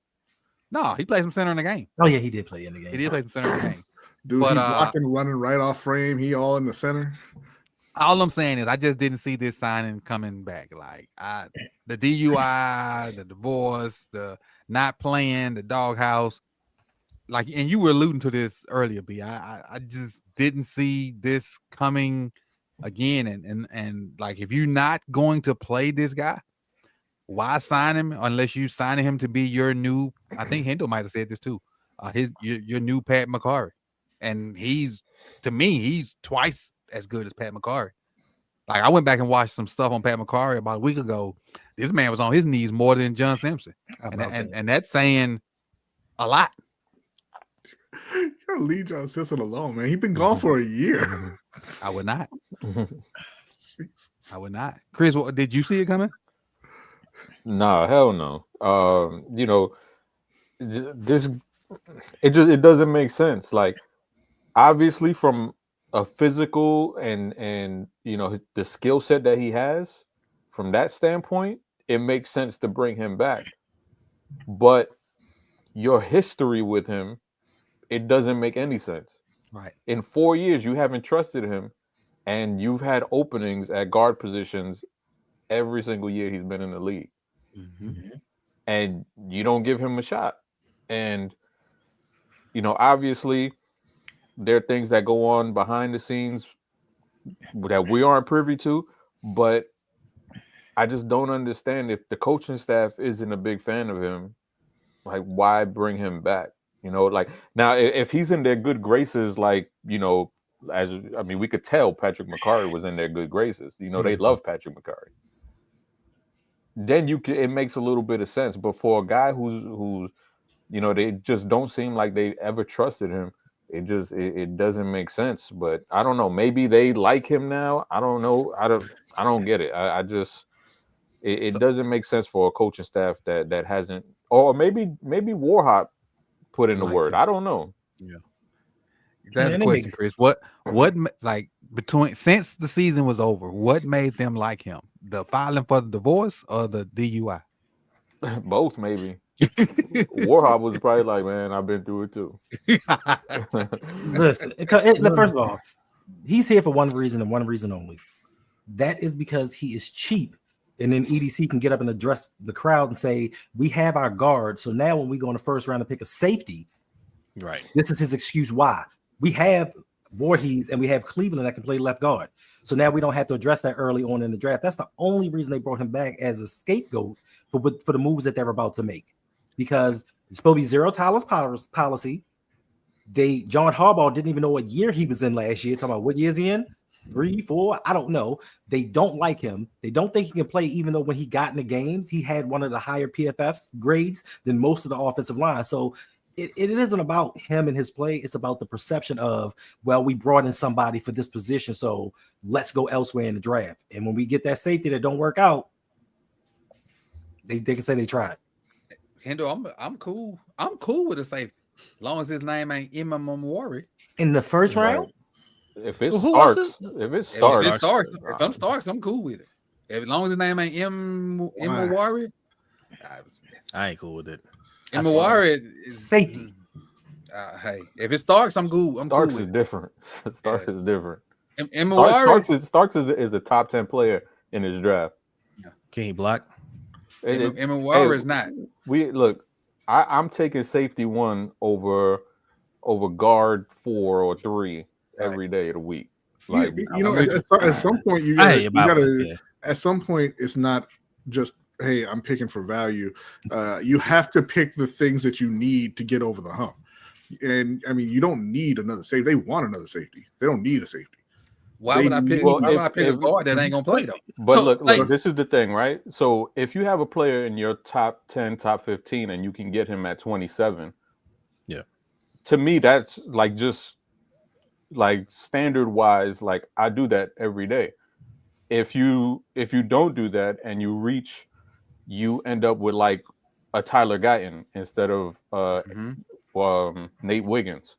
No, he played some center in the game. Oh yeah, he did play in the game. He did play some center in the game. Dude, he blocking, running right off frame. He all in the center. All I'm saying is I just didn't see this signing coming back. Like the DUI, the divorce, the not playing, the doghouse. Like, and you were alluding to this earlier, B. I just didn't see this coming again. And like, if you're not going to play this guy, why sign him unless you sign him to be your new? I think Hendo might have said this too. Your new Pat McCarry, and to me he's twice as good as Pat McCarry. Like, I went back and watched some stuff on Pat McCarry about a week ago. This man was on his knees more than John Simpson, and that's saying A lot. You gotta leave John Simpson alone, man. He's been gone for a year. I would not. I would not. Chris, did you see it coming? Nah, hell no. You know, this it doesn't make sense. Like, obviously, from a physical and you know the skill set that he has, from that standpoint, it makes sense to bring him back. But your history with him, it doesn't make any sense. Right. In 4 years, you haven't trusted him, and you've had openings at guard positions every single year he's been in the league. Mm-hmm. And you don't give him a shot. And, you know, obviously there are things that go on behind the scenes that we aren't privy to, but I just don't understand if the coaching staff isn't a big fan of him, like, why bring him back? You know, like, now if he's in their good graces, like, you know, we could tell Patrick McCarry was in their good graces. You know, they love Patrick McCarry. Then it makes a little bit of sense. But for a guy who's you know, they just don't seem like they ever trusted him. It doesn't make sense. But I don't know. Maybe they like him now. I don't know. I don't get it. It doesn't make sense for a coaching staff that hasn't, or maybe Warhawk put in the word. I don't know. Yeah. That's the question, Chris. What like since the season was over, what made them like him? The filing for the divorce or the DUI? Both, maybe. Warhawk was probably like, man, I've been through it too. Listen, first of all, he's here for one reason and one reason only. That is because he is cheap. And then EDC can get up and address the crowd and say, we have our guard. So now when we go in the first round to pick a safety, right, this is his excuse why. We have Voorhees and we have Cleveland that can play left guard. So now we don't have to address that early on in the draft. That's the only reason they brought him back as a scapegoat for the moves that they're about to make. Because it's supposed to be zero tolerance policy. John Harbaugh didn't even know what year he was in last year. Talking about what year is he in? 3, 4, I don't know. They don't like him. They don't think he can play, even though when he got in the games, he had one of the higher PFF grades than most of the offensive line. So it isn't about him and his play. It's about the perception of, well, we brought in somebody for this position, so let's go elsewhere in the draft. And when we get that safety that don't work out, they can say they tried. Hendo, I'm cool. I'm cool with a safety, as long as his name ain't Imamawari in the first round. If it starts, if I'm Starks, I'm cool with it. As long as his name ain't Imamawari, I ain't cool with it. Imamawari is safety. Hey, if it Starks, I'm cool. Starks cool is different. Starks is different. Starks is a top 10 player in his draft. Can he block? Imamawari is not. I'm taking safety 1 over guard 4 or 3 every day of the week. Like, you know, at some point you gotta at some point it's not just, hey, I'm picking for value. You have to pick the things that you need to get over the hump. And I mean, you don't need another safety. They want another safety. They don't need a safety. Why would I pick a guard that ain't gonna play though? But look, this is the thing, right? So if you have a player in your top 10, top 15, and you can get him at 27, to me that's like, just like standard wise, like I do that every day. If you don't do that and you reach, you end up with like a Tyler Guyton instead of Nate Wiggins.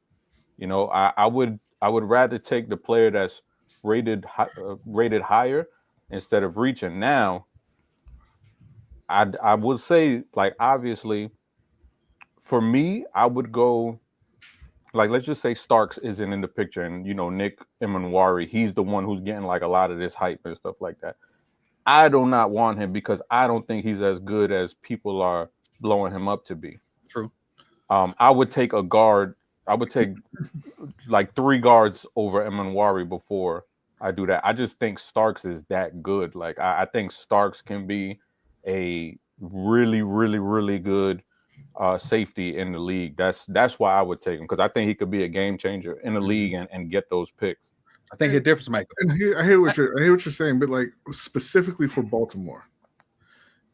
You know, I would rather take the player that's rated higher instead of reaching. Now, I would say, like, obviously, for me, I would go, like, let's just say Starks isn't in the picture, and, you know, Nick Immanwari, he's the one who's getting like a lot of this hype and stuff like that. I do not want him because I don't think he's as good as people are blowing him up to be. True. I would take a guard. I would take like 3 guards over Immanwari before I do that. I just think Starks is that good. Like, I think Starks can be a really, really, really good safety in the league. That's why I would take him, because I think he could be a game changer in the league and get those picks. I think he's a difference maker. And I hear what you're saying, but like specifically for Baltimore,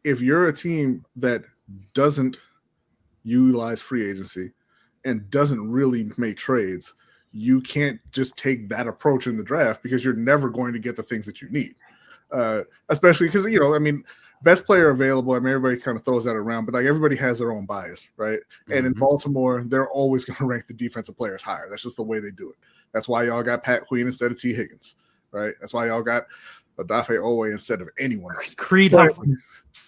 if you're a team that doesn't utilize free agency, and doesn't really make trades, you can't just take that approach in the draft because you're never going to get the things that you need. Especially because, you know, I mean, best player available, I mean, everybody kind of throws that around, but like everybody has their own bias, right? And in Baltimore, they're always going to rank the defensive players higher. That's just the way they do it. That's why y'all got Pat Queen instead of T. Higgins, right? That's why y'all got Odafe Owe instead of anyone else. Creed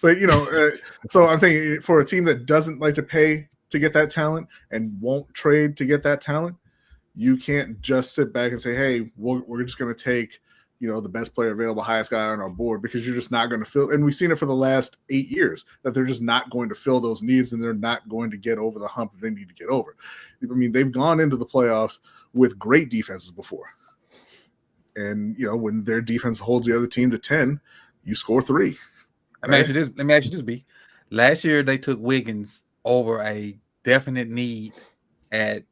but you know, so I'm saying for a team that doesn't like to pay to get that talent and won't trade to get that talent, you can't just sit back and say, hey, we're just going to take, you know, the best player available, highest guy on our board, because you're just not going to fill. And we've seen it for the last 8 years that they're just not going to fill those needs, and they're not going to get over the hump that they need to get over. I mean, they've gone into the playoffs with great defenses before. And, you know, when their defense holds the other team to 10, you score 3. Let me ask you this, B. Last year, they took Wiggins over a definite need at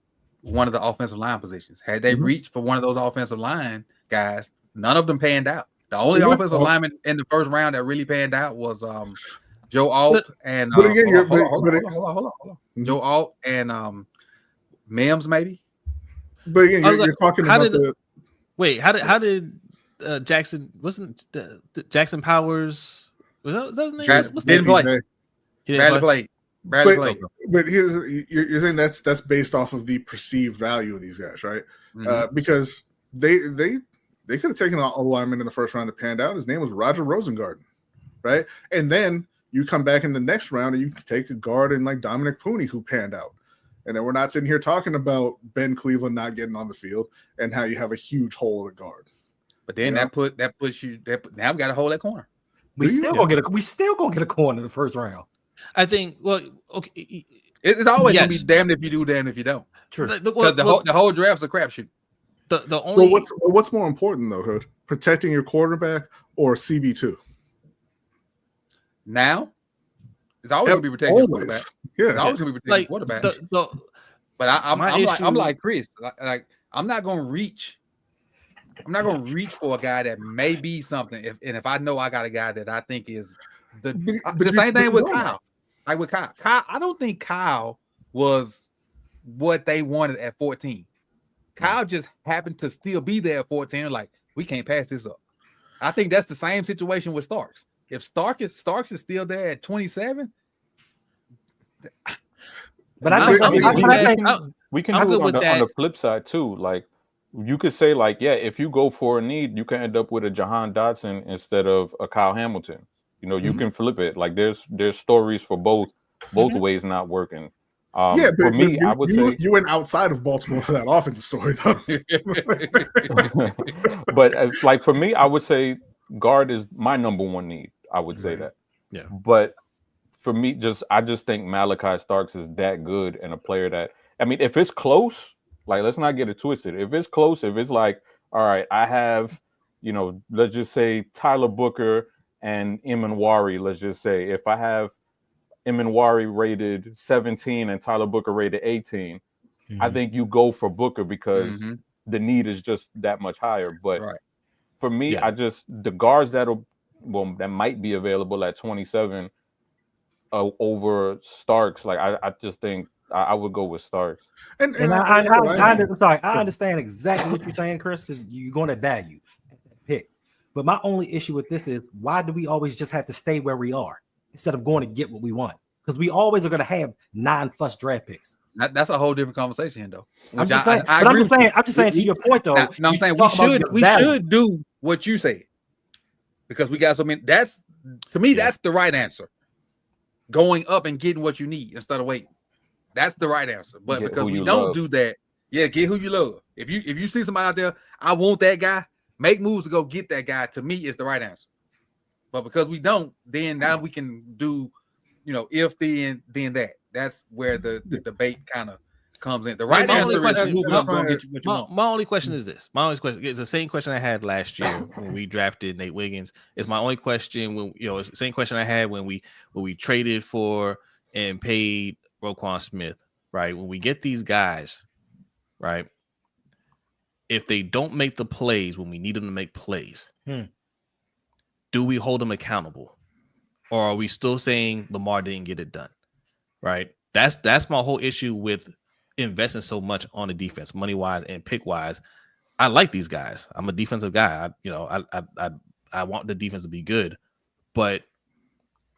one of the offensive line positions. Had they reached for one of those offensive line guys, none of them panned out. The only offensive lineman in the first round that really panned out was Joe Alt and hold on. Joe Alt and Mims, maybe. But again, you're talking about how did Jackson Jackson Powers was that his name? Didn't play. Bradley played. But you're saying that's based off of the perceived value of these guys, right? Because they could have taken a lineman in the first round that panned out. His name was Roger Rosengarten, right? And then you come back in the next round and you take a guard in like Dominic Pooney who panned out. And then we're not sitting here talking about Ben Cleveland not getting on the field and how you have a huge hole at guard. But then now we got to hold that corner. We still gonna get a corner in the first round. I think. Well, okay. It's always gonna be damned if you do, damned if you don't. True. Because the whole draft's a crapshoot. The only what's more important though, Hood? Protecting your quarterback or CB2? Now, it's always gonna be protecting your quarterback. Yeah, it's always gonna be protecting your quarterback. But I'm like Chris. Like I'm not gonna reach. I'm not going to reach for a guy that may be something. If I know I got a guy that I think is the same thing with Kyle. Like with Kyle. I don't think Kyle was what they wanted at 14. Kyle just happened to still be there at 14. Like, we can't pass this up. I think that's the same situation with Starks. If Starks is still there at 27, but we can do it on the flip side too. Like, you could say, like, yeah, if you go for a need, you can end up with a Jahan Dotson instead of a Kyle Hamilton. You know, you can flip it. Like, there's stories for both ways not working. But for me, I would say you went outside of Baltimore for that offensive story, though. But like for me, I would say guard is my number one need. I would say that. Yeah. But for me, I just think Malachi Starks is that good and a player that, I mean, if it's close. Like, let's not get it twisted. If it's close, if it's like, all right, I have, you know, let's just say Tyler Booker and Imanwari, let's just say. If I have Imanwari rated 17 and Tyler Booker rated 18, I think you go for Booker because the need is just that much higher. But for me, the guards that might be available at 27 over Starks, like I just think I would go with Starks. And I understand exactly what you're saying, Chris, because you're going to value that pick. But my only issue with this is, why do we always just have to stay where we are instead of going to get what we want? Because we always are going to have 9+ draft picks. That's a whole different conversation, though. I'm just saying to your point, though. I'm saying we should do what you said, because we got so many. That's the right answer. Going up and getting what you need instead of waiting. That's the right answer. But because we don't do that, get who you love. If you see somebody out there, I want that guy, make moves to go get that guy. To me, is the right answer. But because we don't, then now we can do, if then that. That's where the debate kind of comes in. The right answer is moving up, going to get you what you want. My only question is this. My only question is the same question I had last year when we drafted Nate Wiggins. It's my only question when it's the same question I had when we traded for and paid Roquan Smith, right? When we get these guys, right? If they don't make the plays when we need them to make plays, do we hold them accountable? Or are we still saying Lamar didn't get it done? Right? That's my whole issue with investing so much on the defense, money wise and pick wise. I like these guys. I'm a defensive guy. I want the defense to be good, but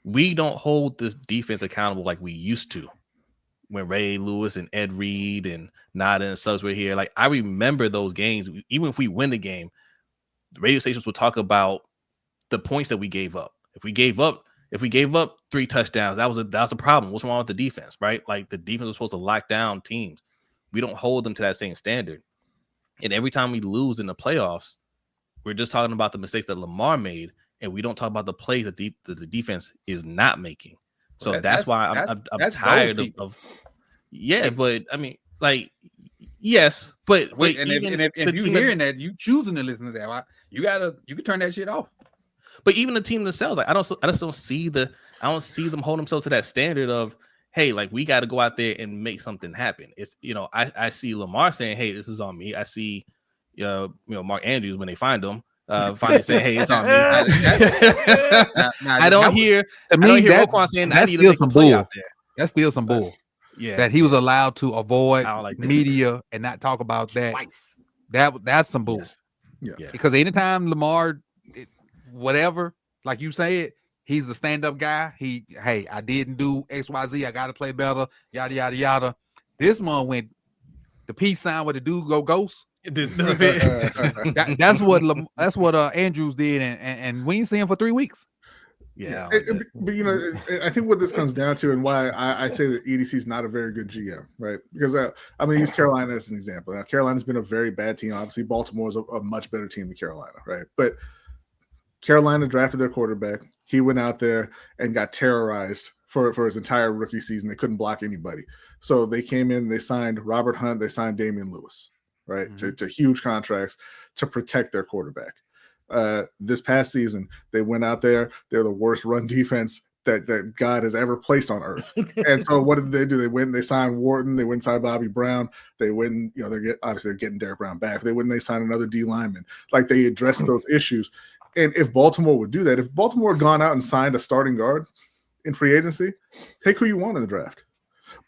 we don't hold this defense accountable like we used to when Ray Lewis and Ed Reed and Nada and subs were here. Like, I remember those games. Even if we win the game, the radio stations would talk about the points that we gave up. If we gave up 3 touchdowns, that was a problem. What's wrong with the defense, right? Like, the defense was supposed to lock down teams. We don't hold them to that same standard. And every time we lose in the playoffs, we're just talking about the mistakes that Lamar made, and we don't talk about the plays that the defense is not making. So that's why I'm tired of. Yeah, but I mean, like, yes, but if you're hearing that, you choosing to listen to that, you can turn that shit off. But even the team themselves, like, I just don't see them hold themselves to that standard of, hey, like, we got to go out there and make something happen. It's, I see Lamar saying, hey, this is on me. I see, Mark Andrews when they find him, finally saying, hey, it's on me. I don't hear Roquan saying I need to make some play out there. That's still some bull. Yeah, that he was allowed to avoid media and not talk about that. Twice. That's some bull. Yes. Yeah. Because anytime Lamar, whatever, like you said, he's a stand-up guy. Hey, I didn't do XYZ. I got to play better. Yada yada yada. This one went the peace sign where the dude go ghost. This a bit. That's what Andrews did, and we ain't seen him for 3 weeks. Yeah, but I think what this comes down to, and why I say that EDC is not a very good GM, right? Because I'm going to use Carolina as an example. Now, Carolina's been a very bad team. Obviously, Baltimore is a much better team than Carolina, right? But Carolina drafted their quarterback. He went out there and got terrorized for his entire rookie season. They couldn't block anybody. So they came in, they signed Robert Hunt, they signed Damian Lewis, right? Mm-hmm. to huge contracts to protect their quarterback. This past season, they went out there. They're the worst run defense that God has ever placed on earth. And so what did they do? They went and they signed Wharton. They went and signed Bobby Brown. They went, they're getting Derek Brown back. They went and they signed another D lineman. Like, they addressed those issues. And if Baltimore would do that, if Baltimore had gone out and signed a starting guard in free agency, take who you want in the draft.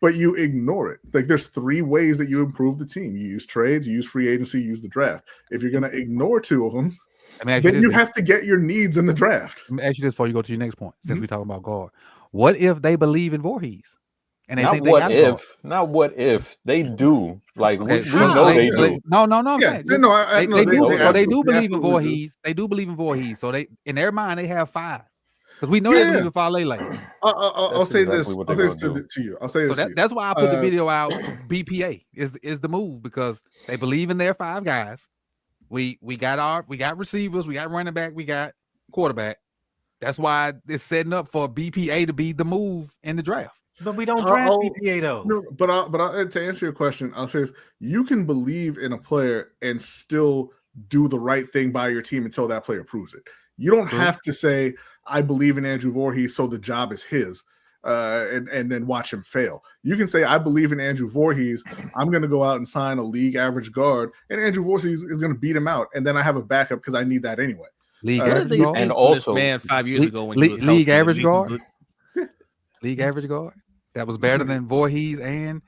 But you ignore it. Like, there's 3 ways that you improve the team. You use trades, you use free agency, you use the draft. If you're going to ignore 2 of them, then you have to get your needs in the draft. Let me ask you this before you go to your next point, since we're talking about guard. What if they believe in Voorhees? And they not think they what got if, not what if they do. Like, we know they do. No. Yeah, they do. So they do believe in Voorhees. They do believe in Voorhees. So they, in their mind, they have 5. Because we know they believe in Fale. I'll say this. I'll say this to you. I'll say this. So that's why I put the video out. BPA is the move, because they believe in their 5 guys. We got receivers, we got running back, we got quarterback. That's why it's setting up for BPA to be the move in the draft. But we don't draft BPA though. No, but to answer your question, I'll say this: you can believe in a player and still do the right thing by your team until that player proves it. You don't have to say, I believe in Andrew Voorhees, so the job is his. And then watch him fail. You can say, I believe in Andrew Voorhees. I'm going to go out and sign a league average guard, and Andrew Voorhees is going to beat him out, and then I have a backup because I need that anyway. League average guard? And also, man, 5 years ago when he was league average guard, league average guard that was better than Voorhees and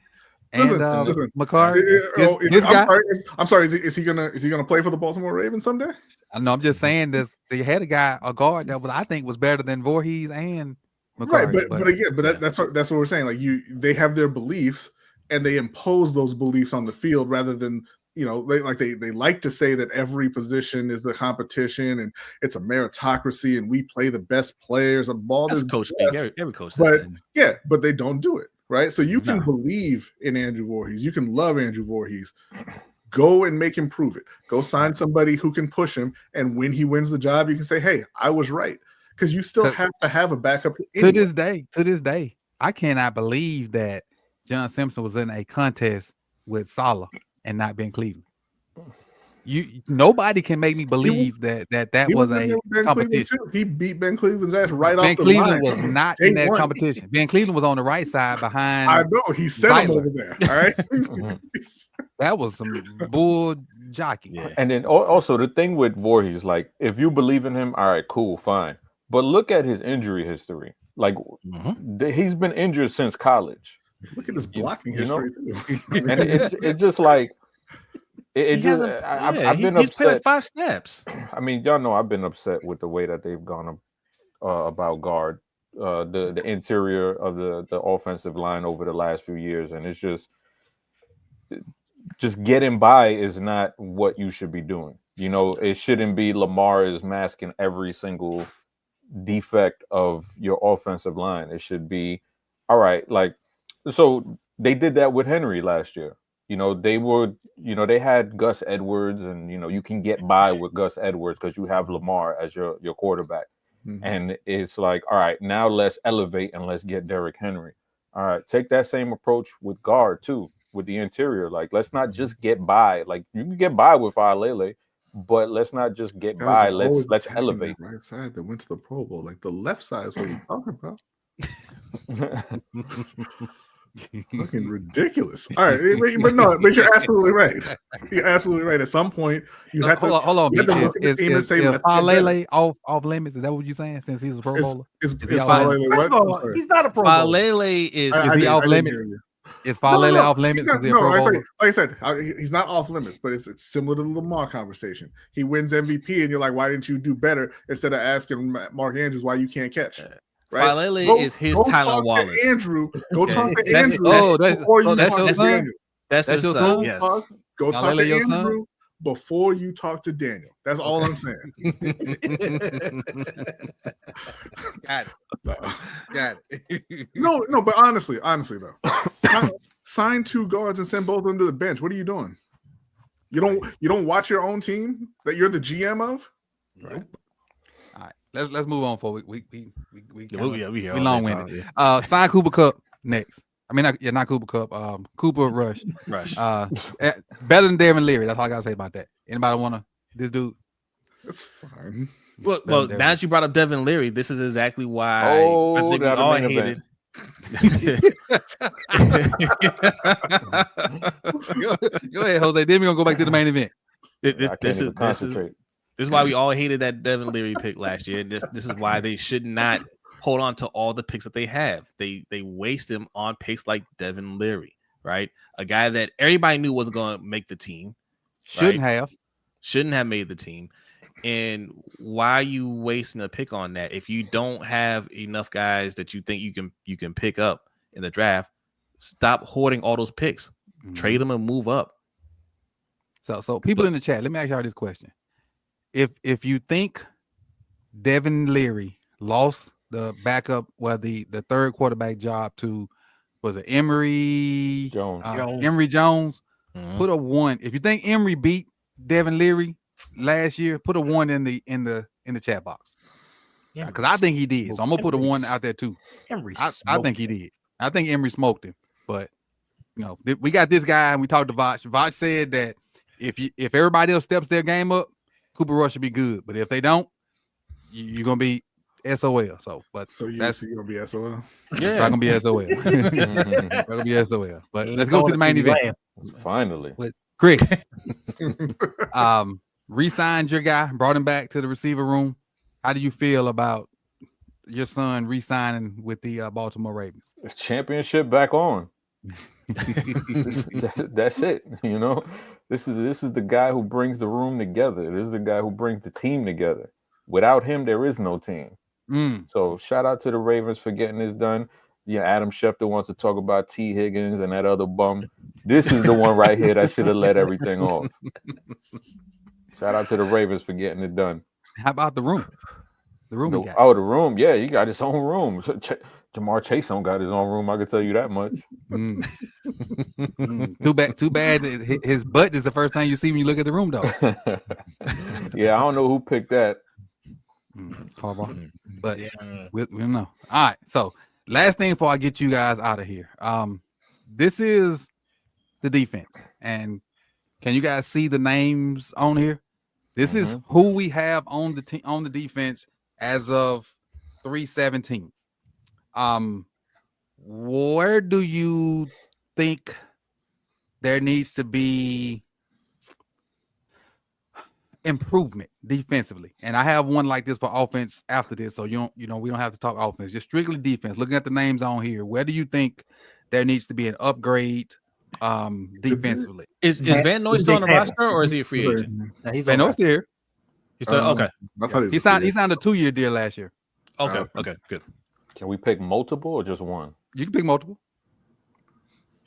McCarty. I'm sorry. Is he gonna play for the Baltimore Ravens someday? No, I'm just saying this. They had a guard that I think was better than Voorhees and. McCarty, right, that's what we're saying. Like, they have their beliefs and they impose those beliefs on the field rather than they like to say that every position is the competition and it's a meritocracy and we play the best players. That's coach speak. Every coach, but they don't do it right. So you can believe in Andrew Voorhees, you can love Andrew Voorhees. Go and make him prove it. Go sign somebody who can push him, and when he wins the job, you can say, "Hey, I was right." Because you still have to have a backup. Anyway. To this day, I cannot believe that John Simpson was in a contest with Saleh and not Ben Cleveland. Nobody can make me believe that was a competition. He beat Ben Cleveland's ass right off the line. Ben Cleveland was not in that competition. Ben Cleveland was on the right side behind. I know he sent him over there. All right, that was some bull jockey. Yeah. And then also the thing with Voorhees, like, if you believe in him, all right, cool, fine. But look at his injury history. Like, he's been injured since college. Look at this blocking history too. And it's just like I've been he's played upset. 5 snaps. I mean, y'all know I've been upset with the way that they've gone about guard, the interior of the offensive line over the last few years, and it's just getting by is not what you should be doing. You know, it shouldn't be Lamar is masking every single defect of your offensive line. It should be, all right, like, so they did that with Henry last year. You know, they had Gus Edwards, and, you know, you can get by with Gus Edwards because you have Lamar as your quarterback. Mm-hmm. And it's like, all right, now let's elevate and let's get Derrick Henry. All right, take that same approach with guard too, with the interior. Like, let's not just get by. Like, you can get by with Alele, but let's not just get by. Let's elevate. Right side that went to the Pro Bowl. Like, the left side is what we're talking about. Fucking ridiculous. All right, but you're absolutely right. You're absolutely right. At some point, you have to hold on. Is Alele off limits? Is that what you're saying? Since he's a Pro Bowler, is Alele what? He's not a Pro Bowler. Alele is he off limits? Is Alele off limits? Like I said, he's not off limits, but it's similar to the Lamar conversation. He wins MVP, and you're like, why didn't you do better? Instead of asking Mark Andrews why you can't catch. Right? Alele is his Tylan Wallace. Andrew, go talk to Andrew before you talk to Daniel. That's your son. Yes. Go talk to Andrew before you talk to Daniel. That's all I'm saying. Got it. No, but honestly though, sign 2 guards and send both of them to the bench. What are you doing? You don't watch your own team that you're the GM of? Right. All right, let's move on for we long-winded. Yeah. Sign Cooper Kupp next. I mean, not Cooper Kupp. Cooper Rush. Better than Devin Leary. That's all I gotta say about that. Anybody want this dude? That's fine. Well, now that you brought up Devin Leary, this is exactly why I think we all hated. Go ahead, Jose. Then we're gonna go back to the main event. This is why we all hated that Devin Leary pick last year. This is why they should not hold on to all the picks that they have. They waste them on picks like Devin Leary, right? A guy that everybody knew wasn't going to make the team. Shouldn't have made the team. And why are you wasting a pick on that? If you don't have enough guys that you think you can pick up in the draft, stop hoarding all those picks. Mm-hmm. Trade them and move up. So people in the chat, let me ask y'all this question. If you think Devin Leary lost the backup, the third quarterback job to, was it Emory Jones? Emory Jones, mm-hmm. Put a 1. If you think Emory beat Devin Leary last year, put a 1 in the chat box. Because I think he did. So I'm gonna put a 1 out there too. I think he did. I think Emory smoked him. But we got this guy, and we talked to Vach. Vach said that if everybody else steps their game up, Cooper Rush should be good. But if they don't, you're gonna be SOL. So you're gonna be SOL. Yeah, I'm gonna be SOL. I'm gonna be SOL. But let's go to the main event. Finally, with Chris. Re-signed your guy, brought him back to the receiver room. How do you feel about your son re-signing with the Baltimore Ravens? Championship back on. That's it. This is the guy who brings the room together. This is the guy who brings the team together. Without him, there is no team. So shout out to the Ravens for getting this done. Yeah, Adam Schefter wants to talk about T. Higgins and that other bum. This is the one right here that should have let everything off. Shout out to the Ravens for getting it done. How about the room? The room. The room. Yeah, he got his own room. JaMarr Chase don't got his own room. I can tell you that much. Too bad. His butt is the first thing you see when you look at the room, though. Yeah, I don't know who picked that. Harbaugh. But we'll know. All right. So last thing before I get you guys out of here. This is the defense. And can you guys see the names on here? This is who we have on the defense as of 3/17. Where do you think there needs to be improvement defensively? And I have one like this for offense after this, so we don't have to talk offense, just strictly defense. Looking at the names on here, where do you think there needs to be an upgrade defensively. Is Van Noy still on the roster or is he a free agent? No, he's Van Noy's here. He's still okay. I thought He signed a 2-year deal last year. Okay, good. Can we pick multiple or just one? You can pick multiple.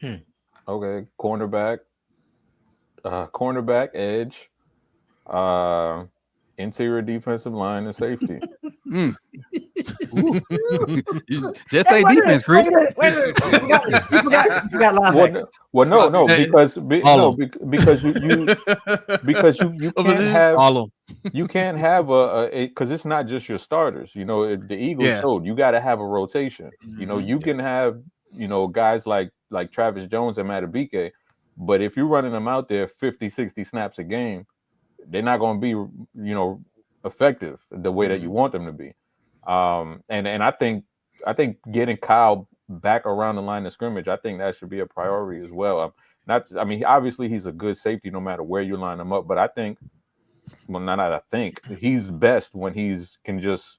Okay, cornerback, edge, interior defensive line, and safety. Just say defense, Chris. Wait a minute. You forgot linebacker. Well, no, because you can't have you can't have because it's not just your starters. You know, the Eagles showed you got to have a rotation. You know, you can have guys like Travis Jones and Matabike, but if you're running them out there 50, 60 snaps a game, they're not going to be effective the way that you want them to be. And I think getting Kyle back around the line of scrimmage, I think that should be a priority as well. Obviously he's a good safety no matter where you line him up, but I think, he's best when he's can just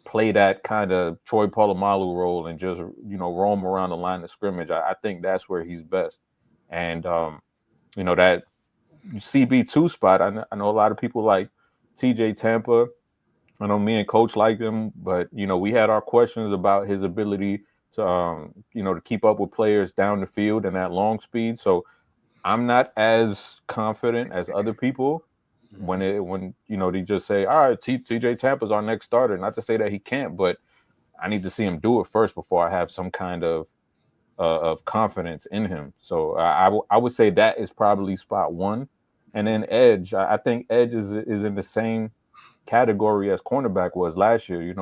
play that kind of Troy Polamalu role and just roam around the line of scrimmage. I think that's where he's best. And that CB2 spot, I know a lot of people like TJ Tampa. I know me and Coach like him, but we had our questions about his ability to to keep up with players down the field and that long speed. So I'm not as confident as other people when they just say, all right, TJ Tampa's our next starter. Not to say that he can't, but I need to see him do it first before I have some kind of confidence in him. So I would say that is probably spot one. And then edge, I think edge is in the same category as cornerback was last year.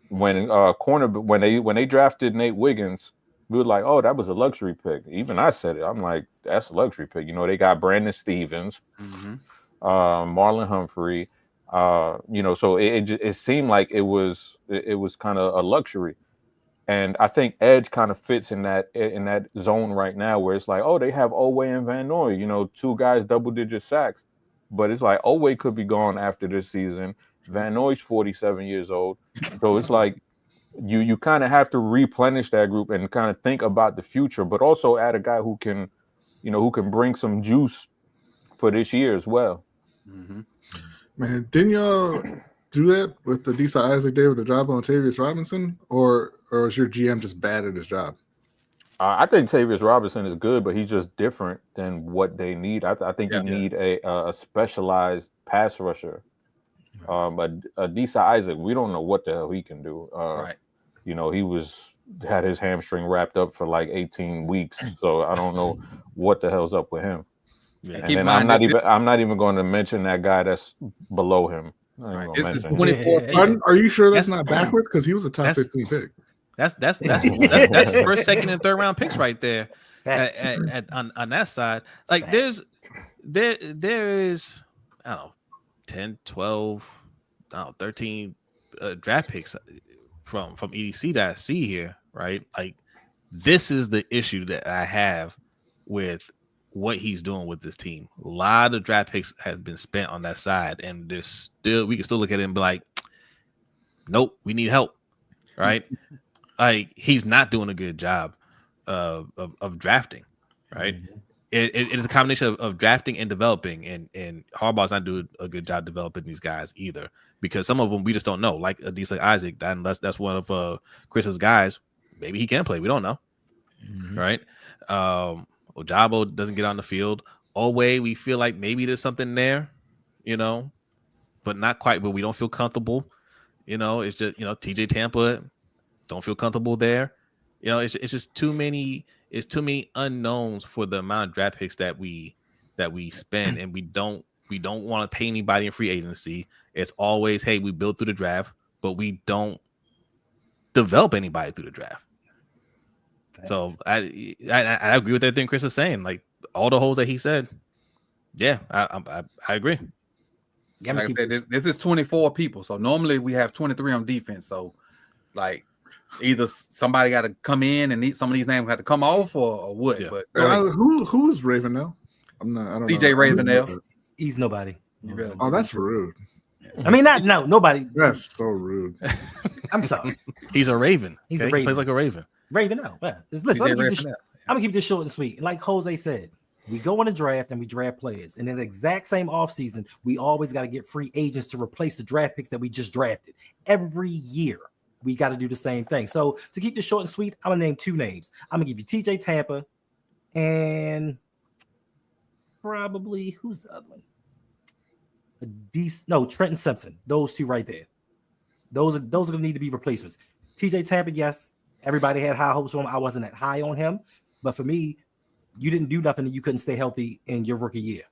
When they drafted Nate Wiggins, we were like, oh, that was a luxury pick. Even I said it. I'm like, that's a luxury pick. They got Brandon Stevens, Marlon Humphrey. So it seemed like it was kind of a luxury. And I think edge kind of fits in that zone right now where it's like, oh, they have Owe and Van Noy, two guys double-digit sacks. But it's like Owe could be gone after this season. Van Noy's 47 years old. So it's like you kind of have to replenish that group and kind of think about the future, but also add a guy who can bring some juice for this year as well. Mm-hmm. Man, didn't y'all do that with the Adisa Isaac did with the job on Tavius Robinson, or is your GM just bad at his job? I think Tavius Robinson is good, but he's just different than what they need. I think you need a specialized pass rusher. But Adisa Isaac, we don't know what the hell he can do. Right. He had his hamstring wrapped up for like 18 weeks, so I don't know what the hell's up with him. Yeah. And then I'm not even going to mention that guy that's below him. Right. This is 24. Are you sure that's not backwards? Because he was a top 15 pick. That's first, second, and third round picks right there on that side. Like there is I don't know 10, 12, 13 draft picks from EDC that I see here, right? Like this is the issue that I have with what he's doing with this team. A lot of draft picks have been spent on that side, and we can still look at it and be like, nope, we need help, right? Like he's not doing a good job of drafting, right? Mm-hmm. It is a combination of drafting and developing, and Harbaugh's not doing a good job developing these guys either, because some of them we just don't know. Like Adisa Isaac, that's one of Chris's guys. Maybe he can play. We don't know, right? Ojabo doesn't get on the field. Owe, we feel like maybe there's something there, but not quite. But we don't feel comfortable. It's just TJ Tampa don't feel comfortable there. It's just too many. It's too many unknowns for the amount of draft picks that we spend, and we don't want to pay anybody in free agency. It's always, hey, we build through the draft, but we don't develop anybody through the draft. So I agree with everything Chris is saying. Like all the holes that he said, yeah, I agree. Yeah, like I said, this is 24 people. So normally we have 23 on defense. So like either somebody got to come in and some of these names have to come off or what. Yeah. But who's Ravenel? I don't know. CJ Ravenel. He's nobody. Really? Oh, that's rude. I mean, nobody. That's so rude. I'm sorry. He's a Raven. He's a Raven. He plays like a Raven. Raven out. Yeah. Listen, I'm gonna keep this short and sweet. Like Jose said, we go on a draft and we draft players. And in the exact same offseason, we always got to get free agents to replace the draft picks that we just drafted. Every year, we got to do the same thing. So to keep this short and sweet, I'm gonna name 2 names. I'm gonna give you TJ Tampa and probably who's the other one? Trenton Simpson. Those 2 right there. Those are gonna need to be replacements. TJ Tampa, yes, everybody had high hopes for him. I wasn't that high on him, but for me, you didn't do nothing and you couldn't stay healthy in your rookie year.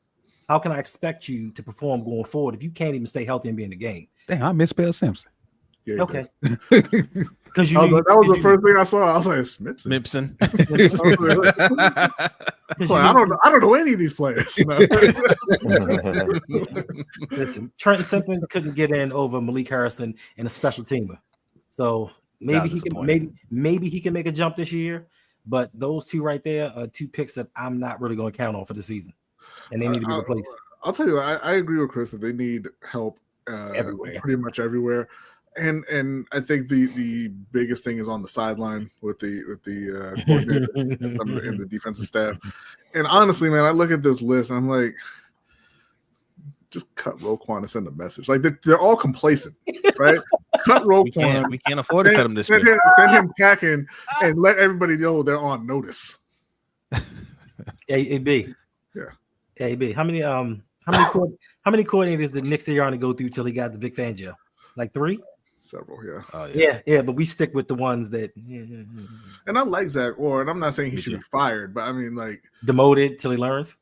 How can I expect you to perform going forward if you can't even stay healthy and be in the game? Damn, I misspelled Simpson. Yeah, okay. Because that was the first thing I saw. I was like, Mipson. I don't know any of these players. You know? Listen, Trenton Simpson couldn't get in over Malik Harrison in a special teamer. So maybe he can make a jump this year. But those 2 right there are 2 picks that I'm not really going to count on for the season, and they need to be replaced. I'll tell you, I agree with Chris that they need help everywhere, pretty much everywhere. And I think the biggest thing is on the sideline with the coordinator and the defensive staff. And honestly, man, I look at this list and I'm like, just cut Roquan and send a message. Like they're all complacent, right? Cut Roquan. We can't afford to cut him this year. Send him packing and let everybody know they're on notice. AB. Yeah. AB. How many coordinators did Nick Sirianni go through till he got the Vic Fangio? Like 3? Several, yeah. Oh, yeah. But we stick with the ones that. And I like Zach Orr, and I'm not saying he should be fired, but I mean, like demoted till he learns.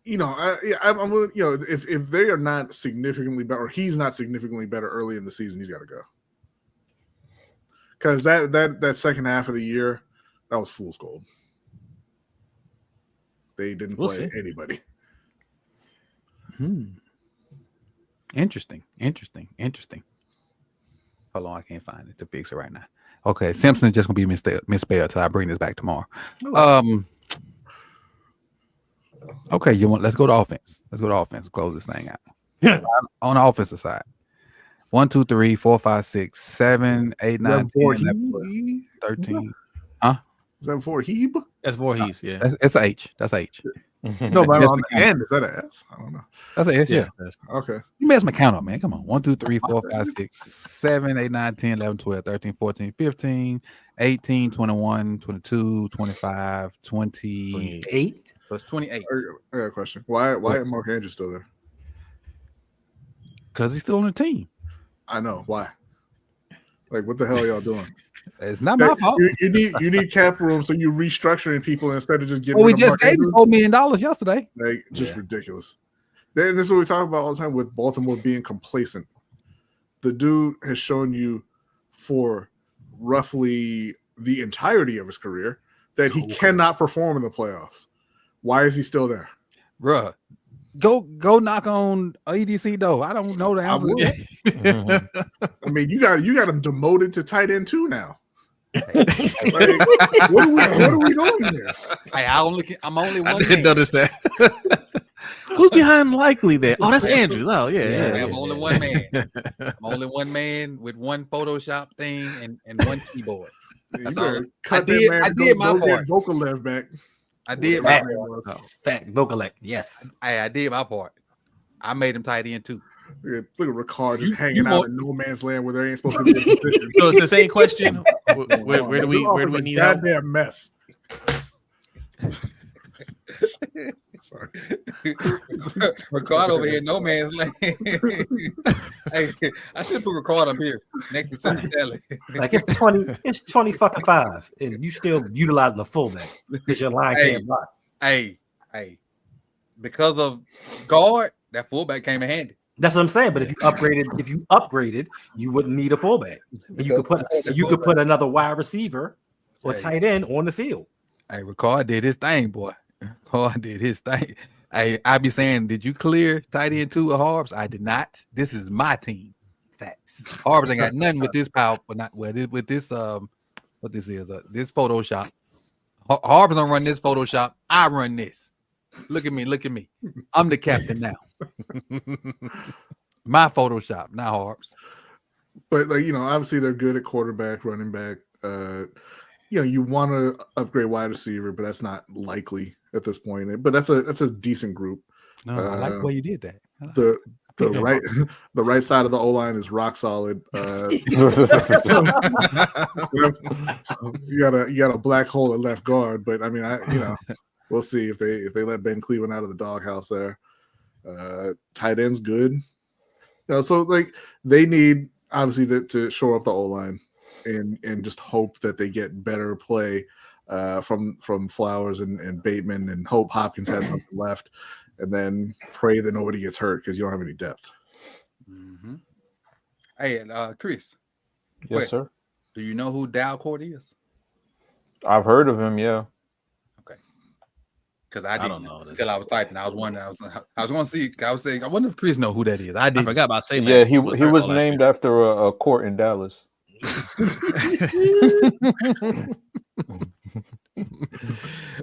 You know, I'm you know, if they are not significantly better, or he's not significantly better early in the season, he's got to go. Because that second half of the year, that was fool's gold. They didn't play anybody. Interesting. Hold on, I can't find it to fix it right now. Okay, Simpson is just gonna be misspelled until I bring this back tomorrow. Okay, let's go to offense. Close this thing out. On the offensive side. 1, 2, 3, 4, 5, 6, 7, 8, 9, 10, 11, 13. Huh? Is that Voorhees? That's Voorhees, yeah. It's an H. That's H. No, but on the end, is that an S? I don't know. That's an S, yeah. Okay. You mess my count up, man. Come on. 1, 2, 3, 4, 5, 6, 7, 8, 9, 10, 11, 12, 13, 14, 15, 18, 21, 22, 25, 28. So it's 28. I got a question. Why is Mark Andrews still there? Because he's still on the team. I know. Why? Like, what the hell are y'all doing? It's not my fault. You need cap room, so you're restructuring people instead of just getting. We just gave him $4 million yesterday. Like, just ridiculous. Then this is what we talk about all the time with Baltimore being complacent. The dude has shown you for roughly the entirety of his career that he cannot perform in the playoffs. Why is he still there? Bruh, go knock on EDC door. I don't know the answer. I mean, you got him demoted to tight end 2 now. Like, what are we doing here? Hey, I'm only one. I didn't notice that. Who's behind Likely there? Oh, that's Andrews. Oh, yeah. I'm only one man. I'm only one man with one Photoshop thing and one keyboard. You better cut that man. I did my part. Vocal left back. I did my part. Fact, Vokalek, yes. I did my part. I made him tight end 2. Look at Ricard just hanging out in no man's land where there ain't supposed to be a position. So it's the same question. Where do we need help? Goddamn mess. Sorry. Ricard over here, no man's land. Hey, I should put Ricard up here next to Cincinnati. Like it's 20 fucking 5, and you still utilizing the fullback because your line can't block. Hey, because of guard, that fullback came in handy. That's what I'm saying. But if you upgraded, you wouldn't need a fullback. You could put another wide receiver or tight end on the field. Hey, Ricard did his thing, boy. Ricard did his thing. Hey, I be saying, did you clear tight end 2 of Harbs? I did not. This is my team. Facts. Harbs ain't got nothing with this power, but not with this what this is this Photoshop. Harbs don't run this Photoshop. I run this. Look at me. I'm the captain now. My Photoshop, not Harbs. But like, obviously they're good at quarterback, running back. you want to upgrade wide receiver, but that's not likely at this point. But that's a decent group. No, I like the way you did that. The right side of the O line is rock solid. You got a black hole at left guard, but I mean, we'll see if they let Ben Cleveland out of the doghouse there. Tight end's good. So like they need obviously to shore up the O line and just hope that they get better play from Flowers and Bateman, and hope Hopkins has something left, and then pray that nobody gets hurt because you don't have any depth. Mm-hmm. Hey, Chris. Yes, sir. Do you know who Dalcourt is? I've heard of him. Yeah. Okay. Because I don't know until I was typing. I was wondering. I was going to see. I was saying, I wonder if Chris know who that is. I forgot about saying that. Yeah, he was named after a court in Dallas.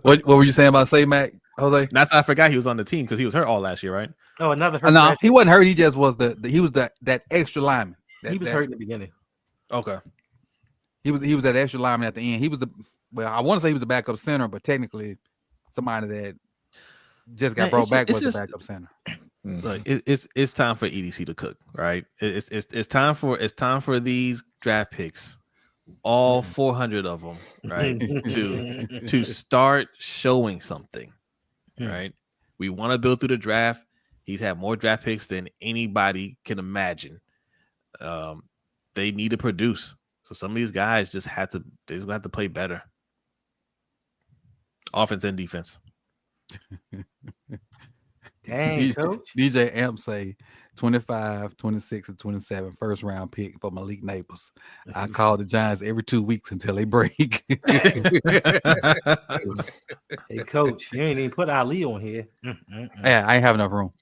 What were you saying about Mac, Jose? That's I forgot he was on the team because he was hurt all last year, right? Oh, another hurt. No, he wasn't hurt. He just was that extra lineman. He was hurt in the beginning. Okay. He was that extra lineman at the end. He was I want to say he was the backup center, but technically somebody that just got brought back was the backup center. Look, it's time for EDC to cook, right? It's time for these draft picks, all 400 of them, right? to start showing something, right? We want to build through the draft. He's had more draft picks than anybody can imagine. They need to produce. So some of these guys just have to play better. Offense and defense. Dang, coach. DJ Amp say 25, 26, and 27 first round pick for Malik Neighbors. I call the Giants every 2 weeks until they break. Hey, coach, you ain't even put Ali on here. Yeah, I ain't have enough room.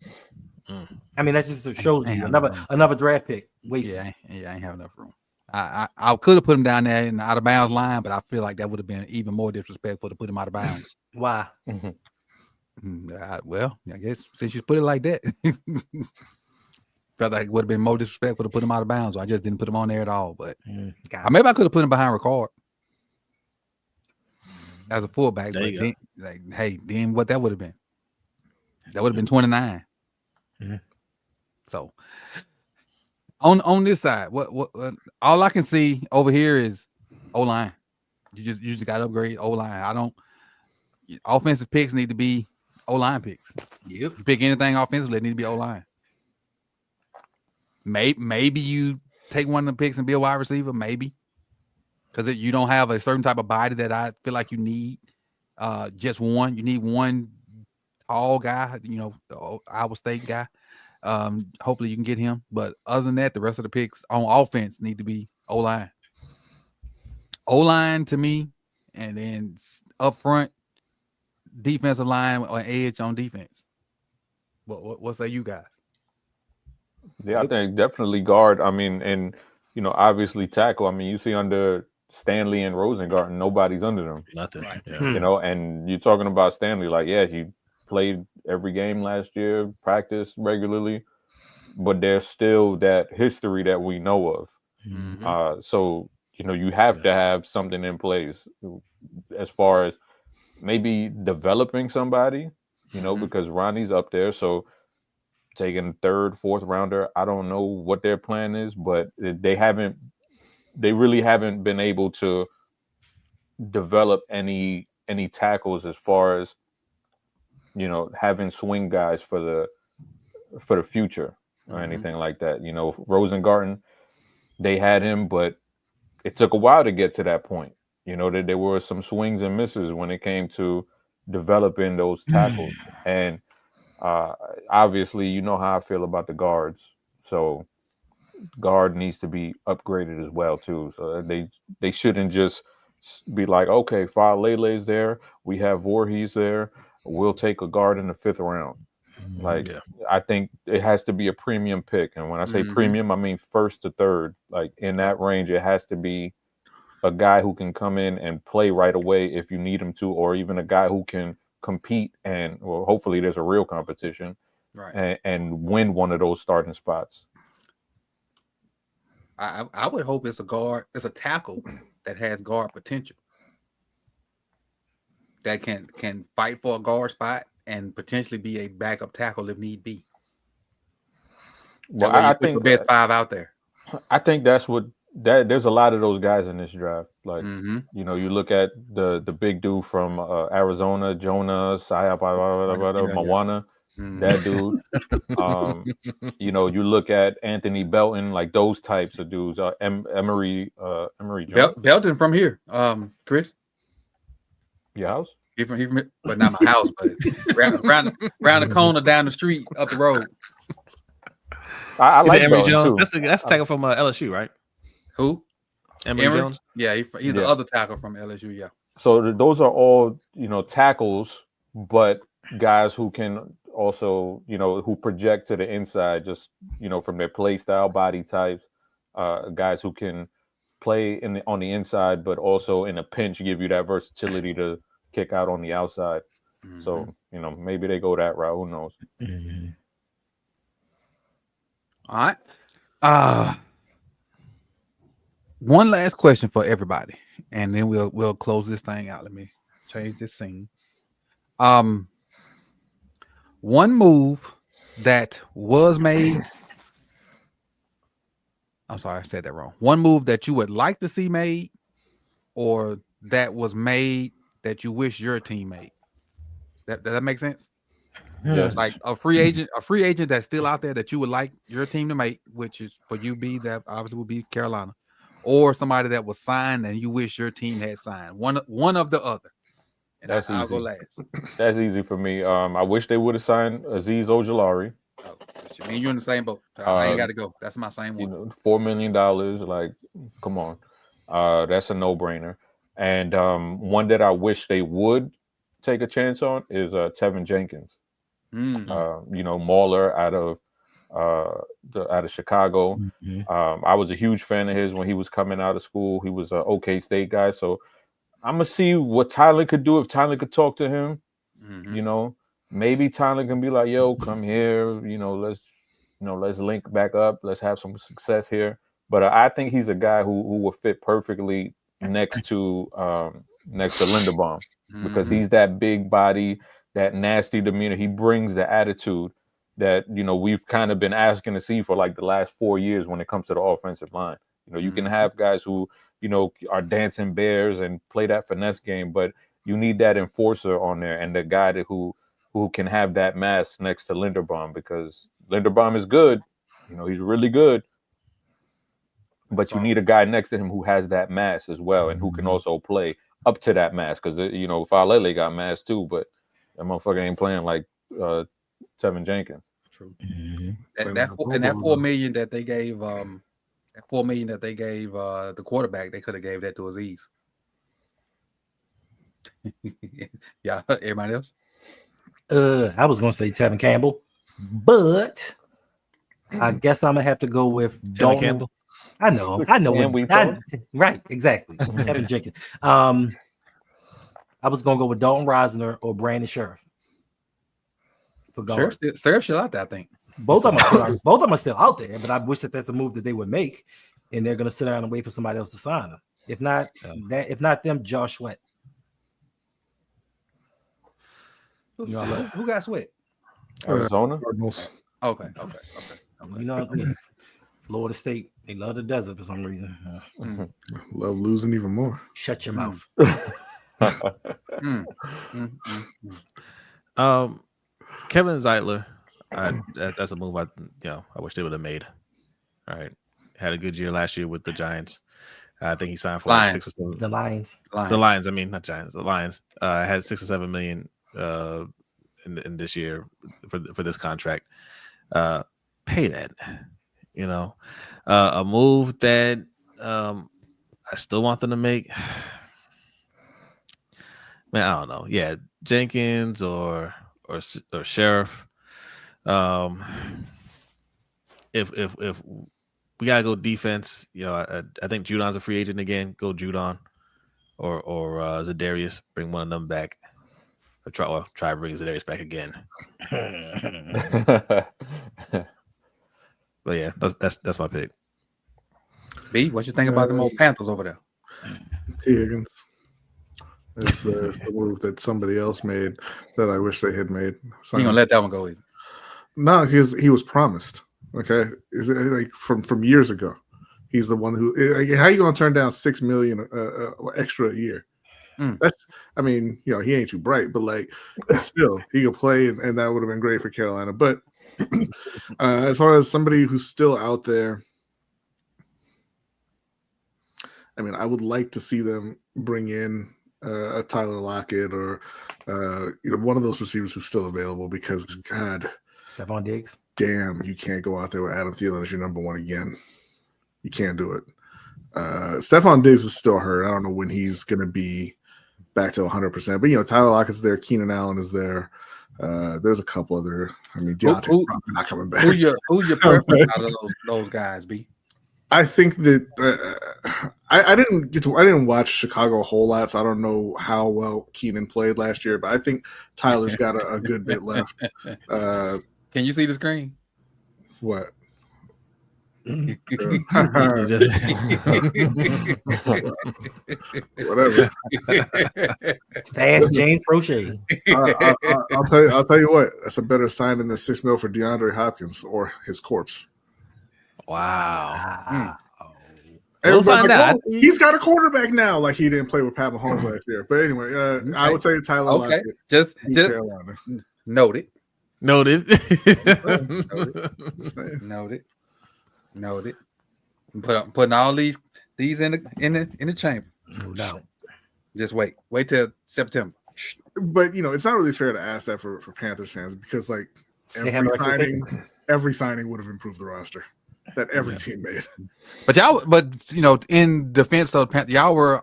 I mean, that's just shows you another draft pick wasted. Yeah, I ain't have enough room. I could have put him down there in the out of bounds line, but I feel like that would have been even more disrespectful to put him out of bounds. Why? Well, I guess since you put it like that, felt like it would have been more disrespectful to put him out of bounds. So I just didn't put him on there at all. But maybe I could have put him behind Ricard as a fullback. But then what that would have been? That would have been 29. So on this side, what all I can see over here is O-line. You just got to upgrade O-line. Offensive picks need to be O-line picks. Yep. You pick anything offensively, it need to be O-line. Maybe you take one of the picks and be a wide receiver, maybe. Because you don't have a certain type of body that I feel like you need. Just one. You need one tall guy, the Iowa State guy. Hopefully you can get him. But other than that, the rest of the picks on offense need to be O-line. O-line to me, and then up front, defensive line or edge on defense. What say you guys? Yeah, I think definitely guard. I mean, and obviously tackle. I mean, you see under Stanley and Rosengarten, nobody's under them. Nothing. Right. Yeah. And you're talking about Stanley, like, yeah, he played every game last year, practiced regularly, but there's still that history that we know of. Mm-hmm. So you have to have something in place as far as maybe developing somebody, because Ronnie's up there. So taking third, fourth rounder, I don't know what their plan is, but they really haven't been able to develop any tackles as far as, having swing guys for the future or anything like that. Rosengarten, they had him, but it took a while to get to that point. That there were some swings and misses when it came to developing those tackles. And obviously, you know how I feel about the guards. So guard needs to be upgraded as well, too. So they shouldn't just be like, okay, Lele's there. We have Voorhees there. We'll take a guard in the 5th round. I think it has to be a premium pick. And when I say premium, I mean 1st to 3rd. Like in that range, it has to be a guy who can come in and play right away if you need him to, or even a guy who can compete and, well, hopefully there's a real competition, right, and win one of those starting spots. I would hope it's a tackle that has guard potential. that can fight for a guard spot and potentially be a backup tackle if need be. Well, I think the best 5 out there. I think that's what there's a lot of those guys in this draft. Like, you know, you look at the big dude from Arizona, Jonah Sayap, Mawana, that dude. You know, you look at Anthony Belton, like those types of dudes. Emery Jones. Belton from here, Chris. Your house? He from, but not my house, but around the corner, down the street, up the road. I like Emery Belton Jones. too. That's a tackle from LSU, right? Who? Emery Jones. Yeah, he's the other tackle from LSU. Yeah. So those are all, you know, tackles, but guys who can also, you know, who project to the inside, just, you know, from their play style, body types, guys who can play on the inside, but also in a pinch give you that versatility to kick out on the outside. So, you know, maybe they go that route. Who knows? All right. One last question for everybody, and then we'll close this thing out. Let me change this scene. One move that was made. I'm sorry, I said that wrong. One move that you would like to see made, or that was made that you wish your team made. Does that make sense? Yes. Like a free agent that's still out there that you would like your team to make, which is for you that obviously would be Carolina, or somebody that was signed and you wish your team had signed. One of the other. And That's I'll easy. go last. That's easy for me. I wish they would have signed Azeez Ojulari. Oh, me and you in the same boat. I ain't got to go. That's my same one. You know, $4 million. Like, come on. That's a no-brainer. And one that I wish they would take a chance on is Tevin Jenkins. You know, Mauler out of Chicago. I was a huge fan of his when he was coming out of school. He was an OK State guy. So I'm gonna see what Tylan could do if Tylan could talk to him. You know, maybe Tylan can be like, "Yo, come here. You know, let's link back up. Let's have some success here." But I think he's a guy who will fit perfectly next to Linderbaum because he's that big body, that nasty demeanor. He brings the attitude that, you know, we've kind of been asking to see for like the last 4 years when it comes to the offensive line. You know, you can have guys who, you know, are dancing bears and play that finesse game, but you need that enforcer on there and the guy who can have that mass next to Linderbaum, because Linderbaum is good. You know, he's really good. But you need a guy next to him who has that mass as well and who can also play up to that mass, because, you know, Falele got mass too, but that motherfucker ain't playing like Tevin Jenkins. True. That $4 million that they gave the quarterback, they could have gave that to Azeez. Yeah, everybody else? I was gonna say Tevin Campbell, but I guess I'm gonna have to go with Dalton Campbell. I know. Right, exactly. Tevin Jenkins. I was gonna go with Dalton Risner or Brandon Sheriff. Sheriff's still out there, I think. Both of them are still out there, but I wish that that's a move that they would make, and they're gonna sit down and wait for somebody else to sign them. If not them, Josh Sweat. Who got Sweat? Arizona. Okay. You know, Florida State, they love the desert for some reason. Love losing even more. Shut your mouth. Kevin Zeitler, that's a move I wish they would have made. All right, had a good year last year with the Giants. I think he signed for like 6 or 7. The Lions. The Lions. I mean, not Giants. The Lions had 6 or 7 million in this year for this contract. Pay that. You know, a move that I still want them to make. Man, I don't know. Yeah, Jenkins or Sheriff. If we gotta go defense, you know, I think Judon's a free agent again. Go Judon or Zadarius. Bring one of them back. Try to bring Zadarius back again. But yeah, that's my pick. B, what you think about them old Panthers over there? Higgins. It's the move that somebody else made that I wish they had made. You gonna let that one go easy? No, he was promised. Okay, is it like from years ago? He's the one who. Like, how you gonna turn down $6 million extra a year? That's, I mean, he ain't too bright, but like, still, he could play, and that would have been great for Carolina. But as far as somebody who's still out there, I mean, I would like to see them bring in a Tyler Lockett or one of those receivers who's still available, because God, Stephon Diggs. Damn, you can't go out there with Adam Thielen as your number one again. You can't do it. Stephon Diggs is still hurt. I don't know when he's going to be back to 100%. But Tyler Lockett's there. Keenan Allen is there. There's a couple other. I mean, Deontay's probably not coming back. Who's your preference out of those guys, B? I think that I didn't watch Chicago a whole lot, so I don't know how well Keenan played last year. But I think Tyler's got a good bit left. Can you see the screen? What? Whatever. Fast James Prochet. I'll tell you what. That's a better sign than the $6 million for DeAndre Hopkins or his corpse. Wow. We'll find out. He's got a quarterback now. Like, he didn't play with Pat Mahomes last year. But anyway, I would say Tyler Lockett. Just Carolina. Noted. Noted. Putting all these in the chamber. No doubt. Just wait till September. But it's not really fair to ask that for Panthers fans, because like every signing would have improved the roster that every team made. But in defense of Panthers, y'all were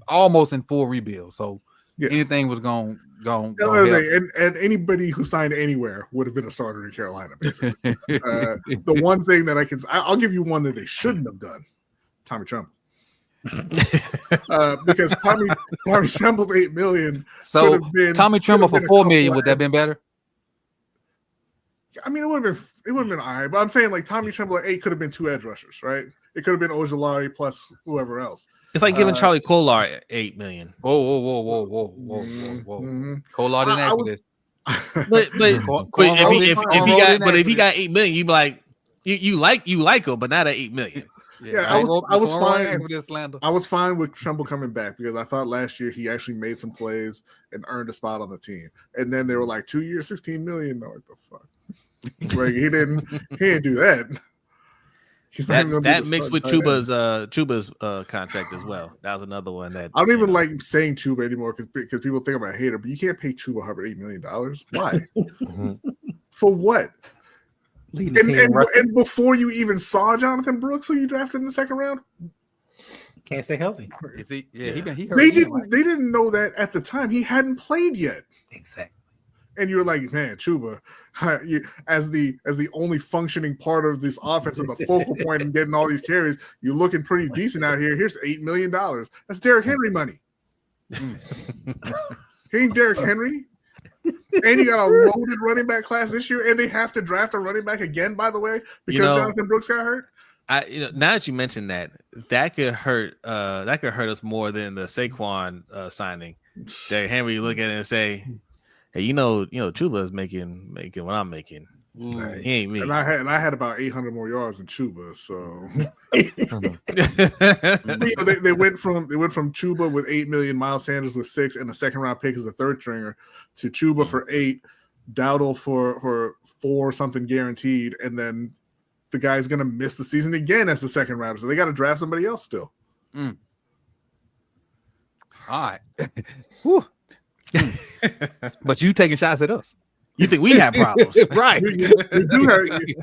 almost in full rebuild, so anything was going. And anybody who signed anywhere would have been a starter in Carolina, basically. The one thing that I'll give you one that they shouldn't have done: Tommy Tremble. Because Tommy Tremble's $8 million. So Tommy Tremble for $4 million, would that have been better? I mean, it would have been all right. But I'm saying, like, Tommy Tremble at 8 could have been 2 edge rushers, right? It could have been Ojulari plus whoever else. It's like giving Charlie Kolar $8 million. Whoa. Kolar didn't ask for this. But if he got $8 million, you be like, you like him, but not at $8 million. Yeah, I was fine with this slander. I was fine with Tremble coming back, because I thought last year he actually made some plays and earned a spot on the team. And then they were like, 2 years, $16 million. No, what the fuck? Like, he didn't do that. That mixed with Chuba's contract as well. That was another one that I don't even like saying Chuba anymore, because people think I'm a hater. But you can't pay Chuba Hubbard $8 million. Why? For what? And before you even saw Jonathan Brooks, who you drafted in the second round, can't stay healthy. He hurt. They didn't know that at the time. He hadn't played yet. Exactly. And you were like, man, Chuba, as the only functioning part of this offense and the focal point and getting all these carries, you're looking pretty decent out here. Here's $8 million. That's Derrick Henry money. He ain't Derrick Henry. And you got a loaded running back class this year, and they have to draft a running back again, by the way, because Jonathan Brooks got hurt. Now that you mentioned that could hurt us more than the Saquon signing. Derrick Henry look at it and say, hey, Chuba is making what I'm making. Right. He ain't me. And I had about 800 more yards than Chuba, so they went from Chuba with $8 million, Miles Sanders with $6 million, and a second round pick as a third stringer, to Chuba for $8 million, Dowdle for $4 something guaranteed, and then the guy's gonna miss the season again as the second rounder, so they got to draft somebody else still. All right. But you taking shots at us. You think we have problems, right? You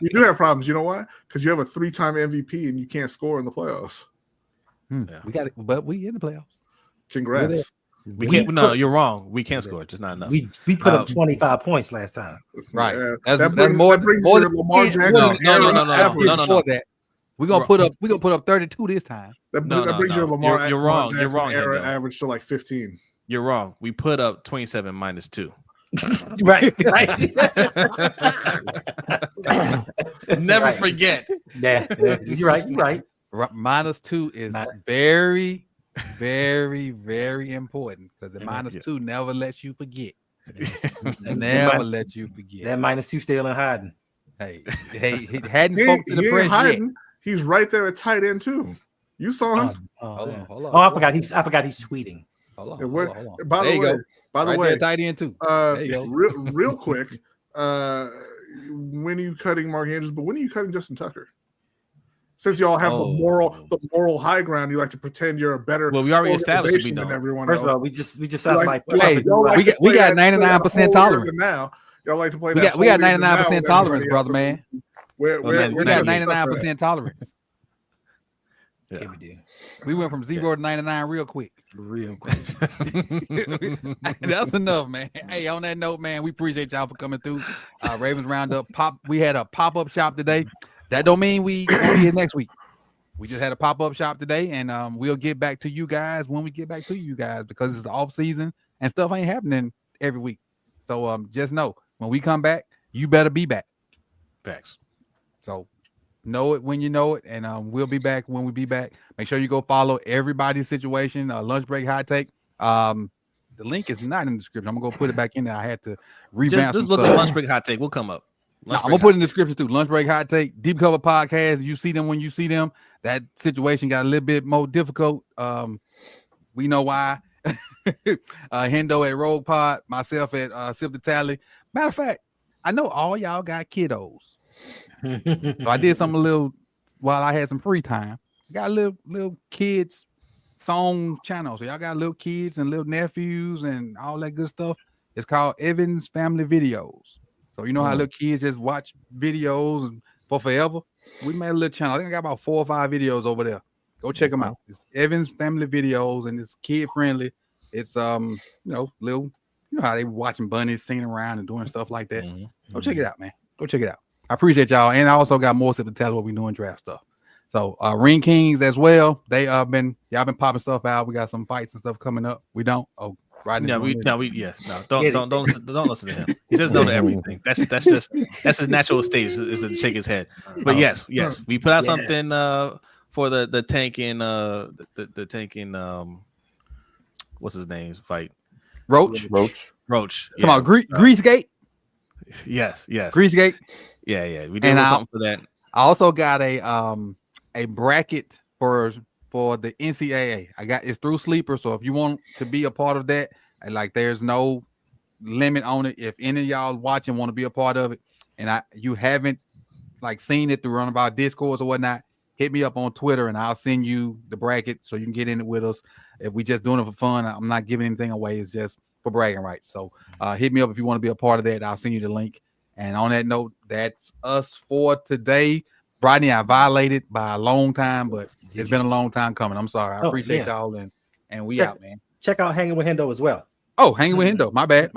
do have problems. You know why? Because you have a 3-time MVP and you can't score in the playoffs. Yeah. We got it, but we in the playoffs. Congrats. We can't. No, you're wrong. We can't score. Just not enough. We put up 25 points last time. Right. That brings more than Lamar Jackson. No. We're gonna put up 32 this time. That brings your Lamar. You're wrong. You're wrong. Average to like 15. You're wrong. We put up 27 minus 2. Right. Never forget. Yeah, you're right. Minus 2 is very, Very, very important because the -2 never lets you forget. Never let you forget. That -2 still in hiding. Hey, he hadn't spoke to the press yet. He's right there at tight end too. You saw him. Hold on. I forgot he's tweeting. Hold Yeah, on. By the way, tight end too. There you go. real quick, when are you cutting Mark Andrews? But when are you cutting Justin Tucker? Since y'all have the moral high ground, you like to pretend you're a better. Well, we already established than everyone First else. of all, we just sound like hey, we got 99% tolerance now. Y'all like to play. We got 99% tolerance, brother man. We got 99% tolerance. Yeah, we do. We went from 0 to 99 real quick. That's enough, man. Hey, on that note, man, we appreciate y'all for coming through. Ravens Roundup. We had a pop-up shop today. That don't mean we won't be here next week. We just had a pop-up shop today, and we'll get back to you guys when we get back to you guys because it's the off season and stuff ain't happening every week. So just know when we come back, you better be back. Facts. So know it when you know it, and we'll be back when we be back. Make sure you go follow everybody's situation. Lunch break hot take. The link is not in the description. I'm gonna go put it back in there. I had to revamp. Just look at lunch break hot take. We'll come up. I'm gonna put it in the description too. Lunch break hot take. Deep cover podcast. You see them when you see them. That situation got a little bit more difficult. We know why. Hendo at Rogue Pod. Myself at Sip the Tally. Matter of fact, I know all y'all got kiddos. So I did something a little while I had some free time. Got a little kids song channel. So y'all got little kids and little nephews and all that good stuff. It's called Evans Family Videos. So you know how little kids just watch videos for forever? We made a little channel. I think I got about 4 or 5 videos over there. Go check them out. It's Evans Family Videos and it's kid friendly. It's little, how they watching bunnies singing around and doing stuff like that. Go check it out, man. Go check it out. I appreciate y'all. And I also got more stuff to tell what we doing draft stuff. So Ring Kings as well. They y'all been popping stuff out. We got some fights and stuff coming up. We don't. Oh, right now. Don't listen to him. He says no to everything. That's his natural state is to shake his head. But yes, we put out something for the tanking the tanking what's his name fight? Roach. Come on, Greasegate. Yes. Greasegate. Yeah. We did something for that. I also got a bracket for the NCAA. It's through Sleeper. So if you want to be a part of that, there's no limit on it. If any of y'all watching want to be a part of it, and you haven't seen it through Runabout Discourse or whatnot, hit me up on Twitter and I'll send you the bracket so you can get in it with us. If we just doing it for fun, I'm not giving anything away. It's just for bragging rights. So hit me up if you want to be a part of that. I'll send you the link. And on that note, that's us for today. Rodney, I violated by a long time, but it's been a long time coming. I'm sorry. I appreciate y'all and we out, man. Check out Hanging with Hendo as well. Oh, Hanging with Hendo. My bad.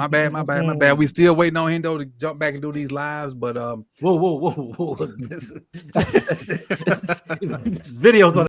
We still waiting on Hendo to jump back and do these lives, but whoa. This video's gonna